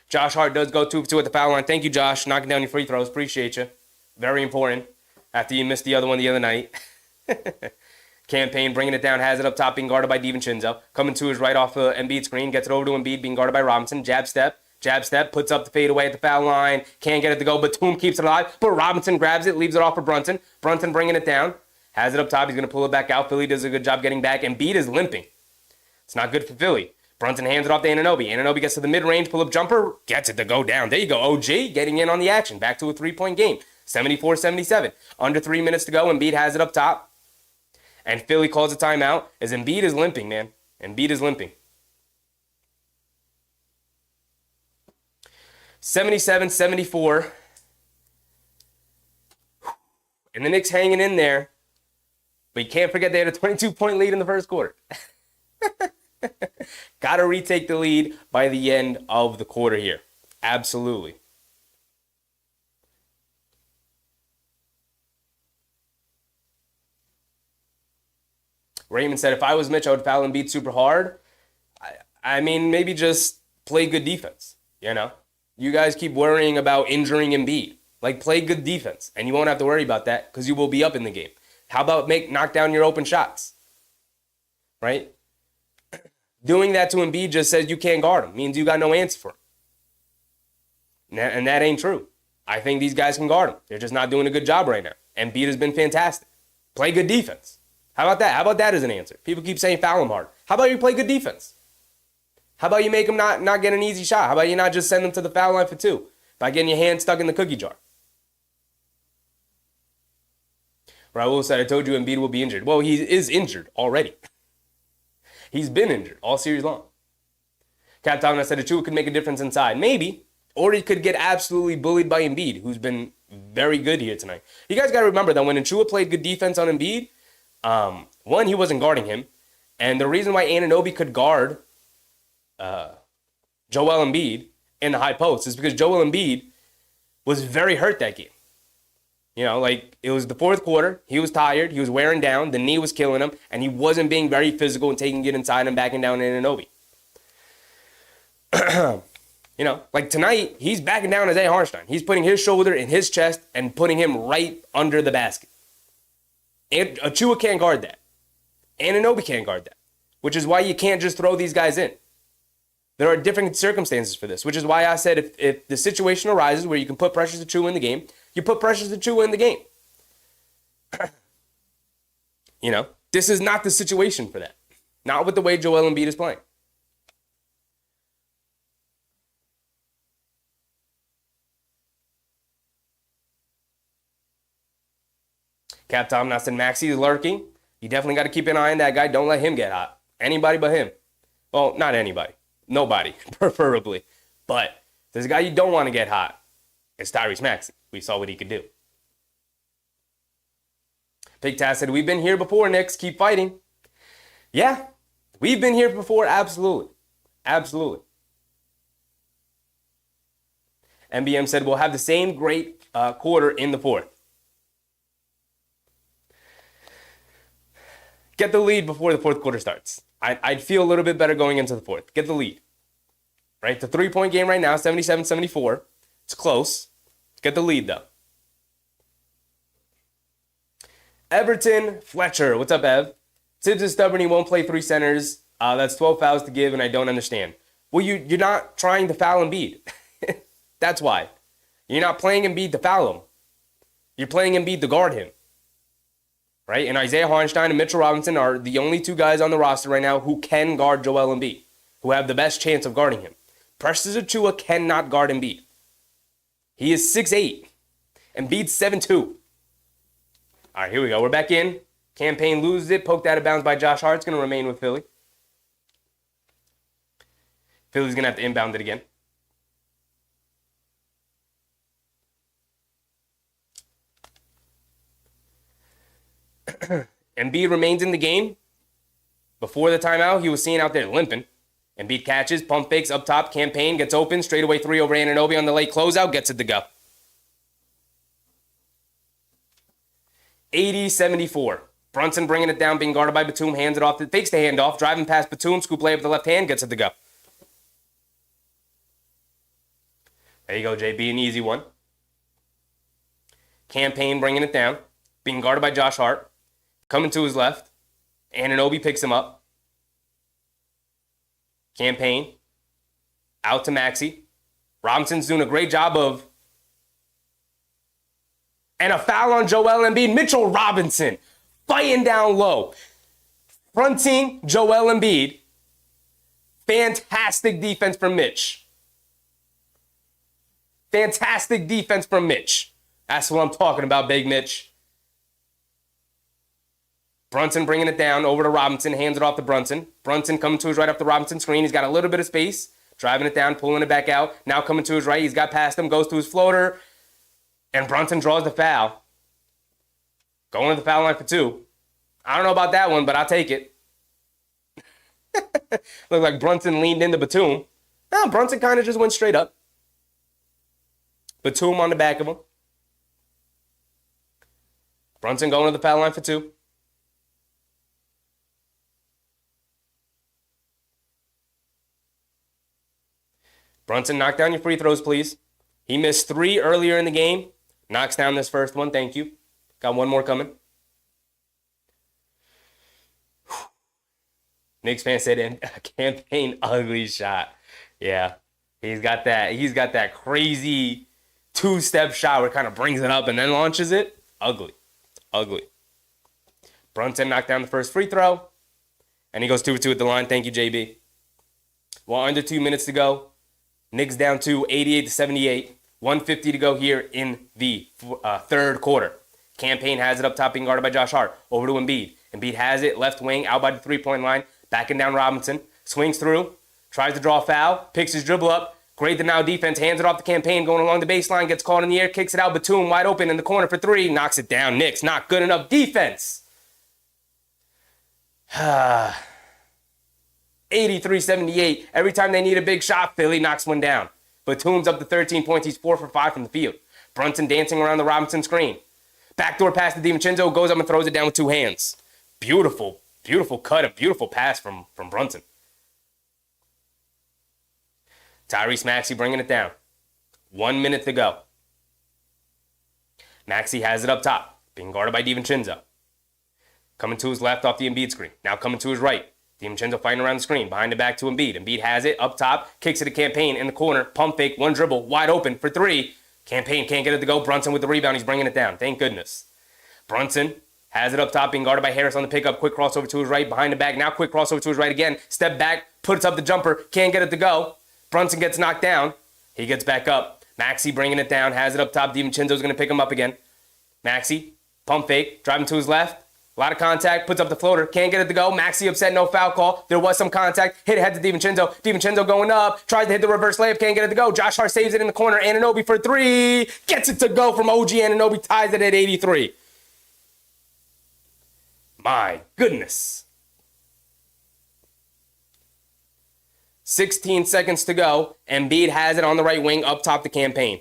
Josh Hart does go 2-2 at the foul line. Thank you, Josh. Knocking down your free throws. Appreciate you. Very important. After you missed the other one the other night. Campaign bringing it down. Has it up top. Being guarded by DiVincenzo. Coming to his right off the Embiid screen. Gets it over to Embiid. Being guarded by Robinson. Jab step. Jab step. Puts up the fadeaway at the foul line. Can't get it to go. Batum keeps it alive. But Robinson grabs it. Leaves it off for Brunson. Brunson bringing it down. Has it up top. He's going to pull it back out. Philly does a good job getting back. Embiid is limping. It's not good for Philly. Brunson hands it off to Anunoby. Anunoby gets to the mid-range, pull-up jumper, gets it to go down. There you go, OG getting in on the action. Back to a 3-point game. 74-77. Under 3 minutes to go. Embiid has it up top. And Philly calls a timeout as Embiid is limping, man. Embiid is limping. 77-74. And the Knicks hanging in there. But you can't forget they had a 22-point lead in the first quarter. Got to retake the lead by the end of the quarter here. Absolutely. Raymond said, if I was Mitch, I would foul Embiid super hard. I mean, maybe just play good defense, you know? You guys keep worrying about injuring Embiid. Like, play good defense, and you won't have to worry about that because you will be up in the game. How about knock down your open shots, right? Doing that to Embiid just says you can't guard him. Means you got no answer for him. And that ain't true. I think these guys can guard him. They're just not doing a good job right now. Embiid has been fantastic. Play good defense. How about that? How about that as an answer? People keep saying foul him hard. How about you play good defense? How about you make him not get an easy shot? How about you not just send him to the foul line for 2 by getting your hand stuck in the cookie jar? Raul said, I told you Embiid will be injured. Well, he is injured already. He's been injured all series long. Cap Tomlin said Achua could make a difference inside. Maybe. Or he could get absolutely bullied by Embiid, who's been very good here tonight. You guys got to remember that when Achua played good defense on Embiid, one, he wasn't guarding him. And the reason why Anunoby could guard Joel Embiid in the high post is because Joel Embiid was very hurt that game. You know, like, it was the 4th quarter. He was tired. He was wearing down. The knee was killing him. And he wasn't being very physical and taking it inside and backing down Anunoby. You know, like tonight, he's backing down Isaiah Hartenstein. He's putting his shoulder in his chest and putting him right under the basket. And Achua can't guard that. Anunoby can't guard that. Which is why you can't just throw these guys in. There are different circumstances for this, which is why I said if the situation arises where you can put pressures to Achua in the game, you put pressures to Achua in the game. You know, this is not the situation for that. Not with the way Joel Embiid is playing. Cap Tom said Maxey is lurking. You definitely got to keep an eye on that guy. Don't let him get hot. Anybody but him. Well, not anybody. Nobody, preferably. But there's a guy you don't want to get hot. It's Tyrese Maxey. We saw what he could do. Big Taz said, we've been here before, Knicks. Keep fighting. Yeah. We've been here before, absolutely. Absolutely. MBM said we'll have the same great quarter in the fourth. Get the lead before the fourth quarter starts. I'd feel a little bit better going into the fourth. Get the lead. Right? The 3-point game right now, 77-74. It's close. Get the lead, though. Everton Fletcher. What's up, Ev? Tibbs is stubborn. He won't play 3 centers. That's 12 fouls to give, and I don't understand. Well, you're not trying to foul Embiid. That's why. You're not playing Embiid to foul him. You're playing Embiid to guard him. Right? And Isaiah Hartenstein and Mitchell Robinson are the only 2 guys on the roster right now who can guard Joel Embiid, who have the best chance of guarding him. Precious Achiuwa cannot guard Embiid. He is 6'8". Embiid's 7'2". All right, here we go. We're back in. Campaign loses it. Poked out of bounds by Josh Hart. It's going to remain with Philly. Philly's going to have to inbound it again. Embiid remains in the game. Before the timeout, he was seen out there limping. Embiid catches, pump fakes up top. Campaign gets open. Straightaway 3 over Anunoby on the late closeout. Gets it to go. 80-74. Brunson bringing it down, being guarded by Batum. Hands it off. Fakes the handoff. Driving past Batum. Scoop layup with the left hand. Gets it to go. There you go, JB. An easy one. Campaign bringing it down. Being guarded by Josh Hart. Coming to his left. Anunoby picks him up. Campaign. Out to Maxey. Robinson's doing a great job of. And a foul on Joel Embiid. Mitchell Robinson fighting down low. Fronting Joel Embiid. Fantastic defense from Mitch. Fantastic defense from Mitch. That's what I'm talking about, Big Mitch. Brunson bringing it down over to Robinson. Hands it off to Brunson. Brunson coming to his right off the Robinson screen. He's got a little bit of space. Driving it down, pulling it back out. Now coming to his right. He's got past him. Goes to his floater. And Brunson draws the foul. Going to the foul line for 2. I don't know about that one, but I'll take it. Looked like Brunson leaned into Batum. No, Brunson kind of just went straight up. Batum on the back of him. Brunson going to the foul line for 2. Brunson, knock down your free throws, please. He missed 3 earlier in the game. Knocks down this first one. Thank you. Got one more coming. Knicks fan said, campaign ugly shot. Yeah. He's got that crazy 2-step shot where it kind of brings it up and then launches it. Ugly. Ugly. Brunson knocked down the first free throw. And he goes 2-2 at the line. Thank you, JB. Well, under 2 minutes to go. Knicks down 2, 88-78. 150 to go here in the third quarter. Campaign has it up top, being guarded by Josh Hart. Over to Embiid. Embiid has it, left wing, out by the 3-point line. Backing down Robinson. Swings through. Tries to draw a foul. Picks his dribble up. Great denial defense. Hands it off the Campaign. Going along the baseline. Gets caught in the air. Kicks it out. Batum wide open in the corner for 3. Knocks it down. Knicks not good enough defense. 83-78. Every time they need a big shot, Philly knocks one down. Batum's up to 13 points. He's 4 for 5 from the field. Brunson dancing around the Robinson screen. Backdoor pass to DiVincenzo. Goes up and throws it down with 2 hands. Beautiful, beautiful cut. A beautiful pass from Brunson. Tyrese Maxey bringing it down. 1 minute to go. Maxey has it up top. Being guarded by DiVincenzo. Coming to his left off the Embiid screen. Now coming to his right. DiVincenzo fighting around the screen. Behind the back to Embiid. Embiid has it up top. Kicks it to Campaign in the corner. Pump fake. 1 dribble. Wide open for 3. Campaign can't get it to go. Brunson with the rebound. He's bringing it down. Thank goodness. Brunson has it up top. Being guarded by Harris on the pickup. Quick crossover to his right. Behind the back. Now quick crossover to his right again. Step back. Puts up the jumper. Can't get it to go. Brunson gets knocked down. He gets back up. Maxey bringing it down. Has it up top. DiVincenzo's going to pick him up again. Maxey. Pump fake. Driving to his left. A lot of contact, puts up the floater, can't get it to go. Maxey upset, no foul call. There was some contact, hit ahead to DiVincenzo. DiVincenzo going up, tries to hit the reverse layup, can't get it to go. Josh Hart saves it in the corner. Anunoby for 3, gets it to go from OG Anunoby, ties it at 83. My goodness. 16 seconds to go. Embiid has it on the right wing, up top to Campaign.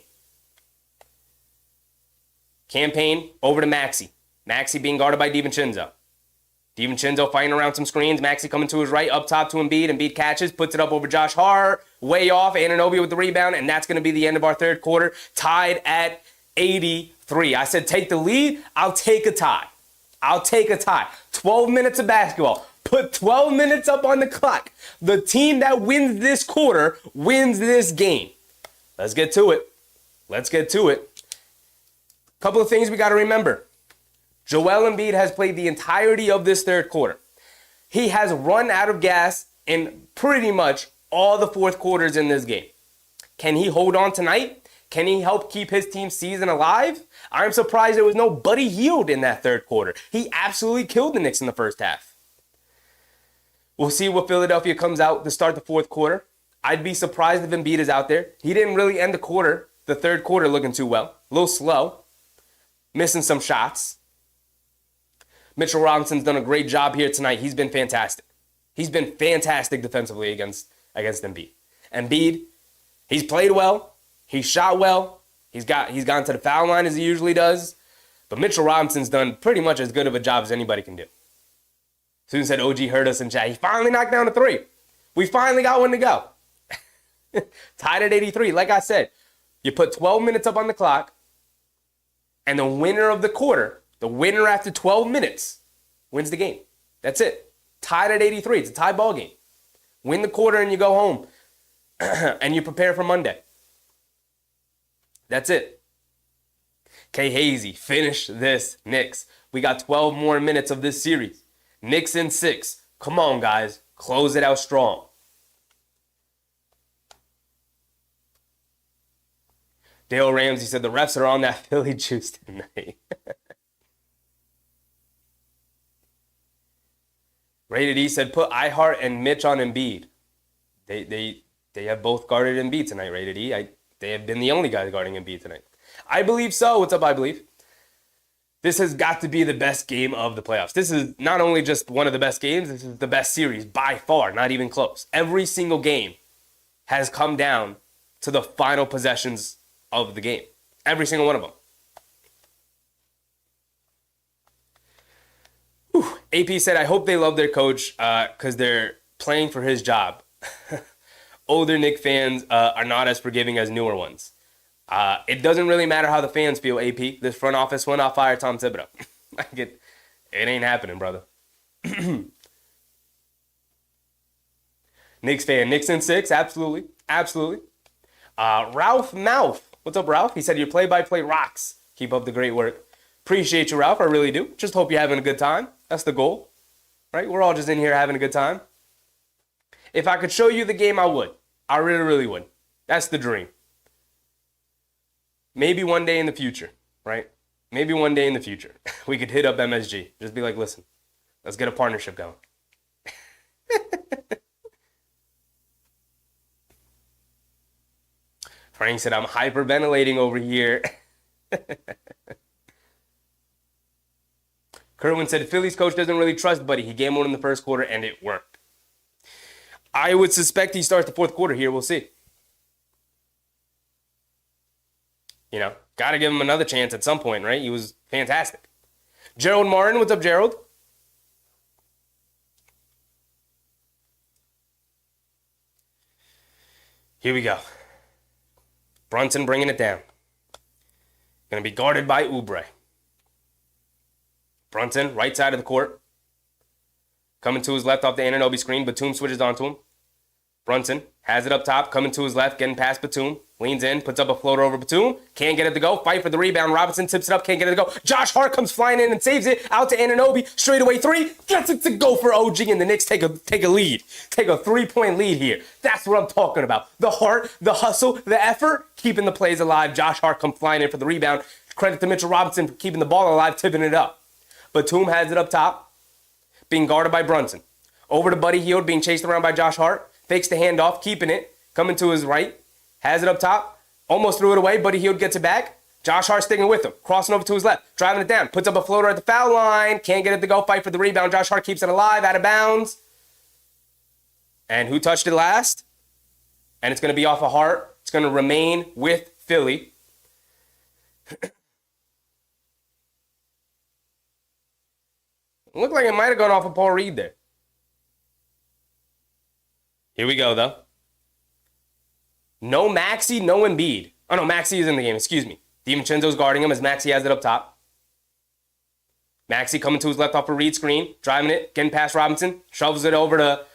Campaign over to Maxey. Maxey being guarded by DiVincenzo. DiVincenzo fighting around some screens. Maxey coming to his right, up top to Embiid. Embiid catches, puts it up over Josh Hart. Way off. Anunoby with the rebound, and that's going to be the end of our third quarter. Tied at 83. I said take the lead. I'll take a tie. 12 minutes of basketball. Put 12 minutes up on the clock. The team that wins this quarter wins this game. Let's get to it. Couple of things we got to remember. Joel Embiid has played the entirety of this third quarter. He has run out of gas in pretty much all the fourth quarters in this game. Can he hold on tonight? Can he help keep his team's season alive? I'm surprised there was no Buddy Hield in that third quarter. He absolutely killed the Knicks in the first half. We'll see what Philadelphia comes out to start the fourth quarter. I'd be surprised if Embiid is out there. He didn't really end the third quarter looking too well. A little slow. Missing some shots. Mitchell Robinson's done a great job here tonight. He's been fantastic. He's been fantastic defensively against Embiid. Embiid, he's played well. He's shot well. He's gone to the foul line as he usually does. But Mitchell Robinson's done pretty much as good of a job as anybody can do. Soon said OG heard us in chat. He finally knocked down a three. We finally got one to go. Tied at 83. Like I said, you put 12 minutes up on the clock, and the winner of the quarter, the winner after 12 minutes, wins the game. That's it. Tied at 83. It's a tie ball game. Win the quarter and you go home. And you prepare for Monday. That's it. K. Hazy, finish this, Knicks. We got 12 more minutes of this series. Knicks in 6. Come on, guys. Close it out strong. Dale Ramsey said the refs are on that Philly juice tonight. Rated E said put iHeart and Mitch on Embiid. They have both guarded Embiid tonight, Rated E. They have been the only guys guarding Embiid tonight. I believe so. What's up, I believe? This has got to be the best game of the playoffs. This is not only just one of the best games, this is the best series by far, not even close. Every single game has come down to the final possessions of the game. Every single one of them. Whew. AP said, I hope they love their coach because they're playing for his job. Older Knick fans are not as forgiving as newer ones. It doesn't really matter how the fans feel, AP. This front office will not fire Tom Thibodeau. It ain't happening, brother. Knicks fan. Knicks in 6. Absolutely. Absolutely. Ralph Mouth. What's up, Ralph? He said your play-by-play rocks. Keep up the great work. Appreciate you, Ralph. I really do. Just hope you're having a good time. That's the goal. Right? We're all just in here having a good time. If I could show you the game, I would. I really, really would. That's the dream. Maybe one day in the future, right? Maybe one day in the future, we could hit up MSG. Just be like, listen, let's get a partnership going. Frank said, I'm hyperventilating over here. Kerwin said, Philly's coach doesn't really trust Buddy. He game one in the first quarter, and it worked. I would suspect he starts the fourth quarter here. We'll see. You know, got to give him another chance at some point, right? He was fantastic. Gerald Martin, what's up, Gerald? Here we go. Brunson bringing it down. Going to be guarded by Oubre. Brunson, right side of the court. Coming to his left off the Anunoby screen. Batum switches onto him. Brunson has it up top. Coming to his left. Getting past Batum. Leans in. Puts up a floater over Batum. Can't get it to go. Fight for the rebound. Robinson tips it up. Can't get it to go. Josh Hart comes flying in and saves it. Out to Anunoby. Straight away three. Gets it to go for OG. And the Knicks take a lead. Take a 3-point lead here. That's what I'm talking about. The heart, the hustle, the effort. Keeping the plays alive. Josh Hart comes flying in for the rebound. Credit to Mitchell Robinson for keeping the ball alive. Tipping it up. Batum has it up top. Being guarded by Brunson. Over to Buddy Hield, being chased around by Josh Hart. Fakes the handoff, keeping it. Coming to his right. Has it up top. Almost threw it away. Buddy Hield gets it back. Josh Hart sticking with him. Crossing over to his left. Driving it down. Puts up a floater at the foul line. Can't get it to go. Fight for the rebound. Josh Hart keeps it alive. Out of bounds. And who touched it last? And it's going to be off of Hart. It's going to remain with Philly. Looked like it might have gone off of Paul Reed there. Here we go, though. No Maxey, no Embiid. Oh, no, Maxey is in the game. Excuse me. DiVincenzo's guarding him as Maxey has it up top. Maxey coming to his left off a Reed screen, driving it, getting past Robinson, shovels it over to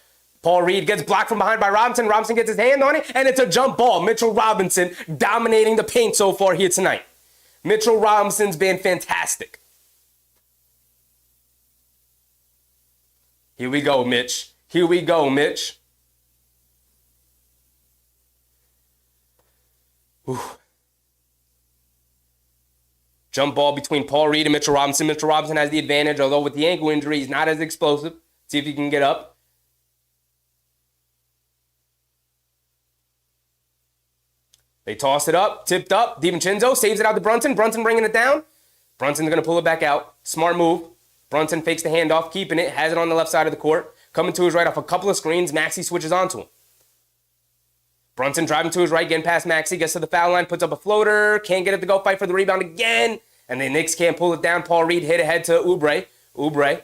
Paul Reed, gets blocked from behind by Robinson. Robinson gets his hand on it, and it's a jump ball. Mitchell Robinson dominating the paint so far here tonight. Mitchell Robinson's been fantastic. Here we go, Mitch. Here we go, Mitch. Whew. Jump ball between Paul Reed and Mitchell Robinson. Mitchell Robinson has the advantage, although with the ankle injury, he's not as explosive. See if he can get up. They toss it up, tipped up. DiVincenzo saves it out to Brunson. Brunson bringing it down. Brunson's going to pull it back out. Smart move. Brunson fakes the handoff, keeping it, has it on the left side of the court. Coming to his right off a couple of screens. Maxey switches onto him. Brunson driving to his right, getting past Maxey, gets to the foul line, puts up a floater, can't get it to go, fight for the rebound again, and the Knicks can't pull it down. Paul Reed hit ahead to Oubre. Oubre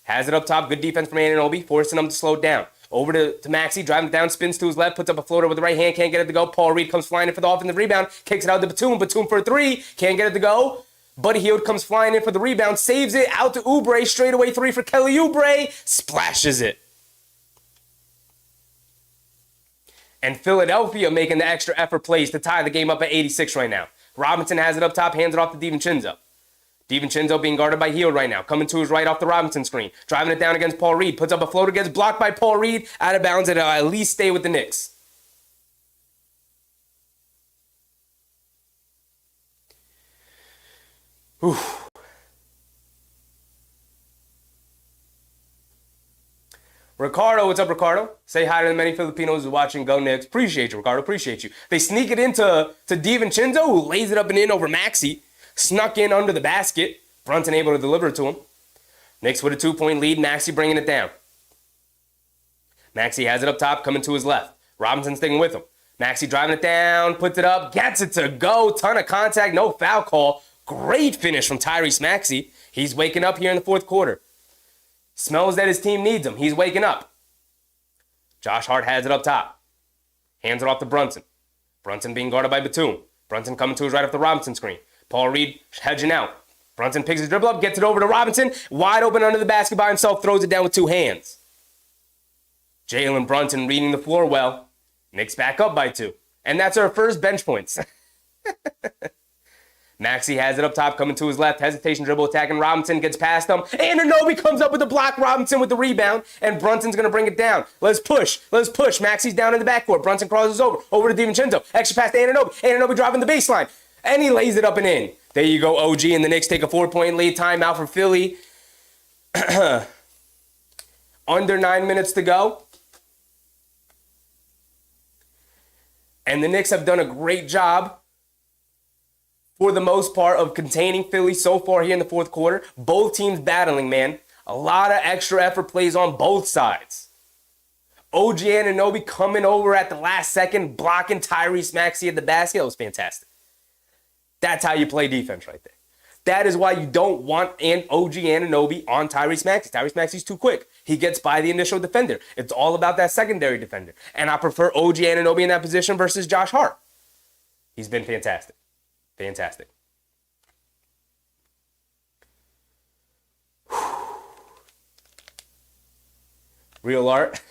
has it up top, good defense from Anunoby, forcing him to slow it down. Over to Maxey, driving it down, spins to his left, puts up a floater with the right hand, can't get it to go. Paul Reed comes flying in for the offensive rebound, kicks it out to Batum. Batum for a three, can't get it to go. Buddy Hield comes flying in for the rebound, saves it out to Oubre, straightaway three for Kelly Oubre, splashes it. And Philadelphia making the extra effort plays to tie the game up at 86 right now. Robinson has it up top, hands it off to DiVincenzo. DiVincenzo being guarded by Hield right now. Coming to his right off the Robinson screen. Driving it down against Paul Reed. Puts up a floater, gets blocked by Paul Reed. Out of bounds, and it'll at least stay with the Knicks. Whew. Ricardo, what's up, Ricardo? Say hi to the many Filipinos who are watching. Go Knicks. Appreciate you, Ricardo. Appreciate you. They sneak it into DiVincenzo, who lays it up and in over Maxey. Snuck in under the basket. Brunson able to deliver it to him. Knicks with a 2-point lead. Maxey bringing it down. Maxey has it up top, coming to his left. Robinson sticking with him. Maxey driving it down, puts it up, gets it to go. Ton of contact, no foul call. Great finish from Tyrese Maxey. He's waking up here in the fourth quarter. Smells that his team needs him. He's waking up. Josh Hart has it up top. Hands it off to Brunson. Brunson being guarded by Batum. Brunson coming to his right off the Robinson screen. Paul Reed hedging out. Brunson picks his dribble up, gets it over to Robinson. Wide open under the basket by himself, throws it down with two hands. Jalen Brunson reading the floor well. Knicks back up by 2. And that's our first bench points. Maxey has it up top, coming to his left. Hesitation dribble, attacking Robinson, gets past him. Anunoby comes up with the block. Robinson with the rebound, and Brunson's going to bring it down. Let's push. Maxey's down in the backcourt. Brunson crosses over to DiVincenzo. Extra pass to Anunoby. Anunoby driving the baseline, and he lays it up and in. There you go, OG, and the Knicks take a 4-point lead. Timeout for Philly. Under 9 minutes to go. And the Knicks have done a great job, for the most part, of containing Philly so far here in the fourth quarter. Both teams battling, man. A lot of extra effort plays on both sides. OG Anunoby coming over at the last second, blocking Tyrese Maxey at the basket. It was fantastic. That's how you play defense right there. That is why you don't want OG Anunoby on Tyrese Maxey. Tyrese Maxey's too quick. He gets by the initial defender. It's all about that secondary defender. And I prefer OG Anunoby in that position versus Josh Hart. He's been fantastic. Fantastic. Real art.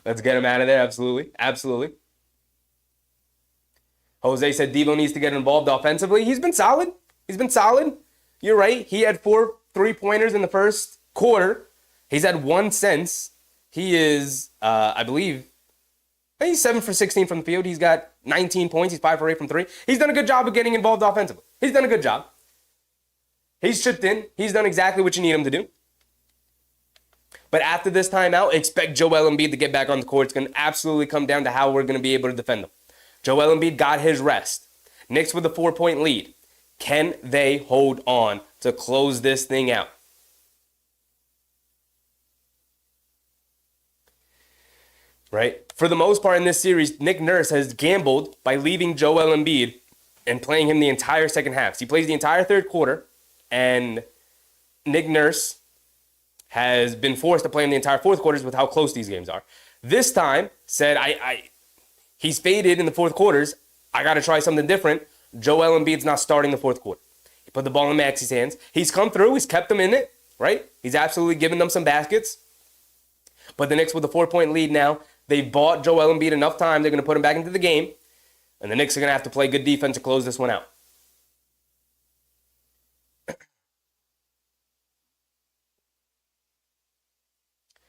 Let's get him out of there. Absolutely. Absolutely. Jose said Devo needs to get involved offensively. He's been solid. You're right. He had 4 3-pointers in the first quarter. He's had 1 since. He is, I believe, he's 7 for 16 from the field. He's got 19 points. He's 5 for 8 from 3. He's done a good job of getting involved offensively. He's done a good job. He's chipped in. He's done exactly what you need him to do. But after this timeout, expect Joel Embiid to get back on the court. It's going to absolutely come down to how we're going to be able to defend him. Joel Embiid got his rest. Knicks with a 4-point lead. Can they hold on to close this thing out? right? For the most part in this series, Nick Nurse has gambled by leaving Joel Embiid and playing him the entire second half. So he plays the entire third quarter, and Nick Nurse has been forced to play in the entire fourth quarters with how close these games are. This time, said, he's faded in the fourth quarters. I got to try something different. Joel Embiid's not starting the fourth quarter. He put the ball in Maxi's hands. He's come through. He's kept them in it, right? He's absolutely given them some baskets. But the Knicks with a 4-point lead now. They've bought Joel Embiid enough time. They're going to put him back into the game. And the Knicks are going to have to play good defense to close this one out.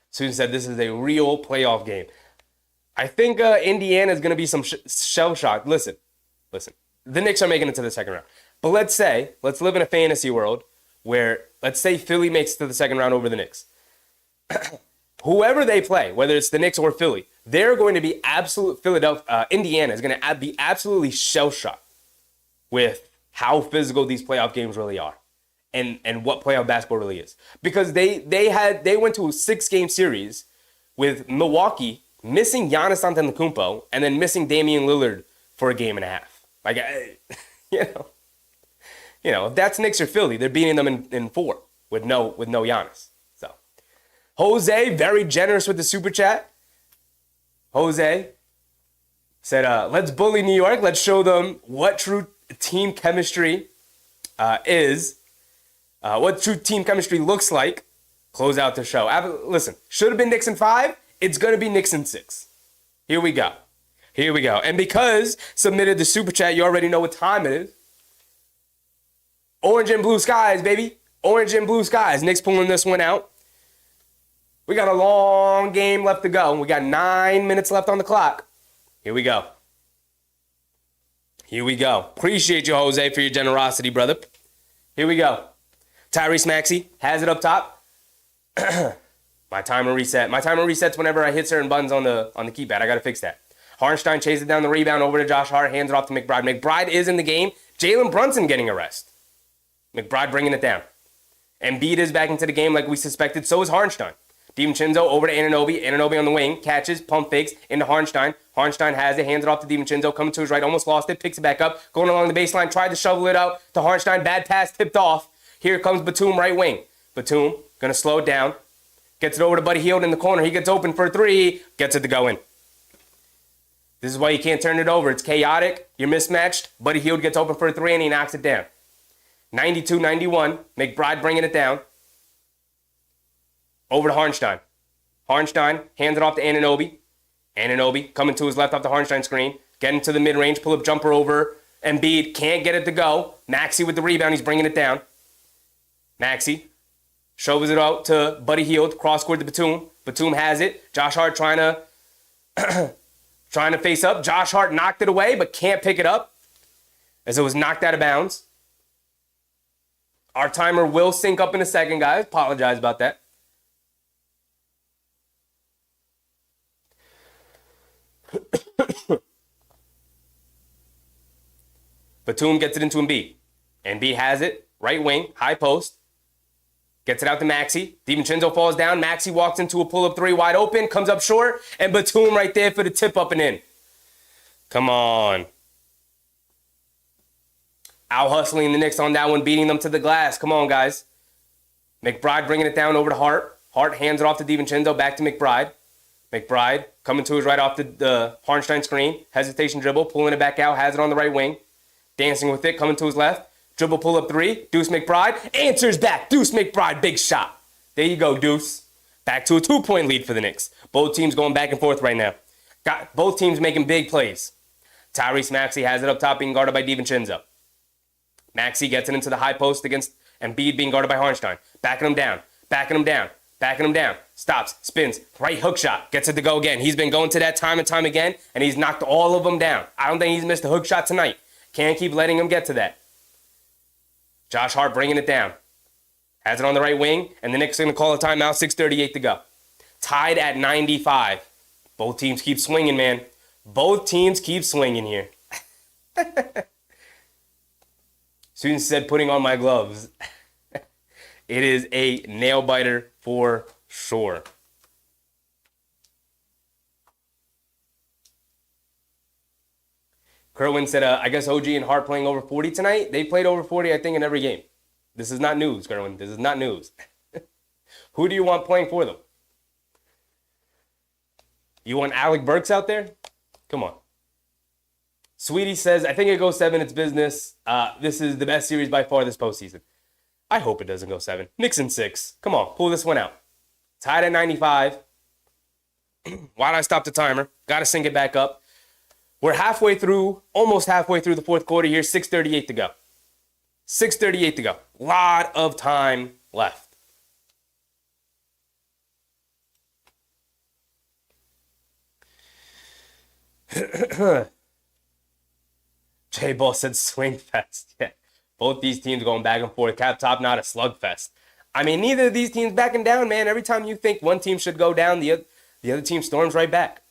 Susan said this is a real playoff game. I think Indiana is going to be some shell shock. Listen. The Knicks are making it to the second round. But let's live in a fantasy world where, let's say Philly makes it to the second round over the Knicks. Whoever they play, whether it's the Knicks or Philly, they're going to be Indiana is going to be absolutely shell shocked with how physical these playoff games really are. And what playoff basketball really is. Because they went to a 6-game series with Milwaukee missing Giannis Antetokounmpo and then missing Damian Lillard for a game and a half. Like, if that's Knicks or Philly, they're beating them in 4 with no Giannis. So, Jose, very generous with the super chat. Jose said, let's bully New York. Let's show them what true team chemistry is. What true team chemistry looks like. Close out the show. Listen, should have been Knicks in 5. It's going to be Knicks in 6. Here we go. And because submitted the super chat, you already know what time it is. Orange and blue skies, baby. Orange and blue skies. Knicks pulling this one out. We got a long game left to go. We got 9 minutes left on the clock. Here we go. Appreciate you, Jose, for your generosity, brother. Here we go. Tyrese Maxey has it up top. My timer resets whenever I hit certain buttons on the keypad. I got to fix that. Hartenstein chases down the rebound over to Josh Hart, hands it off to McBride. McBride is in the game. Jalen Brunson getting a rest. McBride bringing it down. Embiid is back into the game like we suspected. So is Hartenstein. DiVincenzo over to Anunoby. Anunoby on the wing. Catches, pump fakes into Hartenstein. Hartenstein has it, hands it off to DiVincenzo. Coming to his right, almost lost it. Picks it back up. Going along the baseline. Tried to shovel it out to Hartenstein. Bad pass, tipped off. Here comes Batum, right wing. Batum, going to slow it down. Gets it over to Buddy Hield in the corner. He gets open for a 3. Gets it to go in. This is why you can't turn it over. It's chaotic. You're mismatched. Buddy Hield gets open for a 3 and he knocks it down. 92-91. McBride bringing it down. Over to Hartenstein. Hartenstein hands it off to Anunoby. Anunoby coming to his left off the Hartenstein screen. Getting to the mid-range. Pull-up jumper over. Embiid can't get it to go. Maxey with the rebound. He's bringing it down. Maxey shoves it out to Buddy Hield. Cross-court to Batum. Batum has it. Josh Hart trying to face up. Josh Hart knocked it away but can't pick it up as it was knocked out of bounds. Our timer will sync up in a second, guys. Apologize about that. Batum gets it into Embiid. Embiid has it. Right wing. High post. Gets it out to Maxey. DiVincenzo falls down. Maxey walks into a pull-up 3 wide open. Comes up short. And Batum right there for the tip up and in. Come on. Out hustling the Knicks on that one. Beating them to the glass. Come on, guys. McBride bringing it down over to Hart. Hart hands it off to DiVincenzo. Back to McBride. McBride coming to his right off the Hartenstein screen. Hesitation dribble. Pulling it back out. Has it on the right wing. Dancing with it. Coming to his left. Dribble pull-up 3. Deuce McBride answers back. Deuce McBride, big shot. There you go, Deuce. Back to a 2-point lead for the Knicks. Both teams going back and forth right now. Got both teams making big plays. Tyrese Maxey has it up top being guarded by DiVincenzo. Maxey gets it into the high post against Embiid being guarded by Hartenstein. Backing him down. Stops, spins, right hook shot. Gets it to go again. He's been going to that time and time again, and he's knocked all of them down. I don't think he's missed a hook shot tonight. Can't keep letting him get to that. Josh Hart bringing it down. Has it on the right wing, and the Knicks are going to call a timeout, 6:38 to go. Tied at 95. Both teams keep swinging, man. Both teams keep swinging here. Susan said putting on my gloves. It is a nail biter for sure. Kerwin said, I guess OG and Hart playing over 40 tonight. They played over 40, I think, in every game. This is not news, Kerwin. This is not news. Who do you want playing for them? You want Alec Burks out there? Come on. Sweetie says, I think it goes 7. It's business. This is the best series by far this postseason. I hope it doesn't go 7. Knicks in 6. Come on, pull this one out. Tied at 95. Why'd I stop the timer? Got to sync it back up. We're halfway through, almost halfway through the fourth quarter here. 6:38 to go. 6:38 to go. Lot of time left. J-Ball said swing fest. Yeah. Both these teams going back and forth. Cap top, not a slugfest. I mean, neither of these teams backing down, man. Every time you think one team should go down, the other team storms right back.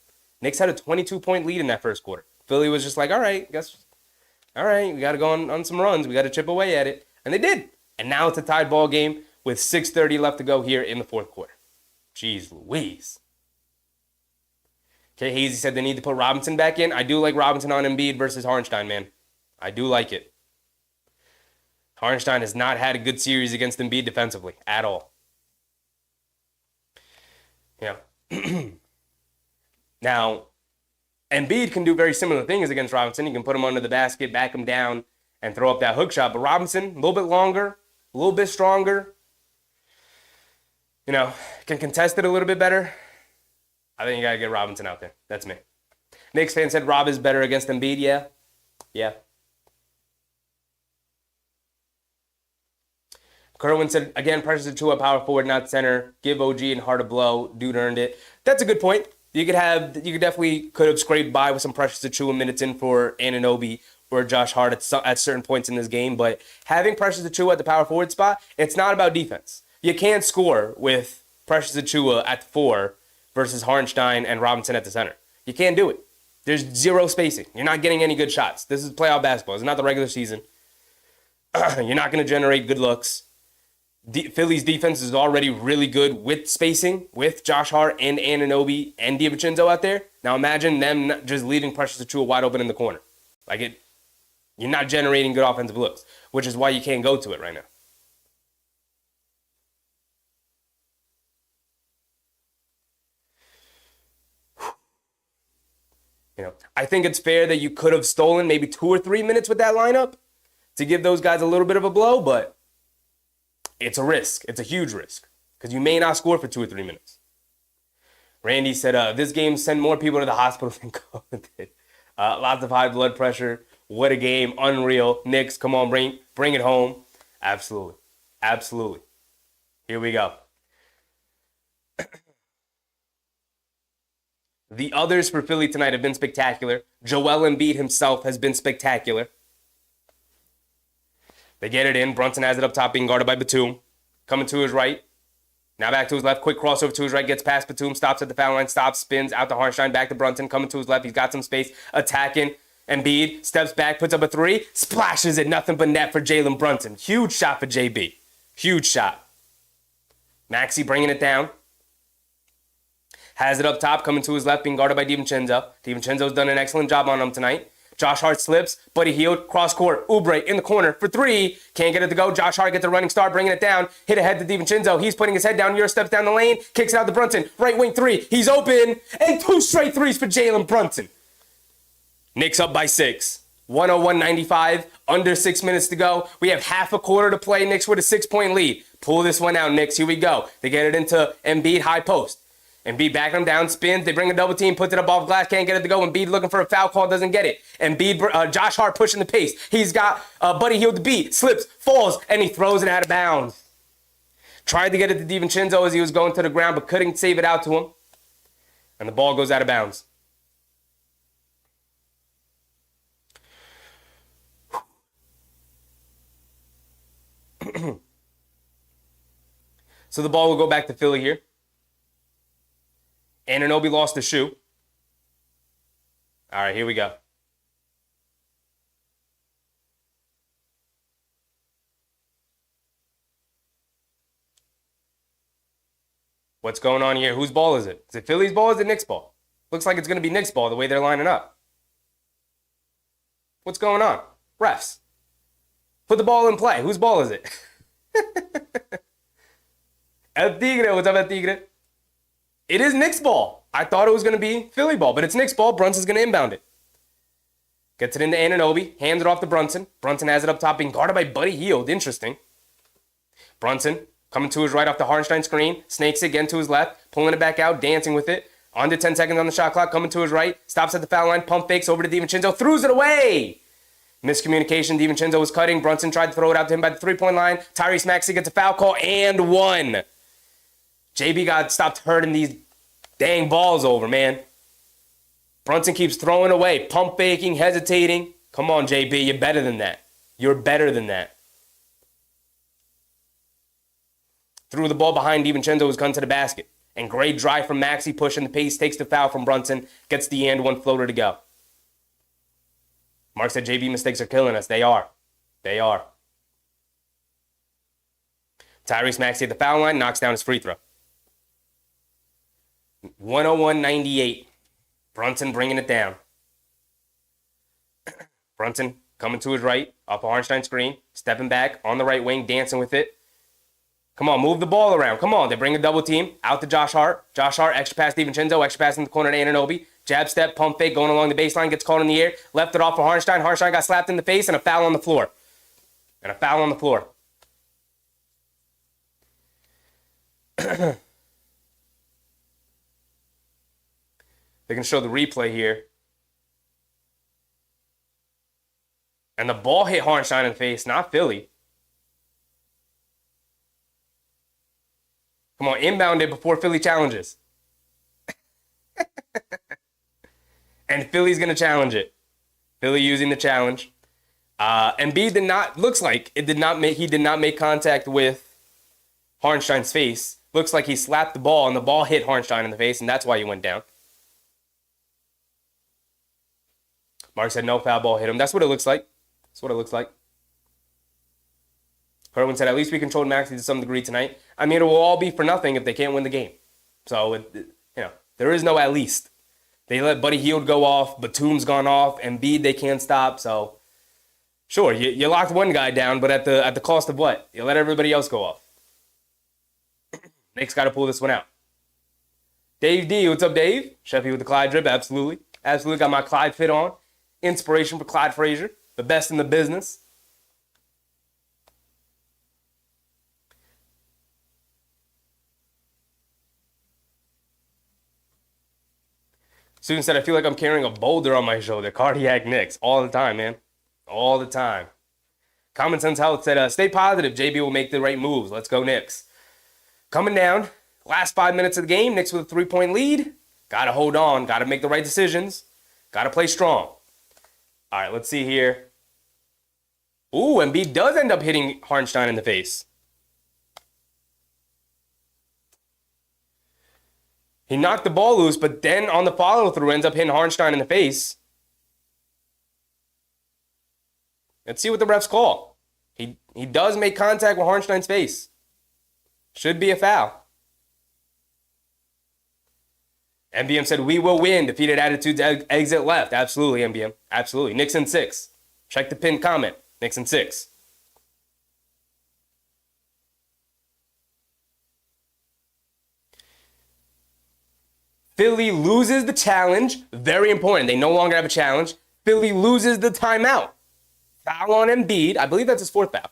Knicks had a 22-point lead in that first quarter. Philly was just like, all right, we got to go on some runs. We got to chip away at it. And they did. And now it's a tied ball game with 6:30 left to go here in the fourth quarter. Jeez Louise. Okay, Hazy said they need to put Robinson back in. I do like Robinson on Embiid versus Hartenstein, man. I do like it. Hartenstein has not had a good series against Embiid defensively at all. Yeah. Now, Embiid can do very similar things against Robinson. He can put him under the basket, back him down, and throw up that hook shot. But Robinson, a little bit longer, a little bit stronger. Can contest it a little bit better. I think you got to get Robinson out there. That's me. Knicks fan said Rob is better against Embiid. Yeah. Kerwin said, again, Precious Achiuwa, power forward, not center. Give OG and Hart a blow. Dude earned it. That's a good point. You definitely could have scraped by with some Precious Achiuwa minutes in for Anunoby or Josh Hart at certain points in this game. But having Precious Achiuwa at the power forward spot, it's not about defense. You can't score with Precious Achiuwa at the 4 versus Hartenstein and Robinson at the center. You can't do it. There's zero spacing. You're not getting any good shots. This is playoff basketball. It's not the regular season. You're not going to generate good looks. Philly's defense is already really good with spacing, with Josh Hart and Anunoby and DiVincenzo out there. Now imagine them just leaving Precious Achiuwa wide open in the corner. You're not generating good offensive looks, which is why you can't go to it right now. I think it's fair that you could have stolen maybe 2 or 3 minutes with that lineup to give those guys a little bit of a blow, but it's a risk. It's a huge risk because you may not score for 2 or 3 minutes. Randy said, this game sent more people to the hospital than COVID did. Lots of high blood pressure. What a game. Unreal. Knicks, come on, bring it home. Absolutely. Absolutely. Here we go. The others for Philly tonight have been spectacular. Joel Embiid himself has been spectacular. They get it in. Brunson has it up top, being guarded by Batum. Coming to his right. Now back to his left. Quick crossover to his right. Gets past Batum. Stops at the foul line. Stops. Spins out to Hartenstein. Back to Brunson. Coming to his left. He's got some space. Attacking. Embiid steps back. Puts up a 3. Splashes it. Nothing but net for Jalen Brunson. Huge shot for JB. Huge shot. Maxey bringing it down. Has it up top, coming to his left, being guarded by DiVincenzo. DiVincenzo's done an excellent job on him tonight. Josh Hart slips, Buddy Hield, cross court. Oubre in the corner for 3. Can't get it to go. Josh Hart gets a running start, bringing it down. Hit ahead to DiVincenzo. He's putting his head down. Euro steps down the lane, kicks it out to Brunson. Right wing 3. He's open. And 2 straight 3s for Jalen Brunson. Knicks up by 6. 101-95. Under 6 minutes to go. We have half a quarter to play. Knicks with a 6-point lead. Pull this one out, Knicks. Here we go. They get it into Embiid high post. Embiid backing him down, spins. They bring a double team, puts it up off glass, can't get it to go. Embiid looking for a foul call, doesn't get it. Embiid, Josh Hart pushing the pace. He's got Buddy Hield to beat, slips, falls, and he throws it out of bounds. Tried to get it to DiVincenzo as he was going to the ground, but couldn't save it out to him. And the ball goes out of bounds. So the ball will go back to Philly here. Anunoby lost the shoe. All right, here we go. What's going on here? Whose ball is it? Is it Philly's ball or is it Knicks' ball? Looks like it's going to be Knicks' ball the way they're lining up. What's going on? Refs. Put the ball in play. Whose ball is it? El Tigre. What's up, El Tigre? It is Knicks ball. I thought it was going to be Philly ball, but it's Knicks ball. Brunson's going to inbound it. Gets it into Anunoby. Hands it off to Brunson. Brunson has it up top, being guarded by Buddy Hield. Interesting. Brunson coming to his right off the Hartenstein screen. Snakes it again to his left. Pulling it back out. Dancing with it. Under 10 seconds on the shot clock. Coming to his right. Stops at the foul line. Pump fakes over to DiVincenzo. Throws it away. Miscommunication. DiVincenzo was cutting. Brunson tried to throw it out to him by the three-point line. Tyrese Maxey gets a foul call and one. JB got stopped hurting these dang balls over, man. Brunson keeps throwing away. Pump faking. Hesitating. Come on, JB. You're better than that. You're better than that. Threw the ball behind DiVincenzo, who's come to the basket. And great drive from Maxey, pushing the pace, takes the foul from Brunson, gets the and one floater to go. Mark said JB mistakes are killing us. They are. They are. Tyrese Maxey at the foul line, knocks down his free throw. 101-98. Brunson bringing it down. Brunson coming to his right, off a Hartenstein screen, stepping back on the right wing, dancing with it. Come on, move the ball around. Come on, they bring a double team. Out to Josh Hart. Josh Hart, extra pass DiVincenzo, extra pass in the corner to Anunoby. Jab step, pump fake, going along the baseline, gets caught in the air. Left it off for Hartenstein. Hartenstein got slapped in the face and a foul on the floor. And a foul on the floor. They can show the replay here. And the ball hit Hartenstein in the face, not Philly. Come on, inbound it before Philly challenges. And Philly's going to challenge it. Philly using the challenge. Embiid did not, looks like he did not make contact with Hartenstein's face. Looks like he slapped the ball and the ball hit Hartenstein in the face, and that's why he went down. Mark said no foul, ball hit him. That's what it looks like. That's what it looks like. Kerwin said, at least we controlled Maxey to some degree tonight. I mean, it will all be for nothing if they can't win the game. So, there is no at least. They let Buddy Hield go off. Batum's gone off. Embiid, they can't stop. So, sure, you locked one guy down, but at the cost of what? You let everybody else go off. Knicks got to pull this one out. Dave D, what's up, Dave? Sheffy with the Clyde drip, absolutely. Absolutely, got my Clyde fit on. Inspiration for Clyde Frazier, the best in the business. Susan said, I feel like I'm carrying a boulder on my shoulder. Cardiac Knicks. All the time, man. All the time. Common Sense Health said, stay positive. JB will make the right moves. Let's go, Knicks. Coming down. Last 5 minutes of the game. Knicks with a 3-point lead. Got to hold on. Got to make the right decisions. Got to play strong. All right, let's see here. Ooh, Embiid does end up hitting Hartenstein in the face. He knocked the ball loose, but then on the follow-through ends up hitting Hartenstein in the face. Let's see what the refs call. He does make contact with Hartenstein's face. Should be a foul. MBM said, we will win. Defeated attitudes exit left. Absolutely, MBM. Absolutely. Knicks in 6. Check the pinned comment. Knicks in 6. Philly loses the challenge. Very important. They no longer have a challenge. Philly loses the timeout. Foul on Embiid. I believe that's his 4th foul.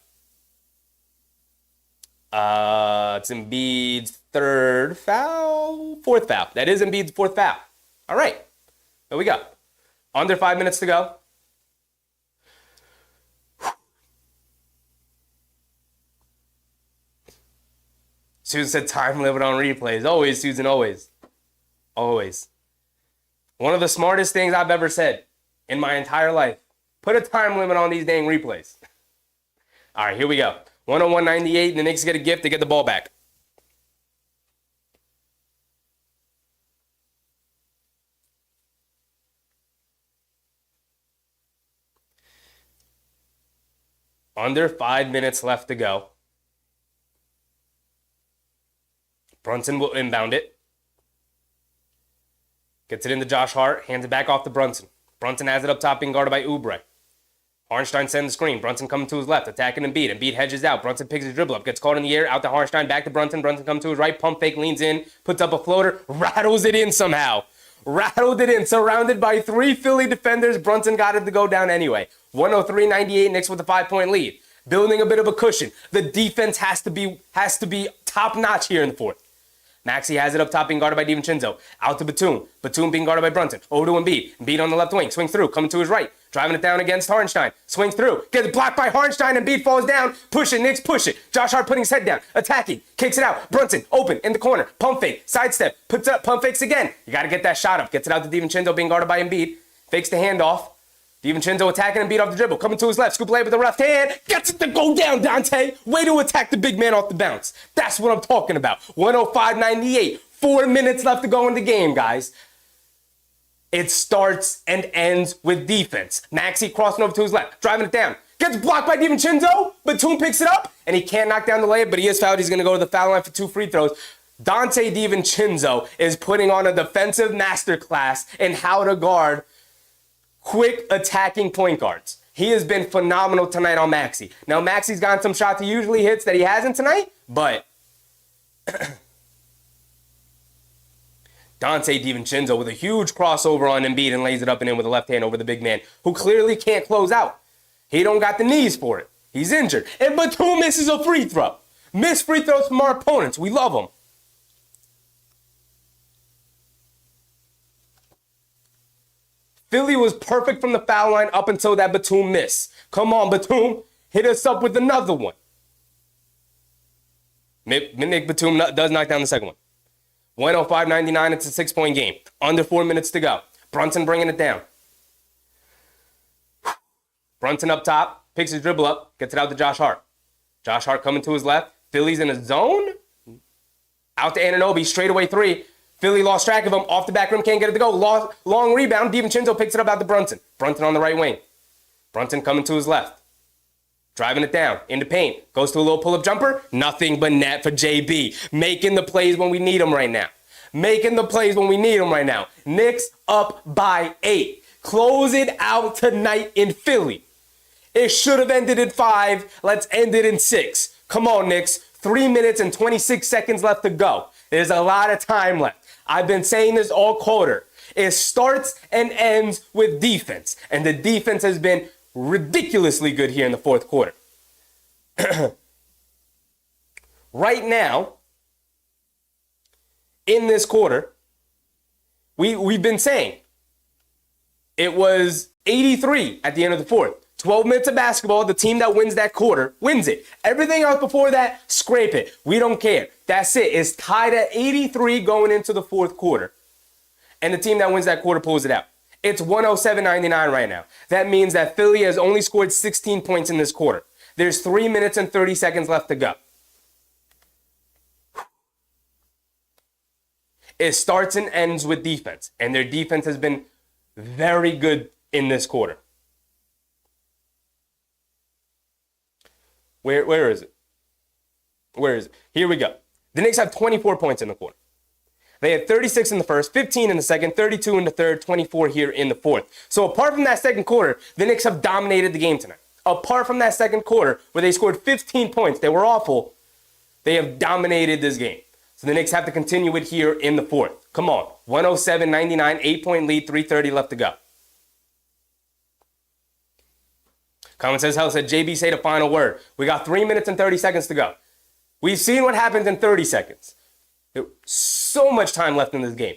It's Embiid's 3rd foul. 4th foul. That is Embiid's 4th foul. All right. There we go. Under 5 minutes to go. Susan said time limit on replays. Always, Susan, always. Always. One of the smartest things I've ever said in my entire life. Put a time limit on these dang replays. All right, here we go. 101-98, and the Knicks get a gift to get the ball back. Under 5 minutes left to go. Brunson will inbound it. Gets it into Josh Hart. Hands it back off to Brunson. Brunson has it up top being guarded by Oubre. Hartenstein sends the screen. Brunson coming to his left, attacking Embiid. Embiid hedges out. Brunson picks his dribble up, gets caught in the air, out to Hartenstein, back to Brunson. Brunson comes to his right, pump fake, leans in, puts up a floater, rattles it in somehow. Rattled it in, surrounded by 3 Philly defenders. Brunson got it to go down anyway. 103-98, Knicks with a 5-point lead. Building a bit of a cushion. The defense has to be top-notch here in the fourth. Maxey has it up top, being guarded by DiVincenzo. Out to Batum. Batum being guarded by Brunson. Over to Embiid. Embiid on the left wing. Swings through. Coming to his right. Driving it down against Hartenstein. Swings through. Gets blocked by Hartenstein. Embiid falls down. Push it. Knicks push it. Josh Hart putting his head down. Attacking. Kicks it out. Brunson open in the corner. Pump fake. Sidestep. Puts up. Pump fakes again. You got to get that shot up. Gets it out to DiVincenzo, being guarded by Embiid. Fakes the handoff. DiVincenzo attacking Embiid off the dribble. Coming to his left. Scoop layup with the left hand. Gets it to go down, Dante. Way to attack the big man off the bounce. That's what I'm talking about. 105-98. 4 minutes left to go in the game, guys. It starts and ends with defense. Maxey crossing over to his left. Driving it down. Gets blocked by DiVincenzo. Batum picks it up. And he can't knock down the layup, but he is fouled. He's going to go to the foul line for 2 free throws. Dante DiVincenzo is putting on a defensive masterclass in how to guard quick attacking point guards. He has been phenomenal tonight on Maxey. Now, Maxey's gotten some shots he usually hits that he hasn't tonight, but Dante DiVincenzo with a huge crossover on Embiid and lays it up and in with a left hand over the big man, who clearly can't close out. He don't got the knees for it. He's injured. And Batum misses a free throw. Missed free throws from our opponents. We love them. Philly was perfect from the foul line up until that Batum miss. Come on, Batum. Hit us up with another one. Nick Batum does knock down the second one. 105-99, it's a 6-point game. Under 4 minutes to go. Brunson bringing it down. Brunson up top, picks his dribble up, gets it out to Josh Hart. Josh Hart coming to his left. Philly's in a zone. Out to Anunoby, straightaway 3. Philly lost track of him. Off the back rim, can't get it to go. Long rebound. DiVincenzo picks it up out to Brunson. Brunson on the right wing. Brunson coming to his left. Driving it down. Into paint. Goes to a little pull-up jumper. Nothing but net for JB. Making the plays when we need him right now. Making the plays when we need him right now. Knicks up by 8. Close it out tonight in Philly. It should have ended in 5. Let's end it in 6. Come on, Knicks. 3 minutes and 26 seconds left to go. There's a lot of time left. I've been saying this all quarter. It starts and ends with defense. And the defense has been ridiculously good here in the fourth quarter. Right now, in this quarter, we've been saying it was 83 at the end of the fourth. 12 minutes of basketball, the team that wins that quarter wins it. Everything else before that, scrape it. We don't care. That's it. It's tied at 83 going into the fourth quarter. And the team that wins that quarter pulls it out. It's 107-99 right now. That means that Philly has only scored 16 points in this quarter. There's 3 minutes and 30 seconds left to go. It starts and ends with defense. And their defense has been very good in this quarter. Where is it? Where is it? Here we go. The Knicks have 24 points in the quarter. They had 36 in the first, 15 in the second, 32 in the third, 24 here in the fourth. So apart from that second quarter, the Knicks have dominated the game tonight. Apart from that second quarter where they scored 15 points, they were awful, they have dominated this game. So the Knicks have to continue it here in the fourth. Come on. 107-99, 8-point lead, 3:30 left to go. Comment says, hell, said JB say the final word. We got 3 minutes and 30 seconds to go. We've seen what happens in 30 seconds. There's so much time left in this game.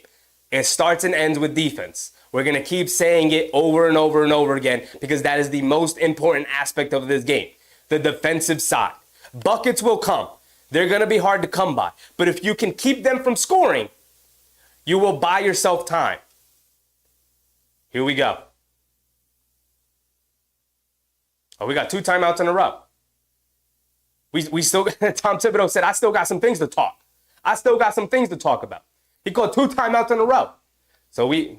It starts and ends with defense. We're going to keep saying it over and over and over again because that is the most important aspect of this game. The defensive side. Buckets will come. They're going to be hard to come by. But if you can keep them from scoring, you will buy yourself time. Here we go. Oh, we got 2 timeouts in a row. We still, Tom Thibodeau said, I still got some things to talk. I still got some things to talk about. He called 2 timeouts in a row. So we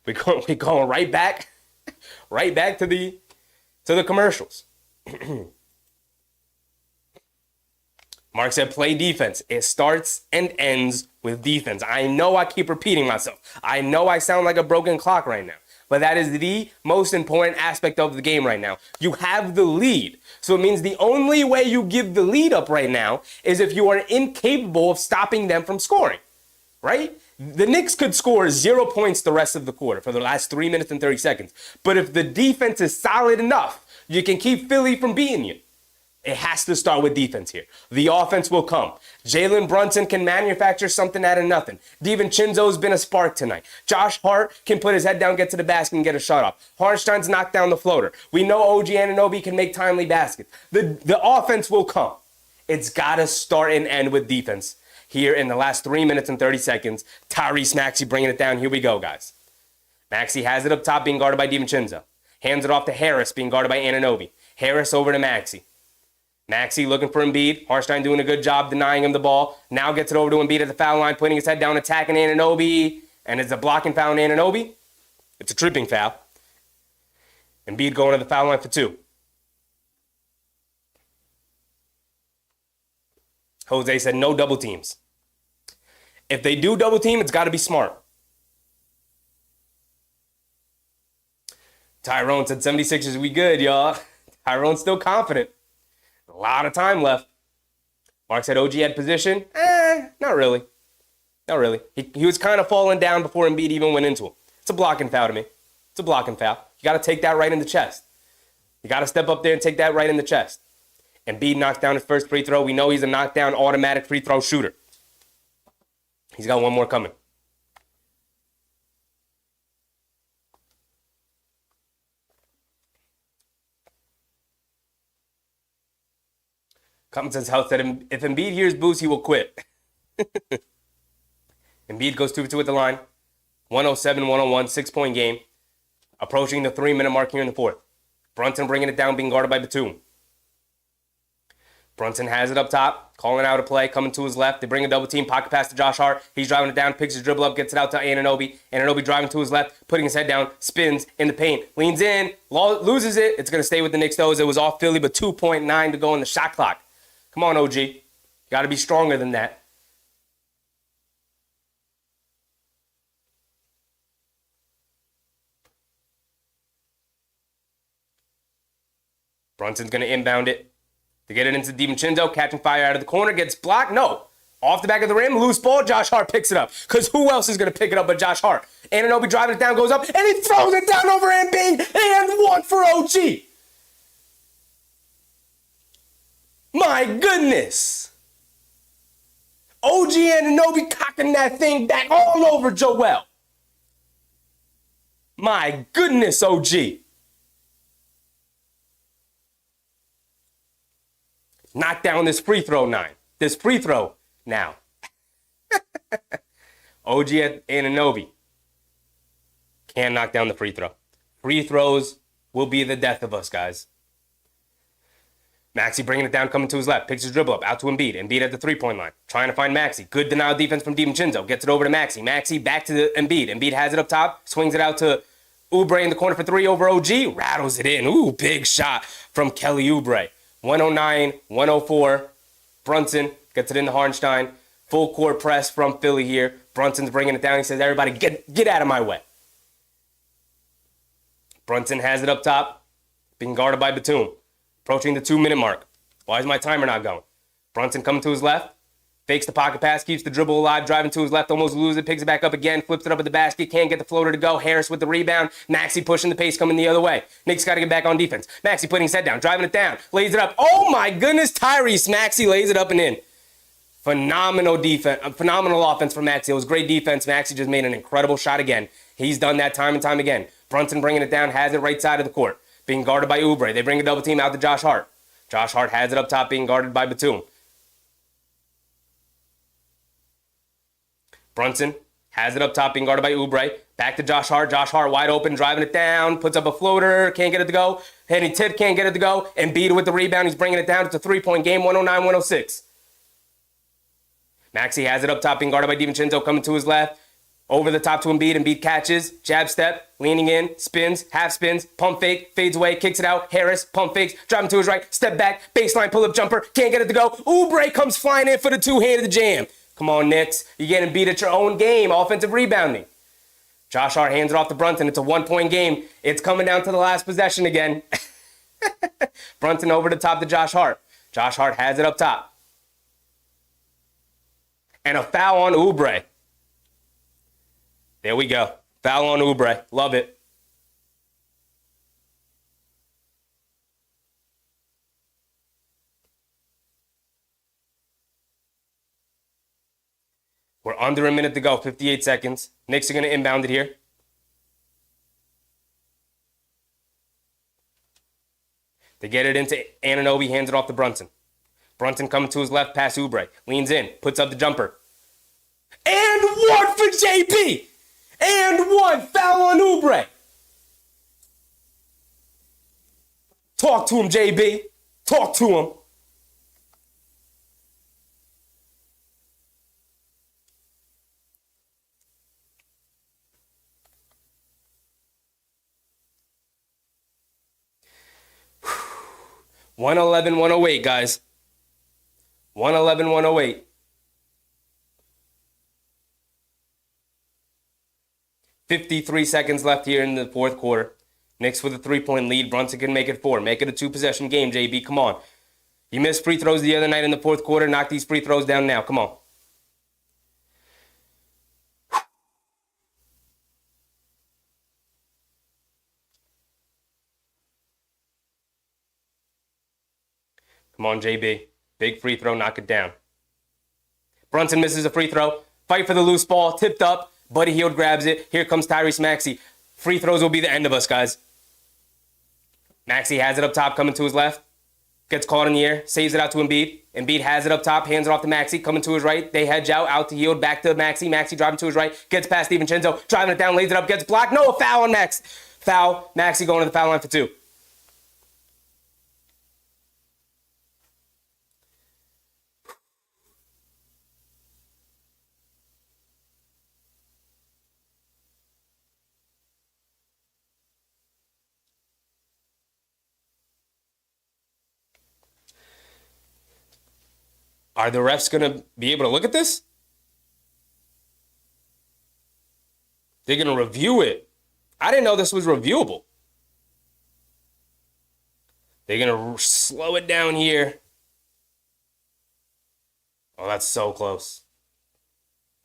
going right back to the commercials. Mark said, play defense. It starts and ends with defense. I know I keep repeating myself. I know I sound like a broken clock right now. but that is the most important aspect of the game right now. You have the lead. So it means the only way you give the lead up right now is if you are incapable of stopping them from scoring, right? The Knicks could score 0 points the rest of the quarter for the last 3 minutes and 30 seconds. But if the defense is solid enough, you can keep Philly from beating you. It has to start with defense here. The offense will come. Jalen Brunson can manufacture something out of nothing. DiVincenzo's been a spark tonight. Josh Hart can put his head down, get to the basket, and get a shot off. Hartenstein's knocked down the floater. We know OG Anunoby can make timely baskets. The offense will come. It's got to start and end with defense. Here in the last 3 minutes and 30 seconds, Tyrese Maxey bringing it down. Here we go, guys. Maxey has it up top, being guarded by DiVincenzo. Hands it off to Harris, being guarded by Anunoby. Harris over to Maxey. Maxey looking for Embiid. Hartenstein doing a good job denying him the ball. Now gets it over to Embiid at the foul line, putting his head down, attacking Anunoby. And it's a blocking foul on Anunoby. It's a tripping foul. Embiid going to the foul line for 2. Jose said no double teams. If they do double team, it's got to be smart. Tyrone said 76ers, we good, y'all. Tyrone's still confident. A lot of time left. Mark said OG had position. Not really. Not really. He was kind of falling down before Embiid even went into him. It's a blocking foul to me. It's a blocking foul. You got to take that right in the chest. You got to step up there and take that right in the chest. Embiid knocks down his first free throw. We know he's a knockdown automatic free throw shooter. He's got one more coming. Common Sense House said if Embiid hears boost, he will quit. Embiid goes 2 for 2 at the line. 107-101, 6-point game. Approaching the 3-minute mark here in the fourth. Brunson bringing it down, being guarded by Batum. Brunson has it up top, calling out a play, coming to his left. They bring a double team, pocket pass to Josh Hart. He's driving it down, picks his dribble up, gets it out to Anunoby. Anunoby driving to his left, putting his head down, spins in the paint, leans in, loses it. It's going to stay with the Knicks, though, as it was off Philly, but 2.9 to go on the shot clock. Come on, OG. You got to be stronger than that. Brunson's going to inbound it. To get it into DiVincenzo, catching fire out of the corner, gets blocked. No. Off the back of the rim, loose ball, Josh Hart picks it up. Because who else is going to pick it up but Josh Hart? Anunoby driving it down, goes up, and he throws it down over Embiid, and 1 for OG. My goodness. OG Anunoby cocking that thing back all over Joel. My goodness, OG. Knock down this free throw now. OG Anunoby can't knock down the free throw. Free throws will be the death of us, guys. Maxey bringing it down, coming to his left, picks his dribble up, out to Embiid. Embiid at the three-point line, trying to find Maxey. Good denial defense from DiVincenzo. Gets it over to Maxey. Maxey back to Embiid. Embiid has it up top, swings it out to Oubre in the corner for 3 over OG. Rattles it in. Ooh, big shot from Kelly Oubre. 109-104. Brunson gets it into Hartenstein. Full court press from Philly here. Brunson's bringing it down. He says, everybody, get out of my way. Brunson has it up top, being guarded by Batum. Approaching the 2-minute mark. Why is my timer not going? Brunson coming to his left. Fakes the pocket pass, keeps the dribble alive, driving to his left, almost loses it, picks it back up again, flips it up at the basket, can't get the floater to go. Harris with the rebound. Maxey pushing the pace, coming the other way. Knicks got to get back on defense. Maxey putting his head down, driving it down, lays it up. Oh my goodness, Tyrese Maxey lays it up and in. Phenomenal defense, phenomenal offense from Maxey. It was great defense. Maxey just made an incredible shot again. He's done that time and time again. Brunson bringing it down, has it right side of the court, being guarded by Oubre. They bring a double team out to Josh Hart. Josh Hart has it up top, being guarded by Batum. Brunson has it up top, being guarded by Oubre. Back to Josh Hart. Josh Hart wide open, driving it down, puts up a floater, can't get it to go. Henny Tip can't get it to go. Embiid with the rebound. He's bringing it down. It's a 3-point game, 109-106. Maxey has it up top, being guarded by DiVincenzo, coming to his left. Over the top to Embiid. Embiid catches, jab step, leaning in, spins, half spins, pump fake, fades away, kicks it out. Harris, pump fakes, driving to his right, step back, baseline pull-up jumper, can't get it to go. Oubre comes flying in for the two-handed jam. Come on, Knicks. You're getting beat at your own game. Offensive rebounding. Josh Hart hands it off to Brunson. It's a 1-point game. It's coming down to the last possession again. Brunson over the top to Josh Hart. Josh Hart has it up top. And a foul on Oubre. There we go. Foul on Oubre. Love it. We're under a minute to go, 58 seconds. Knicks are going to inbound it here. They get it into Anunoby, hands it off to Brunson. Brunson coming to his left, past Oubre. Leans in, puts up the jumper. And one for JB! And one! Foul on Oubre! Talk to him, JB. Talk to him. Whew. 111-108, guys. 111-108. 53 seconds left here in the fourth quarter. Knicks with a 3-point lead. Brunson can make it 4. Make it a 2-possession game, JB. Come on. You missed free throws the other night in the fourth quarter. Knock these free throws down now. Come on. Come on, JB. Big free throw. Knock it down. Brunson misses a free throw. Fight for the loose ball. Tipped up. Buddy Hield grabs it. Here comes Tyrese Maxey. Free throws will be the end of us, guys. Maxey has it up top, coming to his left. Gets caught in the air. Saves it out to Embiid. Embiid has it up top. Hands it off to Maxey. Coming to his right. They hedge out to Hield. Back to Maxey. Maxey driving to his right. Gets past DiVincenzo. Driving it down. Lays it up. Gets blocked. No, a foul on Max. Foul. Maxey going to the foul line for 2. Are the refs going to be able to look at this? They're going to review it. I didn't know this was reviewable. They're going to slow it down here. Oh, that's so close.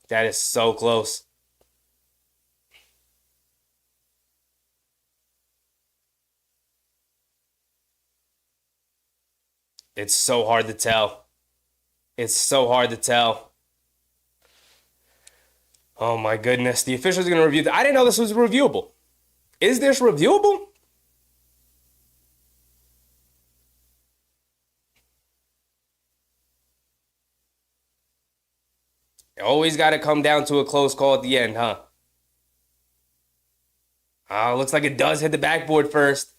That is so close. It's so hard to tell. It's so hard to tell. Oh my goodness. The officials are going to review that. I didn't know this was reviewable. Is this reviewable? Always got to come down to a close call at the end, huh? Oh, looks like it does hit the backboard first.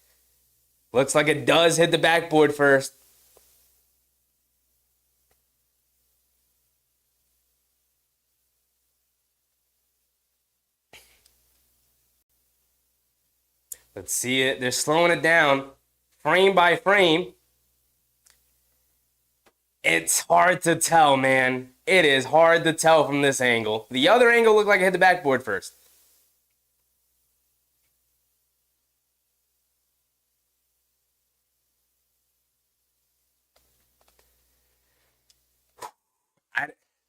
Looks like it does hit the backboard first. Let's see it. They're slowing it down frame by frame. It's hard to tell, man. It is hard to tell from this angle. The other angle looked like it hit the backboard first.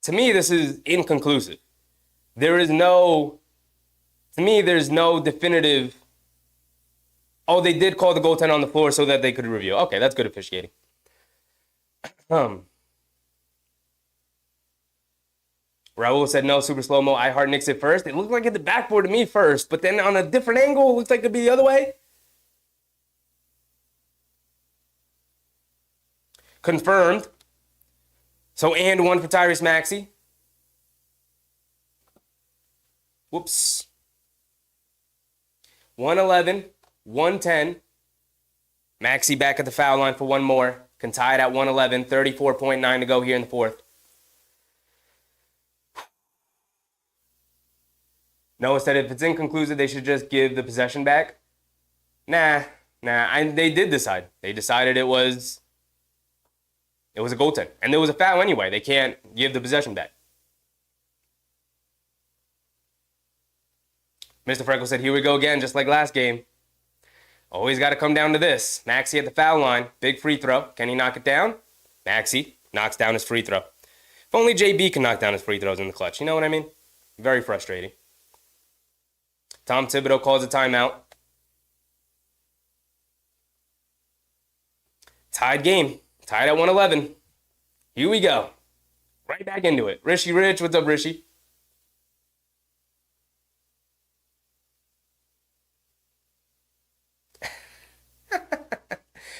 To me, this is inconclusive. There's no definitive. Oh, they did call the goaltender on the floor so that they could review. Okay, that's good officiating. Raul said no, super slow-mo. I heart Knicks it first. It looked like it hit the backboard to me first, but then on a different angle, it looks like it'd be the other way. Confirmed. So, and 1 for Tyrese Maxey. Whoops. 111. 110. Maxey back at the foul line for one more. Can tie it at 111. 34.9 to go here in the fourth. Noah said if it's inconclusive, they should just give the possession back. Nah. They did decide. They decided it was a goaltend. And there was a foul anyway. They can't give the possession back. Mr. Freckles said, here we go again, just like last game. Always got to come down to this. Maxey at the foul line. Big free throw. Can he knock it down? Maxey knocks down his free throw. If only JB can knock down his free throws in the clutch. You know what I mean? Very frustrating. Tom Thibodeau calls a timeout. Tied game. Tied at 111. Here we go. Right back into it. Rishi Rich. What's up, Rishi?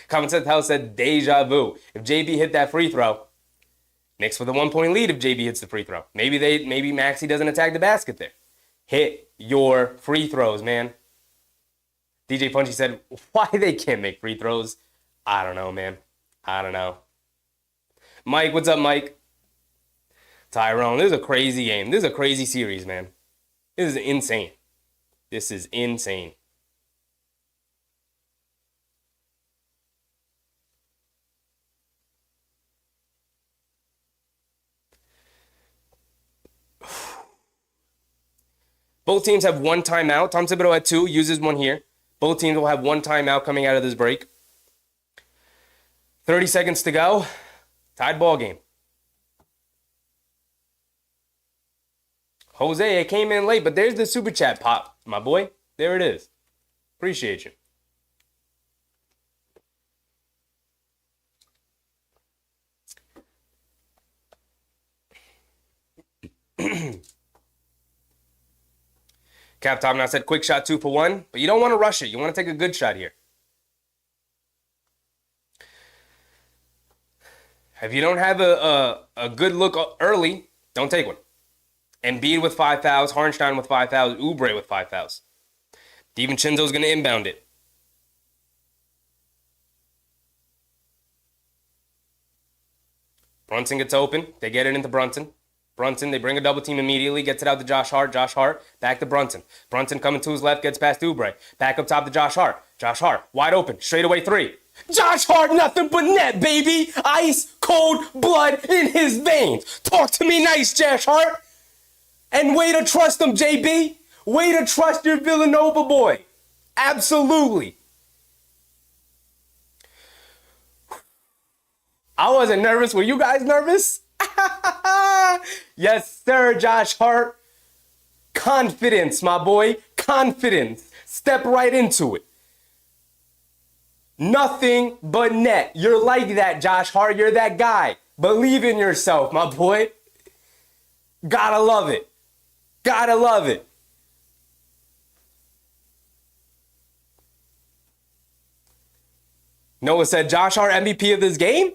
Common Sense House said deja vu. If JB hit that free throw, Knicks with a 1-point lead if JB hits the free throw. Maybe Maxey doesn't attack the basket there. Hit your free throws, man. DJ Punchy said, why they can't make free throws? I don't know, man. I don't know. Mike, what's up, Mike? Tyrone, this is a crazy game. This is a crazy series, man. This is insane. This is insane. Both teams have one timeout. Tom Thibodeau had 2, uses 1 here. Both teams will have 1 timeout coming out of this break. 30 seconds to go. Tied ball game. Jose, it came in late, but there's the super chat pop, my boy. There it is. Appreciate you. Cap Top now said quick shot 2 for 1, but you don't want to rush it. You want to take a good shot here. If you don't have a good look early, don't take one. Embiid with 5 fouls, Hartenstein with 5 fouls, Oubre with 5 fouls. DiVincenzo's going to inbound it. Brunson gets open. They get it into Brunson. Brunson, they bring a double team immediately, gets it out to Josh Hart. Josh Hart, back to Brunson. Brunson coming to his left, gets past Oubre. Back up top to Josh Hart. Josh Hart, wide open, straightaway 3. Josh Hart, nothing but net, baby. Ice cold blood in his veins. Talk to me nice, Josh Hart. And way to trust him, JB. Way to trust your Villanova boy. Absolutely. I wasn't nervous. Were you guys nervous? Yes, sir, Josh Hart. Confidence, my boy. Confidence. Step right into it. Nothing but net. You're like that, Josh Hart. You're that guy. Believe in yourself, my boy. Gotta love it. Gotta love it. Noah said, Josh Hart MVP of this game?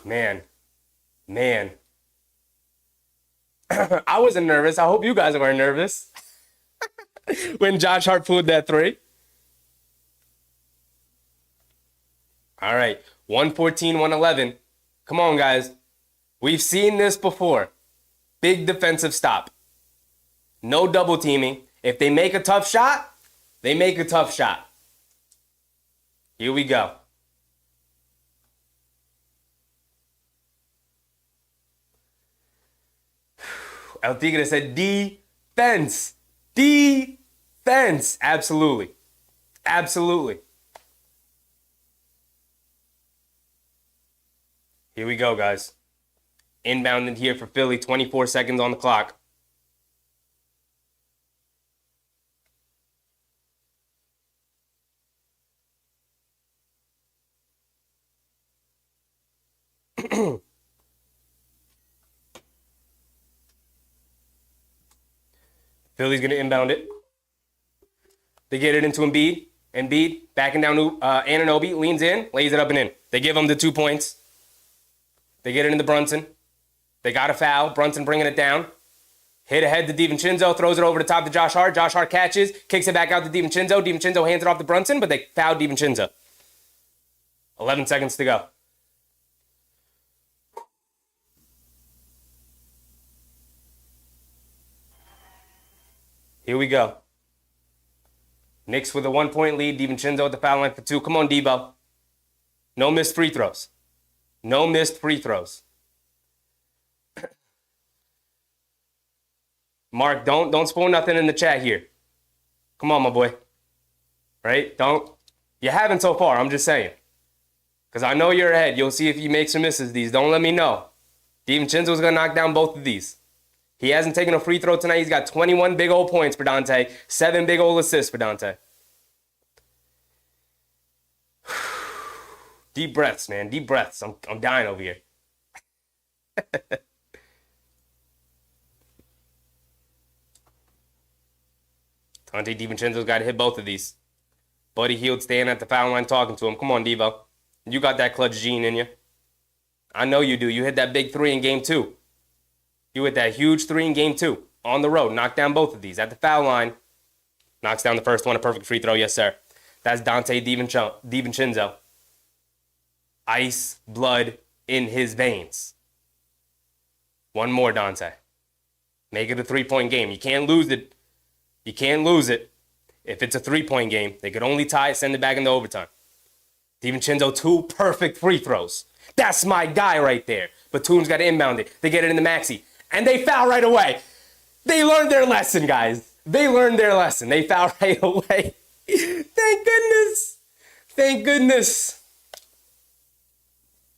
Man. I wasn't nervous. I hope you guys weren't nervous when Josh Hart pulled that 3. All right, 114, 111. Come on, guys. We've seen this before. Big defensive stop. No double teaming. If they make a tough shot, they make a tough shot. Here we go. El Tigre said defense. Defense. Absolutely. Absolutely. Here we go, guys. Inbounded here for Philly. 24 seconds on the clock. Philly's going to inbound it. They get it into Embiid. Embiid backing down to Anunoby. Leans in, lays it up and in. They give him the 2 points. They get it into Brunson. They got a foul. Brunson bringing it down. Hit ahead to DiVincenzo. Throws it over the top to Josh Hart. Josh Hart catches. Kicks it back out to DiVincenzo. DiVincenzo hands it off to Brunson, but they fouled DiVincenzo. 11 seconds to go. Here we go. Knicks with a 1-point lead. DiVincenzo at the foul line for 2. Come on, Debo. No missed free throws. No missed free throws. Mark, don't spoil nothing in the chat here. Come on, my boy. Right? Don't. You haven't so far. I'm just saying. Because I know you're ahead. You'll see if he makes or misses these. Don't let me know. DiVincenzo's going to knock down both of these. He hasn't taken a free throw tonight. He's got 21 big old points for Dante. 7 big old assists for Dante. Deep breaths, man. Deep breaths. I'm dying over here. Dante DiVincenzo's got to hit both of these. Buddy Hield staying at the foul line talking to him. Come on, Devo. You got that clutch gene in you. I know you do. You hit that big 3 in game 2. You hit that huge 3 in game 2. On the road. Knock down both of these. At the foul line. Knocks down the first one. A perfect free throw. Yes, sir. That's Dante DiVincenzo. Ice, blood in his veins. One more, Dante. Make it a 3-point game. You can't lose it. You can't lose it. If it's a 3-point game, they could only tie it, send it back into overtime. DiVincenzo, 2 perfect free throws. That's my guy right there. Batum's got to inbound it. They get it in the maxi. And they foul right away. They learned their lesson, guys. They learned their lesson. They foul right away. Thank goodness. Thank goodness.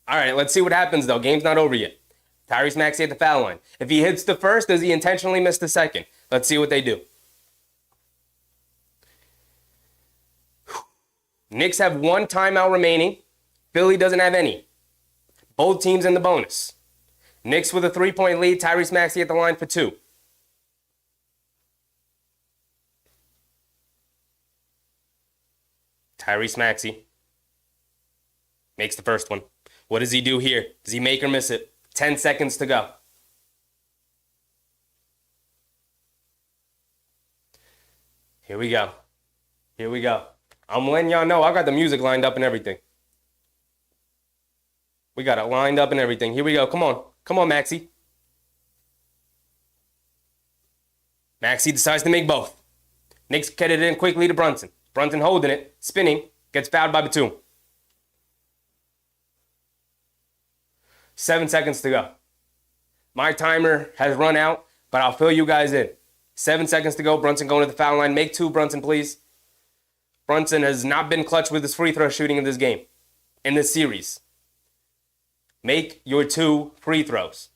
All right, let's see what happens, though. Game's not over yet. Tyrese Maxey at the foul line. If he hits the first, does he intentionally miss the second? Let's see what they do. Knicks have 1 timeout remaining. Philly doesn't have any. Both teams in the bonus. Knicks with a 3-point lead. Tyrese Maxey at the line for 2. Tyrese Maxey makes the first one. What does he do here? Does he make or miss it? 10 seconds to go. Here we go. Here we go. I'm letting y'all know I got the music lined up and everything. We got it lined up and everything. Here we go. Come on. Come on, Maxey. Maxey decides to make both. Knicks get it in quickly to Brunson. Brunson holding it, spinning, gets fouled by Batum. 7 seconds to go. My timer has run out, but I'll fill you guys in. 7 seconds to go. Brunson going to the foul line. Make 2, Brunson, please. Brunson has not been clutch with his free throw shooting in this game, in this series. Make your 2 free throws.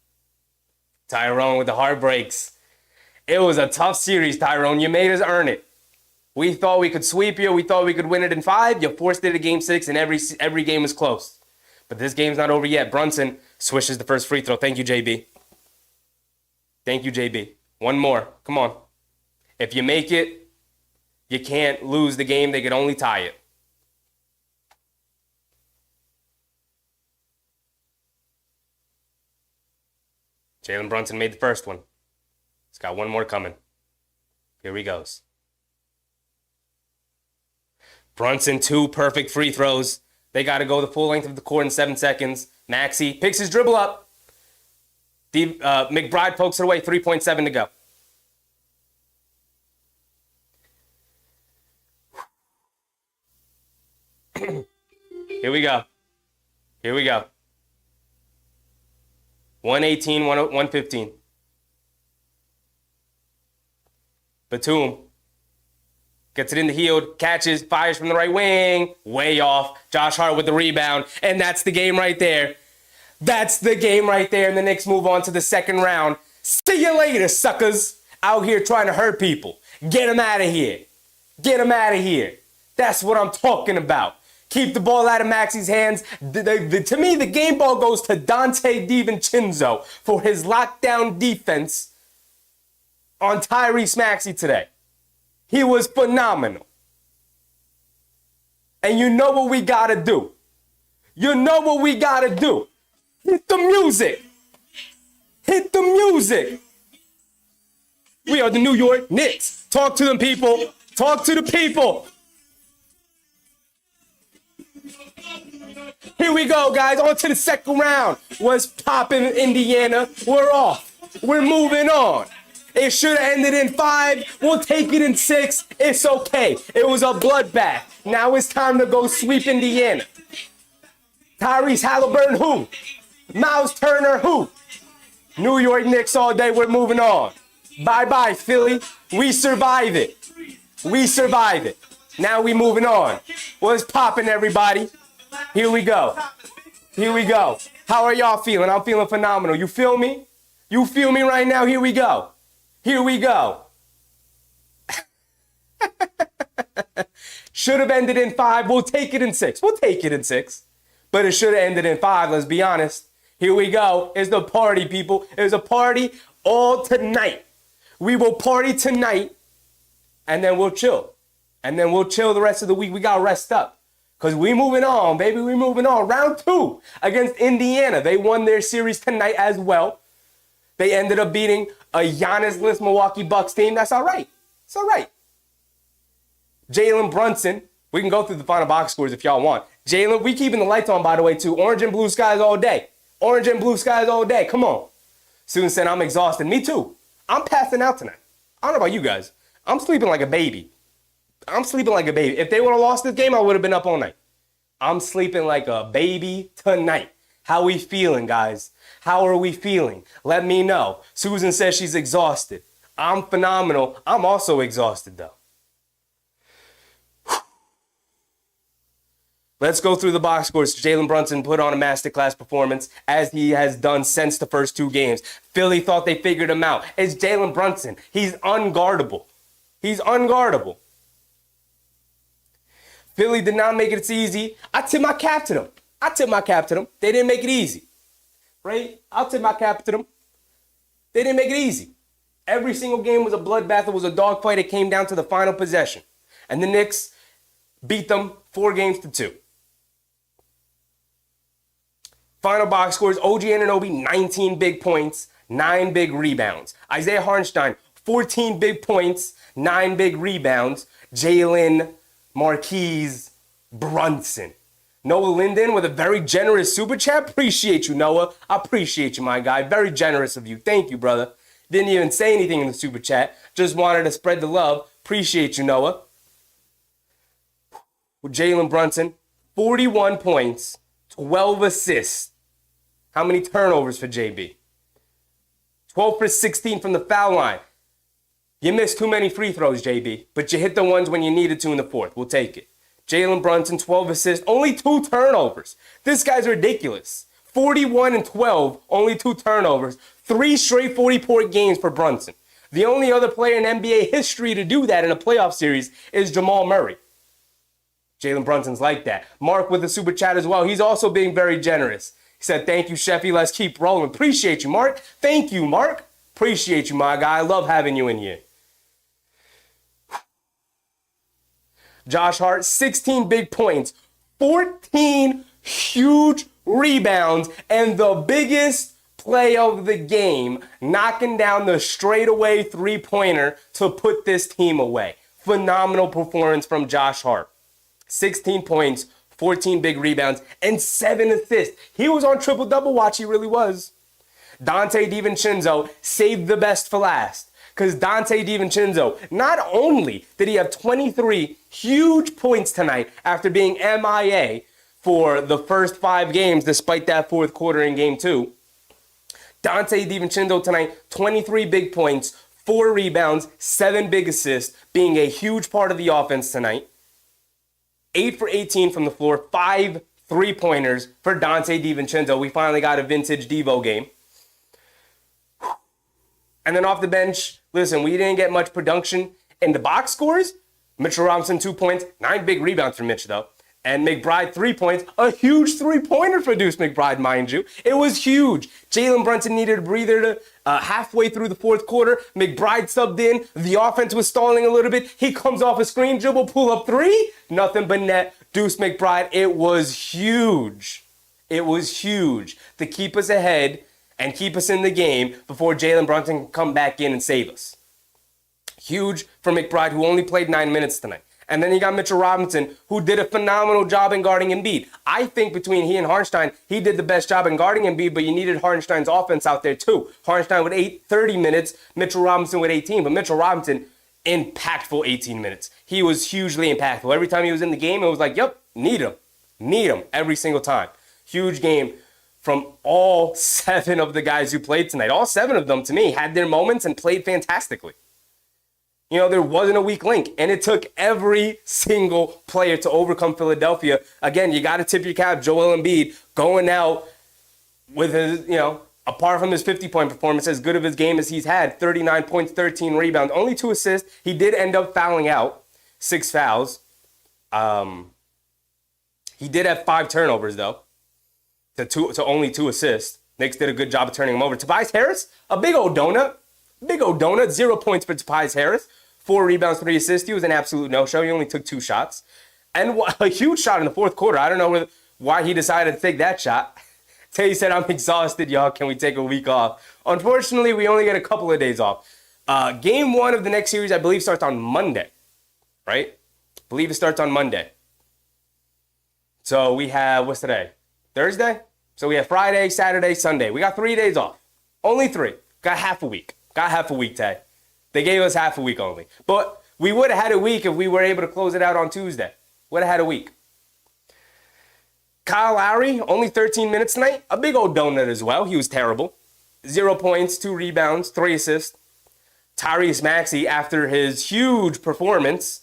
Tyrone with the heartbreaks. It was a tough series, Tyrone. You made us earn it. We thought we could sweep you. We thought we could win it in 5. You forced it to game 6, and every game was close. But this game's not over yet. Brunson swishes the first free throw. Thank you, JB. Thank you, JB. One more. Come on. If you make it, you can't lose the game. They could only tie it. Jalen Brunson made the first one. He's got one more coming. Here he goes. Brunson, 2 perfect free throws. They got to go the full length of the court in 7 seconds. Maxey picks his dribble up. McBride pokes it away. 3.7 to go. Here we go. Here we go. 118, 115. Batum gets it in the heel, catches, fires from the right wing, way off. Josh Hart with the rebound, and that's the game right there. That's the game right there, and the Knicks move on to the second round. See you later, suckers. Out here trying to hurt people. Get them out of here. Get them out of here. That's what I'm talking about. Keep the ball out of Maxey's hands. To me, the game ball goes to Dante DiVincenzo for his lockdown defense on Tyrese Maxey today. He was phenomenal. And you know what we got to do. You know what we got to do. Hit the music. Hit the music. We are the New York Knicks. Talk to them, people. Talk to the people. Here we go, guys. On to the second round. What's popping, Indiana? We're off. We're moving on. It should have ended in 5. We'll take it in 6. It's okay. It was a bloodbath. Now it's time to go sweep Indiana. Tyrese Halliburton, who? Miles Turner, who? New York Knicks all day. We're moving on. Bye-bye, Philly. We survive it. We survive it. Now we moving on. What's popping, everybody? Here we go. Here we go. How are y'all feeling? I'm feeling phenomenal. You feel me? You feel me right now? Here we go. Here we go. Should have ended in 5. We'll take it in 6. We'll take it in 6. But it should have ended in 5, let's be honest. Here we go. It's the party, people. It's a party all tonight. We will party tonight, and then we'll chill. And then we'll chill the rest of the week. We got to rest up. Because we moving on, baby. We moving on. Round 2 against Indiana. They won their series tonight as well. They ended up beating a Giannis-less Milwaukee Bucks team. That's all right. It's all right. Jalen Brunson. We can go through the final box scores if y'all want. Jalen, we keeping the lights on, by the way, too. Orange and blue skies all day. Orange and blue skies all day. Come on. Susan said, I'm exhausted. Me too. I'm passing out tonight. I don't know about you guys. I'm sleeping like a baby. I'm sleeping like a baby. If they would have lost this game, I would have been up all night. I'm sleeping like a baby tonight. How we feeling, guys? How are we feeling? Let me know. Susan says she's exhausted. I'm phenomenal. I'm also exhausted, though. Let's go through the box scores. Jalen Brunson put on a masterclass performance, as he has done since the first 2 games. Philly thought they figured him out. It's Jalen Brunson. He's unguardable. He's unguardable. Philly did not make it easy. I tip my cap to them. I tip my cap to them. They didn't make it easy. Right? I'll tip my cap to them. They didn't make it easy. Every single game was a bloodbath. It was a dogfight. It came down to the final possession. And the Knicks beat them 4-2. Final box scores, OG Anunoby, 19 big points, 9 big rebounds. Isaiah Hartenstein, 14 big points, 9 big rebounds. Jalen Marquise Brunson. Noah Linden with a very generous super chat. Appreciate you, Noah. I appreciate you, my guy. Very generous of you. Thank you, brother. Didn't even say anything in the super chat. Just wanted to spread the love. Appreciate you, Noah. Jalen Brunson, 41 points, 12 assists. How many turnovers for JB? 12 for 16 from the foul line. You missed too many free throws, JB, but you hit the ones when you needed to in the fourth. We'll take it. Jalen Brunson, 12 assists, only 2 turnovers. This guy's ridiculous. 41 and 12, only 2 turnovers. 3 straight 40-point games for Brunson. The only other player in NBA history to do that in a playoff series is Jamal Murray. Jalen Brunson's like that. Mark with the super chat as well. He's also being very generous. He said, thank you, Sheffy. Let's keep rolling. Appreciate you, Mark. Thank you, Mark. Appreciate you, my guy. I love having you in here. Josh Hart, 16 big points, 14 huge rebounds, and the biggest play of the game, knocking down the straightaway three-pointer to put this team away. Phenomenal performance from Josh Hart. 16 points, 14 big rebounds, and 7 assists. He was on triple-double watch, he really was. Dante DiVincenzo saved the best for last. Because Dante DiVincenzo, not only did he have 23 huge points tonight after being MIA for the first 5 games, despite that fourth quarter in game 2, Dante DiVincenzo tonight, 23 big points, 4 rebounds, 7 big assists, being a huge part of the offense tonight. 8 for 18 from the floor, 5 3-pointers for Dante DiVincenzo. We finally got a vintage Devo game. And then off the bench, listen, we didn't get much production in the box scores. Mitchell Robinson, 2 points, 9 big rebounds for Mitch, though. And McBride, 3 points, a huge 3-pointer for Deuce McBride, mind you. It was huge. Jalen Brunson needed a breather to halfway through the fourth quarter. McBride subbed in. The offense was stalling a little bit. He comes off a screen dribble, pull up 3. Nothing but net. Deuce McBride, it was huge. It was huge to keep us ahead and keep us in the game before Jalen Brunson can come back in and save us. Huge for McBride, who only played 9 minutes tonight. And then you got Mitchell Robinson, who did a phenomenal job in guarding Embiid. I think between he and Hartenstein, he did the best job in guarding Embiid, but you needed Hartenstein's offense out there too. Hartenstein with 30 minutes, Mitchell Robinson with 18. But Mitchell Robinson, impactful 18 minutes. He was hugely impactful. Every time he was in the game, it was like, yep, need him. Need him every single time. Huge game from all 7 of the guys who played tonight. All 7 of them, to me, had their moments and played fantastically. You know, there wasn't a weak link, and it took every single player to overcome Philadelphia. Again, you got to tip your cap. Joel Embiid going out with his, apart from his 50-point performance, as good of his game as he's had, 39 points, 13 rebounds, only 2 assists. He did end up fouling out, 6 fouls. He did have 5 turnovers, though, to only 2 assists. Knicks did a good job of turning him over. Tobias Harris, a big old donut. 0 points for Tobias Harris. 4 rebounds, 3 assists. He was an absolute no-show. He only took 2 shots. And a huge shot in the fourth quarter. I don't know why he decided to take that shot. Tay said, I'm exhausted, y'all. Can we take a week off? Unfortunately, we only get a couple of days off. Game 1 of the next series, I believe, starts on Monday. Right? I believe it starts on Monday. So we have, what's today? Thursday? So we have Friday, Saturday, Sunday. We got 3 days off. Only 3. Got half a week. Tay. They gave us half a week only. But we would have had a week if we were able to close it out on Tuesday. Would have had a week. Kyle Lowry, only 13 minutes tonight. A big old donut as well. He was terrible. 0 points, 2 rebounds, 3 assists. Tyrese Maxey, after his huge performance,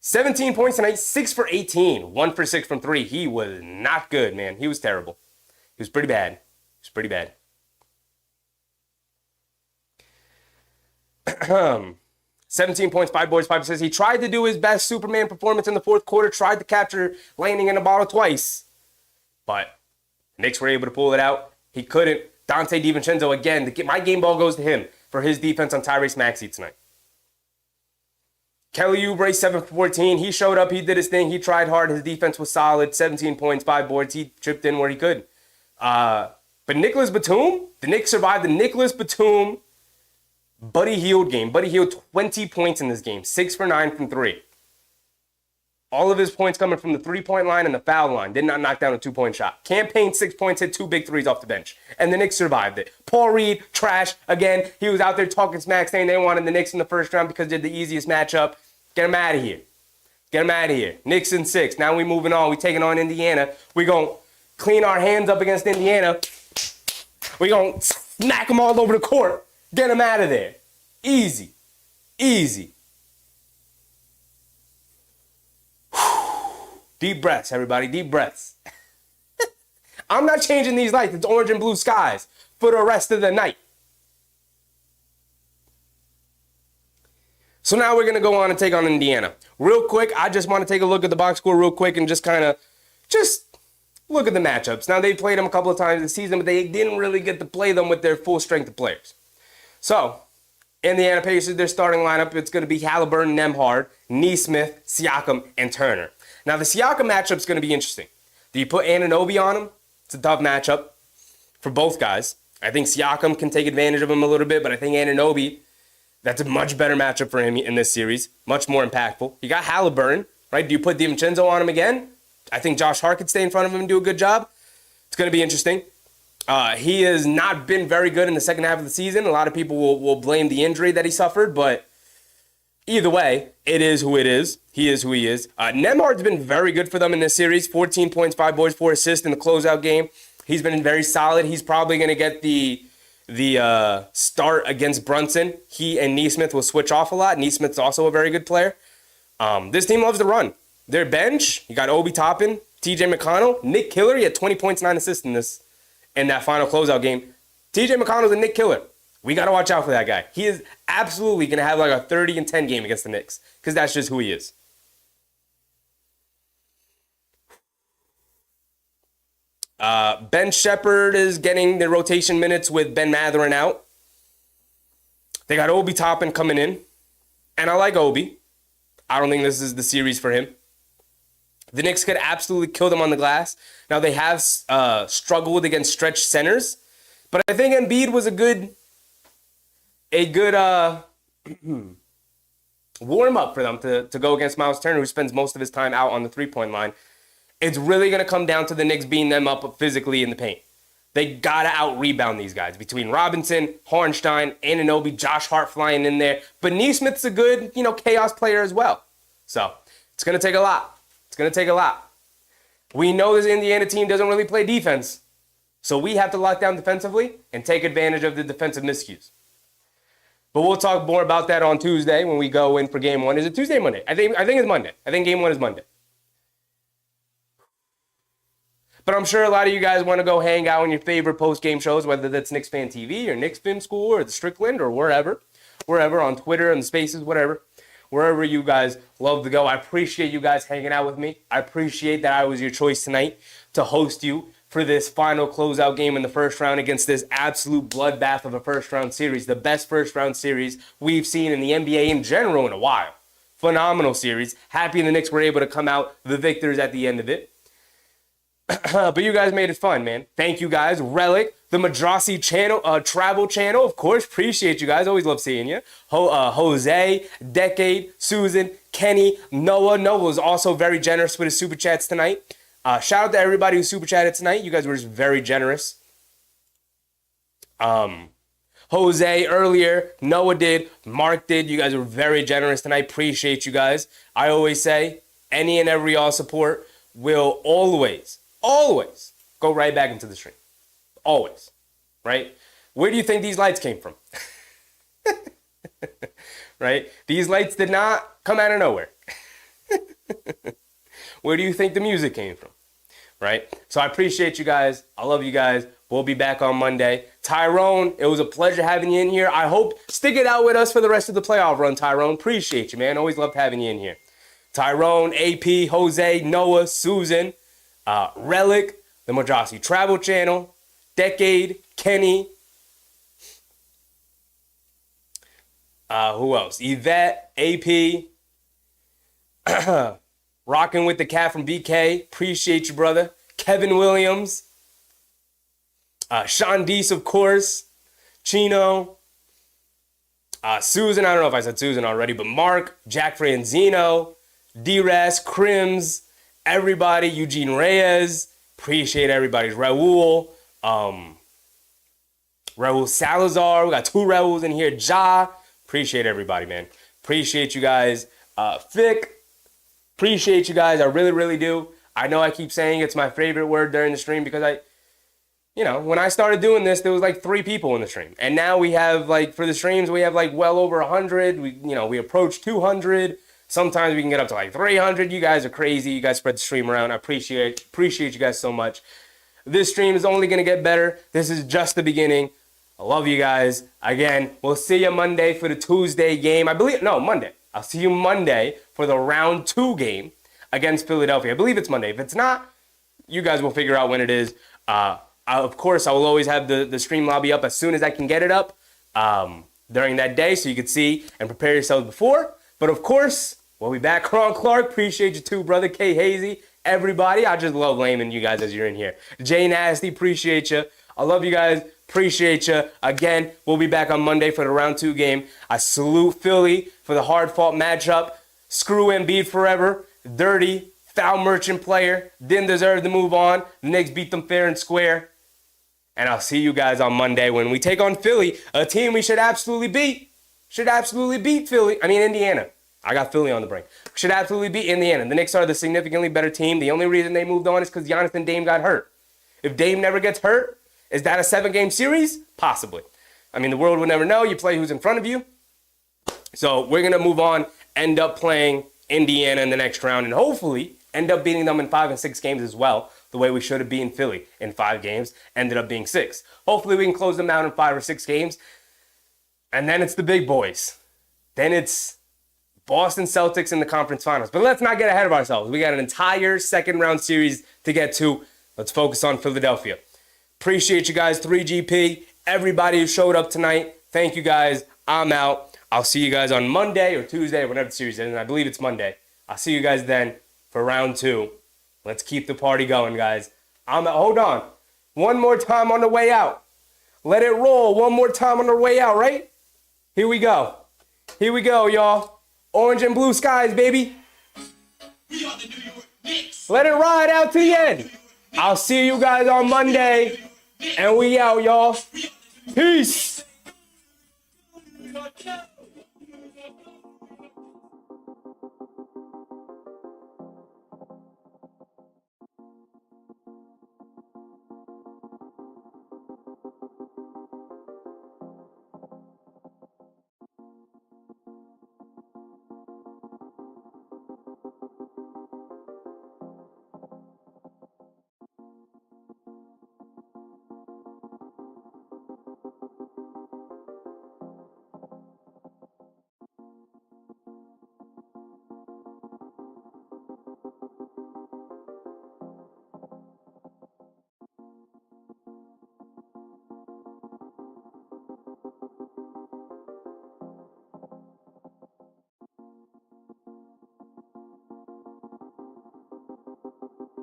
17 points tonight, 6 for 18. 1 for 6 from 3. He was not good, man. He was terrible. He was pretty bad. 17 points, 5 boards, 5 assists. He tried to do his best Superman performance in the fourth quarter, tried to capture landing in the bottle twice, but Knicks were able to pull it out. He couldn't. Dante DiVincenzo, again, my game ball goes to him for his defense on Tyrese Maxey tonight. Kelly Oubre, 7 for 14. He showed up. He did his thing. He tried hard. His defense was solid. 17 points, 5 boards. He chipped in where he could. But Nicholas Batum, the Knicks survived the Nicholas Batum Buddy Hield game. Buddy Hield, 20 points in this game. 6 for 9 from 3. All of his points coming from the 3-point line and the foul line. Did not knock down a 2-point shot. Campaign 6 points, hit 2 big threes off the bench. And the Knicks survived it. Paul Reed, trash. Again, he was out there talking smack, saying they wanted the Knicks in the first round because they're the easiest matchup. Get him out of here. Knicks in 6. Now we moving on. We taking on Indiana. We going to clean our hands up against Indiana. We going to smack them all over the court. Get him out of there. Easy. Deep breaths, everybody. Deep breaths. I'm not changing these lights. It's orange and blue skies for the rest of the night. So now we're going to go on and take on Indiana. Real quick, I just want to take a look at the box score real quick and just look at the matchups. Now, they played them a couple of times this season, but they didn't really get to play them with their full strength of players. So, Indiana Pacers, their starting lineup, it's going to be Halliburton, Nembhard, Nesmith, Siakam, and Turner. Now, the Siakam matchup's going to be interesting. Do you put Anunoby on him? It's a tough matchup for both guys. I think Siakam can take advantage of him a little bit, but I think Anunoby, that's a much better matchup for him in this series. Much more impactful. You got Halliburton, right? Do you put DiVincenzo on him again? I think Josh Hart could stay in front of him and do a good job. It's going to be interesting. He has not been very good in the second half of the season. A lot of people will blame the injury that he suffered, but either way, it is who it is. He is who he is. Nembhard's been very good for them in this series. 14 points, 5 boards, 4 assists in the closeout game. He's been very solid. He's probably going to get the start against Brunson. He and Nesmith will switch off a lot. Nesmith's also a very good player. This team loves to run. Their bench, you got Obi Toppin, TJ McConnell, Nick Killer. He had 20 points, 9 assists in that final closeout game. TJ McConnell's a Nick Killer. We got to watch out for that guy. He is absolutely going to have like a 30-10 game against the Knicks because that's just who he is. Ben Shepherd is getting the rotation minutes with Ben Mathurin out. They got Obi Toppin coming in. And I like Obi. I don't think this is the series for him. The Knicks could absolutely kill them on the glass. Now, they have struggled against stretch centers. But I think Embiid was a good warm-up for them to go against Miles Turner, who spends most of his time out on the three-point line. It's really going to come down to the Knicks beating them up physically in the paint. They got to out-rebound these guys. Between Robinson, Hartenstein, Anunoby, Josh Hart flying in there. But Nesmith's a good, chaos player as well. So it's going to take a lot. We know this Indiana team doesn't really play defense. So we have to lock down defensively and take advantage of the defensive miscues. But we'll talk more about that on Tuesday when we go in for game 1. Is it Tuesday or Monday? I think it's Monday. I think game 1 is Monday. But I'm sure a lot of you guys want to go hang out in your favorite post-game shows, whether that's Knicks Fan TV or Knicks Film School or the Strickland or wherever on Twitter and the Spaces, whatever. Wherever you guys love to go. I appreciate you guys hanging out with me. I appreciate that I was your choice tonight to host you for this final closeout game in the first round against this absolute bloodbath of a first-round series. The best first-round series we've seen in the NBA in general in a while. Phenomenal series. Happy the Knicks were able to come out the victors at the end of it. But you guys made it fun, man. Thank you guys. Relic, the Madrasi channel, travel channel, of course. Appreciate you guys. Always love seeing you. Jose, Decade, Susan, Kenny, Noah. Noah was also very generous with his super chats tonight. Shout out to everybody who super chatted tonight. You guys were just very generous. Jose earlier, Noah did, Mark did. You guys were very generous tonight. Appreciate you guys. I always say any and every all support will always go right back into the stream. Always. Right? Where do you think these lights came from? Right? These lights did not come out of nowhere. Where do you think the music came from? Right? So I appreciate you guys. I love you guys. We'll be back on Monday. Tyrone, it was a pleasure having you in here. I hope stick it out with us for the rest of the playoff run, Tyrone. Appreciate you, man. Always loved having you in here. Tyrone, AP, Jose, Noah, Susan, Relic, the Madrasi Travel Channel, Decade, Kenny. Who else? Yvette, AP, rocking with the cat from BK. Appreciate you, brother. Kevin Williams, Sean Deese, of course, Chino, Susan. I don't know if I said Susan already, but Mark, Jack Franzino, D-Ras, Crims, everybody, Eugene Reyes, appreciate everybody's Raul, Raul Salazar, we got 2 Rauls in here, Ja, appreciate everybody, man. Appreciate you guys. Fick, appreciate you guys, I really, really do. I know I keep saying it's my favorite word during the stream because when I started doing this, there was like 3 people in the stream. And now we have for the streams, we have well over 100. We approach 200. Sometimes we can get up to 300. You guys are crazy. You guys spread the stream around. I appreciate you guys so much. This stream is only going to get better. This is just the beginning. I love you guys. Again, we'll see you Monday for the Tuesday game. Monday. I'll see you Monday for the round 2 game against Philadelphia. I believe it's Monday. If it's not, you guys will figure out when it is. Of course, I will always have the stream lobby up as soon as I can get it up during that day so you can see and prepare yourselves before. But of course, we'll be back. Ron Clark, appreciate you too, brother. K Hazy, everybody. I just love laming you guys as you're in here. Jay Nasty, appreciate you. I love you guys. Appreciate you. Again, we'll be back on Monday for the round 2 game. I salute Philly for the hard-fought matchup. Screw Embiid forever. Dirty, foul merchant player. Didn't deserve to move on. The Knicks beat them fair and square. And I'll see you guys on Monday when we take on Philly, a team we should absolutely beat. Should absolutely beat Indiana. I got Philly on the brain. Should absolutely beat Indiana. The Knicks are the significantly better team. The only reason they moved on is because Giannis and Dame got hurt. If Dame never gets hurt, is that a 7-game series? Possibly. The world would never know. You play who's in front of you. So we're going to move on, end up playing Indiana in the next round, and hopefully end up beating them in 5 and 6 games as well, the way we should have beaten Philly in 5 games, ended up being 6. Hopefully we can close them out in 5 or 6 games. And then it's the big boys. Then it's Boston Celtics in the conference finals. But let's not get ahead of ourselves. We got an entire second round series to get to. Let's focus on Philadelphia. Appreciate you guys, 3GP. Everybody who showed up tonight. Thank you guys. I'm out. I'll see you guys on Monday or Tuesday or whenever the series is. And I believe it's Monday. I'll see you guys then for round 2. Let's keep the party going, guys. I'm out. Hold on. One more time on the way out. Let it roll one more time on the way out, right? Here we go. Here we go, y'all. Orange and blue skies, baby. We are the New York Knicks. Let it ride out to the end. I'll see you guys on Monday. And we out, y'all. Peace.